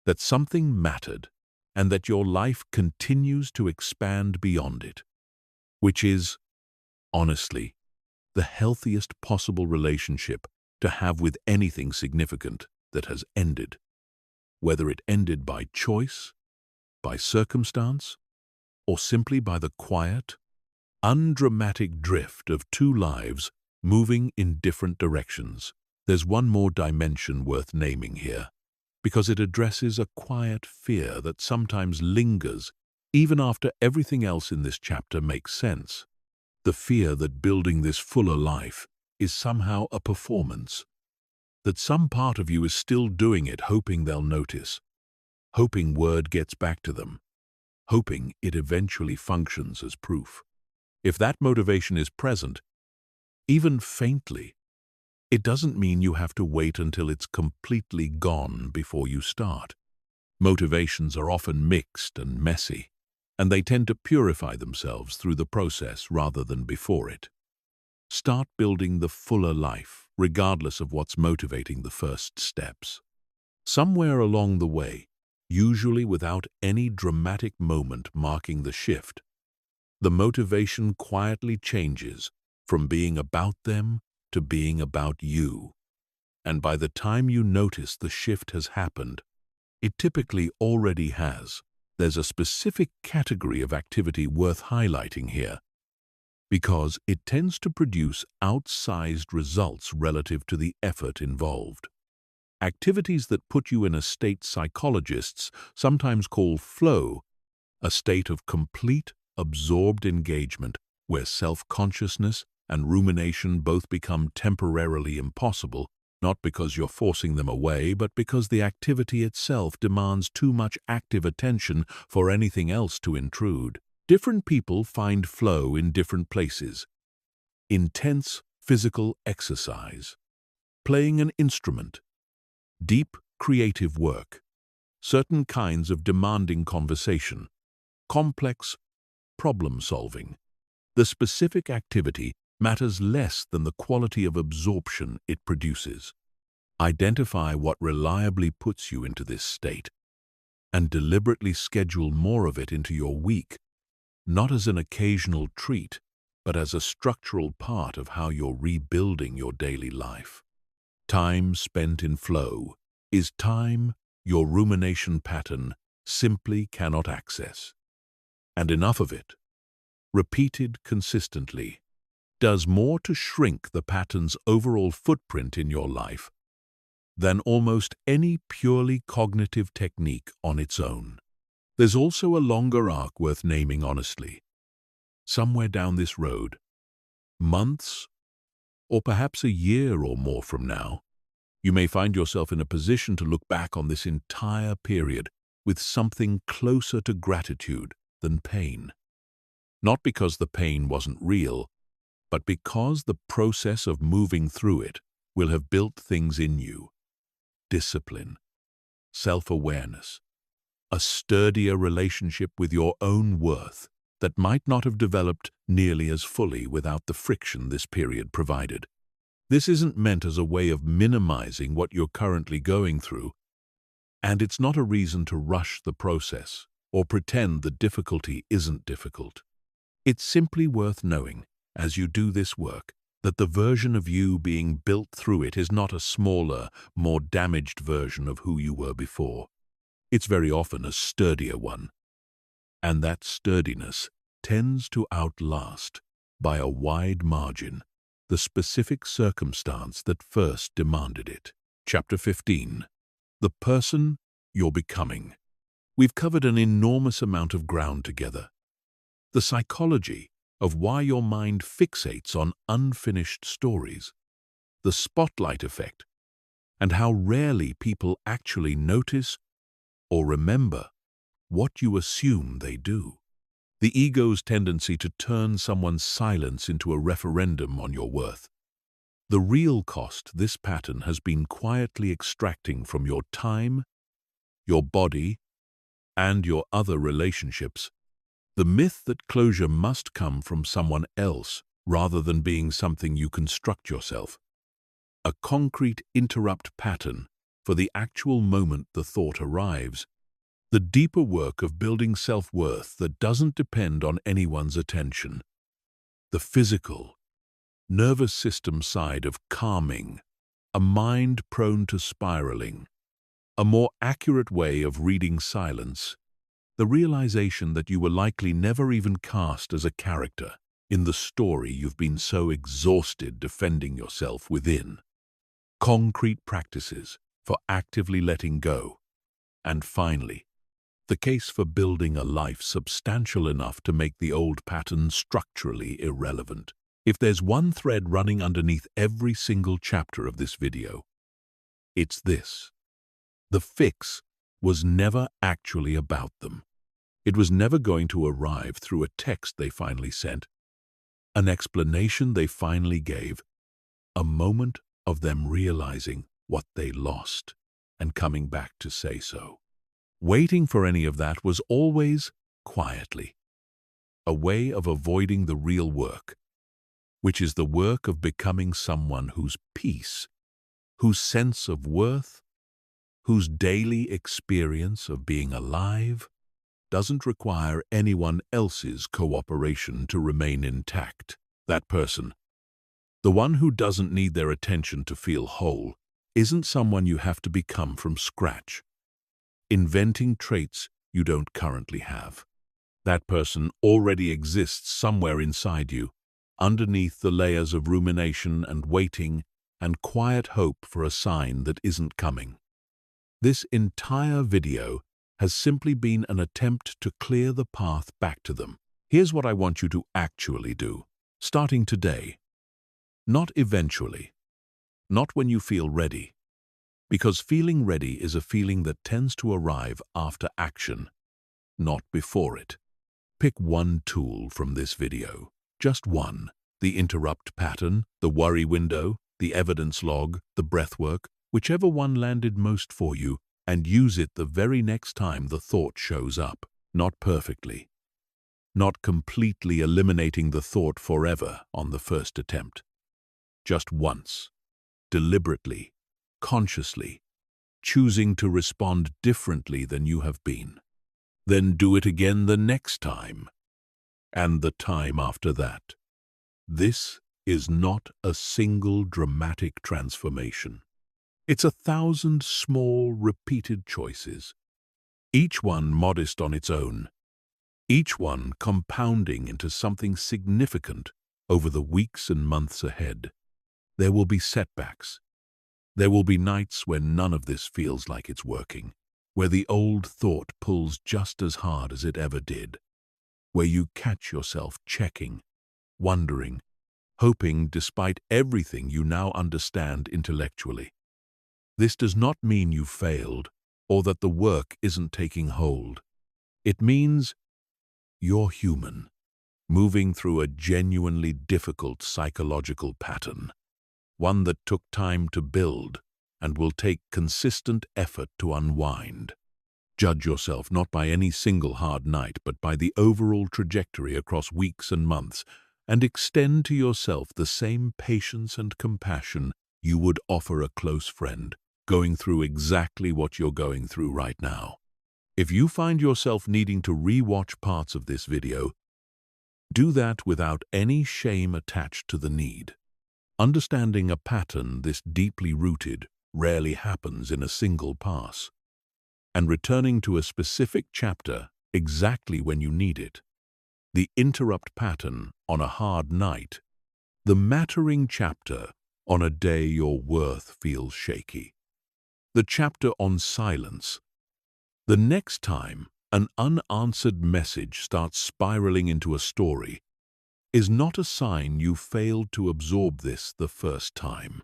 That something mattered and that your life continues to expand beyond it, which is, honestly, the healthiest possible relationship to have with anything significant that has ended, whether it ended by choice, by circumstance, or simply by the quiet, undramatic drift of two lives moving in different directions. There's one more dimension worth naming here, because it addresses a quiet fear that sometimes lingers even after everything else in this chapter makes sense. The fear that building this fuller life is somehow a performance, that some part of you is still doing it hoping they'll notice, hoping word gets back to them, hoping it eventually functions as proof. If that motivation is present, even faintly, it doesn't mean you have to wait until it's completely gone before you start. Motivations are often mixed and messy, and they tend to purify themselves through the process rather than before it. Start building the fuller life, regardless of what's motivating the first steps. Somewhere along the way, usually without any dramatic moment marking the shift, the motivation quietly changes from being about them to being about you. And by the time you notice the shift has happened, it typically already has. There's a specific category of activity worth highlighting here, because it tends to produce outsized results relative to the effort involved. Activities that put you in a state psychologists sometimes call flow, a state of complete, absorbed engagement where self-consciousness and rumination both become temporarily impossible, not because you're forcing them away, but because the activity itself demands too much active attention for anything else to intrude. Different people find flow in different places. Intense physical exercise, playing an instrument, deep creative work, certain kinds of demanding conversation, complex problem-solving. The specific activity matters less than the quality of absorption it produces. Identify what reliably puts you into this state, and deliberately schedule more of it into your week, not as an occasional treat, but as a structural part of how you're rebuilding your daily life. Time spent in flow is time your rumination pattern simply cannot access. And enough of it, repeated consistently, does more to shrink the pattern's overall footprint in your life than almost any purely cognitive technique on its own. There's also a longer arc worth naming honestly. Somewhere down this road, months, or perhaps a year or more from now, you may find yourself in a position to look back on this entire period with something closer to gratitude than pain. Not because the pain wasn't real, but because the process of moving through it will have built things in you: discipline, self-awareness, a sturdier relationship with your own worth that might not have developed nearly as fully without the friction this period provided. This isn't meant as a way of minimizing what you're currently going through, and it's not a reason to rush the process or pretend the difficulty isn't difficult. It's simply worth knowing, as you do this work, that the version of you being built through it is not a smaller, more damaged version of who you were before. It's very often a sturdier one. And that sturdiness tends to outlast, by a wide margin, the specific circumstance that first demanded it. Chapter 15. The person you're becoming. We've covered an enormous amount of ground together. The psychology of why your mind fixates on unfinished stories, the spotlight effect, and how rarely people actually notice or remember what you assume they do. The ego's tendency to turn someone's silence into a referendum on your worth. The real cost this pattern has been quietly extracting from your time, your body, and your other relationships. The myth that closure must come from someone else rather than being something you construct yourself. A concrete interrupt pattern for the actual moment the thought arrives. The deeper work of building self-worth that doesn't depend on anyone's attention. The physical, nervous system side of calming, a mind prone to spiraling, a more accurate way of reading silence, the realization that you were likely never even cast as a character in the story you've been so exhausted defending yourself within. Concrete practices for actively letting go. And finally, the case for building a life substantial enough to make the old pattern structurally irrelevant. If there's one thread running underneath every single chapter of this video, it's this. The fix was never actually about them. It was never going to arrive through a text they finally sent, an explanation they finally gave, a moment of them realizing what they lost and coming back to say so. Waiting for any of that was always quietly a way of avoiding the real work, which is the work of becoming someone whose peace, whose sense of worth, whose daily experience of being alive doesn't require anyone else's cooperation to remain intact. That person, the one who doesn't need their attention to feel whole, isn't someone you have to become from scratch, inventing traits you don't currently have. That person already exists somewhere inside you, underneath the layers of rumination and waiting and quiet hope for a sign that isn't coming. This entire video has simply been an attempt to clear the path back to them, Here's what I want you to actually do, starting today. Not eventually, not when you feel ready, because feeling ready is a feeling that tends to arrive after action, not before it. Pick one tool from this video, just one. The interrupt pattern, the worry window, the evidence log, the breathwork, whichever one landed most for you, and use it the very next time the thought shows up. Not perfectly, not completely eliminating the thought forever on the first attempt. Just once, deliberately, consciously, choosing to respond differently than you have been. Then do it again the next time, and the time after that. This is not a single dramatic transformation. It's 1,000 small, repeated choices, each one modest on its own, each one compounding into something significant over the weeks and months ahead. There will be setbacks. There will be nights when none of this feels like it's working, where the old thought pulls just as hard as it ever did, where you catch yourself checking, wondering, hoping despite everything you now understand intellectually. This does not mean you failed or that the work isn't taking hold. It means you're human, moving through a genuinely difficult psychological pattern, one that took time to build and will take consistent effort to unwind. Judge yourself not by any single hard night, but by the overall trajectory across weeks and months, and extend to yourself the same patience and compassion you would offer a close friend going through exactly what you're going through right now. If you find yourself needing to re-watch parts of this video, do that without any shame attached to the need. Understanding a pattern this deeply rooted rarely happens in a single pass, and returning to a specific chapter exactly when you need it. The interrupt pattern on a hard night, the mattering chapter on a day your worth feels shaky. The chapter on silence. The next time an unanswered message starts spiraling into a story is not a sign you failed to absorb this the first time.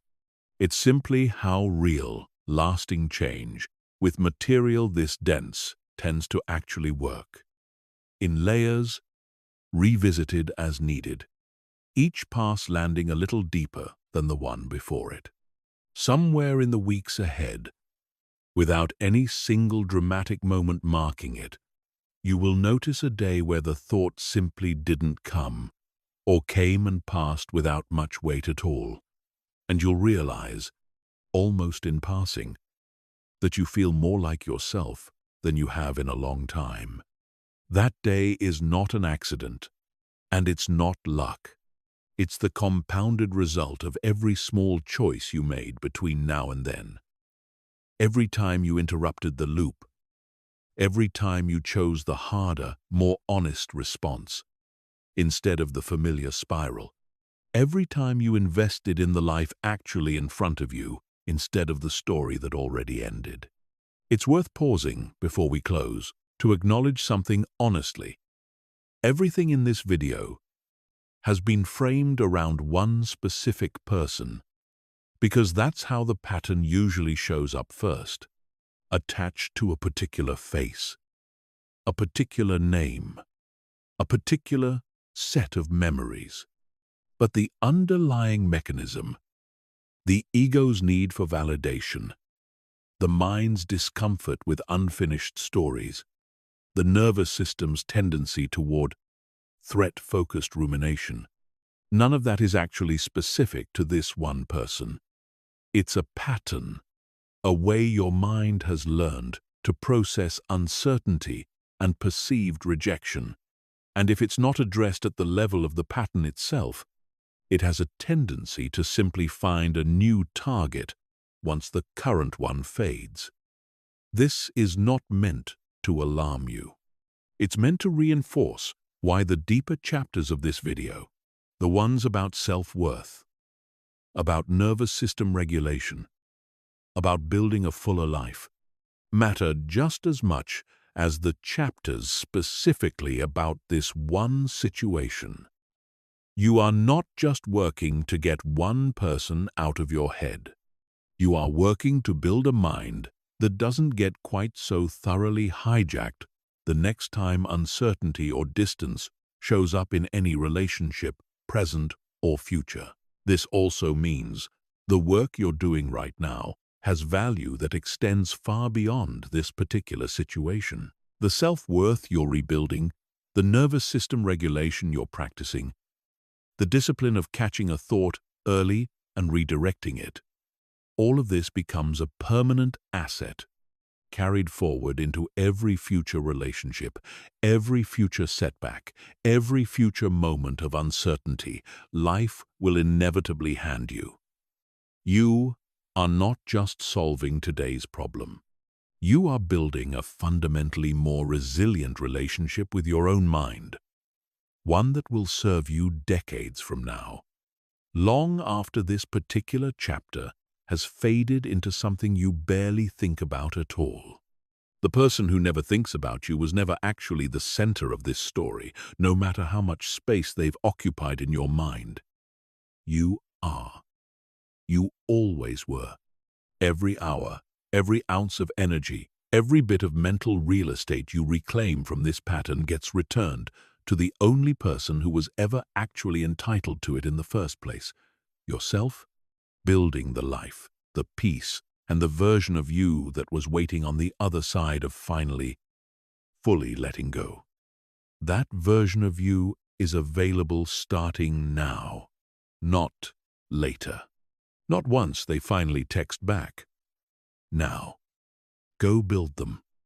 It's simply how real, lasting change with material this dense tends to actually work. In layers, revisited as needed, each pass landing a little deeper than the one before it. Somewhere in the weeks ahead, without any single dramatic moment marking it, you will notice a day where the thought simply didn't come, or came and passed without much weight at all, and you'll realize, almost in passing, that you feel more like yourself than you have in a long time. That day is not an accident, and it's not luck. It's the compounded result of every small choice you made between now and then. Every time you interrupted the loop, every time you chose the harder, more honest response instead of the familiar spiral, every time you invested in the life actually in front of you instead of the story that already ended. It's worth pausing before we close to acknowledge something honestly. Everything in this video has been framed around one specific person, because that's how the pattern usually shows up first, attached to a particular face, a particular name, a particular set of memories. But the underlying mechanism, the ego's need for validation, the mind's discomfort with unfinished stories, the nervous system's tendency toward threat-focused rumination, none of that is actually specific to this one person. It's a pattern, a way your mind has learned to process uncertainty and perceived rejection. And if it's not addressed at the level of the pattern itself, it has a tendency to simply find a new target once the current one fades. This is not meant to alarm you. It's meant to reinforce why the deeper chapters of this video, the ones about self-worth, about nervous system regulation, about building a fuller life, matter just as much as the chapters specifically about this one situation. You are not just working to get one person out of your head. You are working to build a mind that doesn't get quite so thoroughly hijacked the next time uncertainty or distance shows up in any relationship, present or future. This also means the work you're doing right now has value that extends far beyond this particular situation. The self-worth you're rebuilding, the nervous system regulation you're practicing, the discipline of catching a thought early and redirecting it, all of this becomes a permanent asset carried forward into every future relationship, every future setback, every future moment of uncertainty life will inevitably hand you. You are not just solving today's problem. You are building a fundamentally more resilient relationship with your own mind, one that will serve you decades from now, long after this particular chapter has faded into something you barely think about at all. The person who never thinks about you was never actually the center of this story, no matter how much space they've occupied in your mind. You are. You always were. Every hour, every ounce of energy, every bit of mental real estate you reclaim from this pattern gets returned to the only person who was ever actually entitled to it in the first place, yourself. Building the life, the peace, and the version of you that was waiting on the other side of finally, fully letting go. That version of you is available starting now, not later. Not once they finally text back. Now, go build them.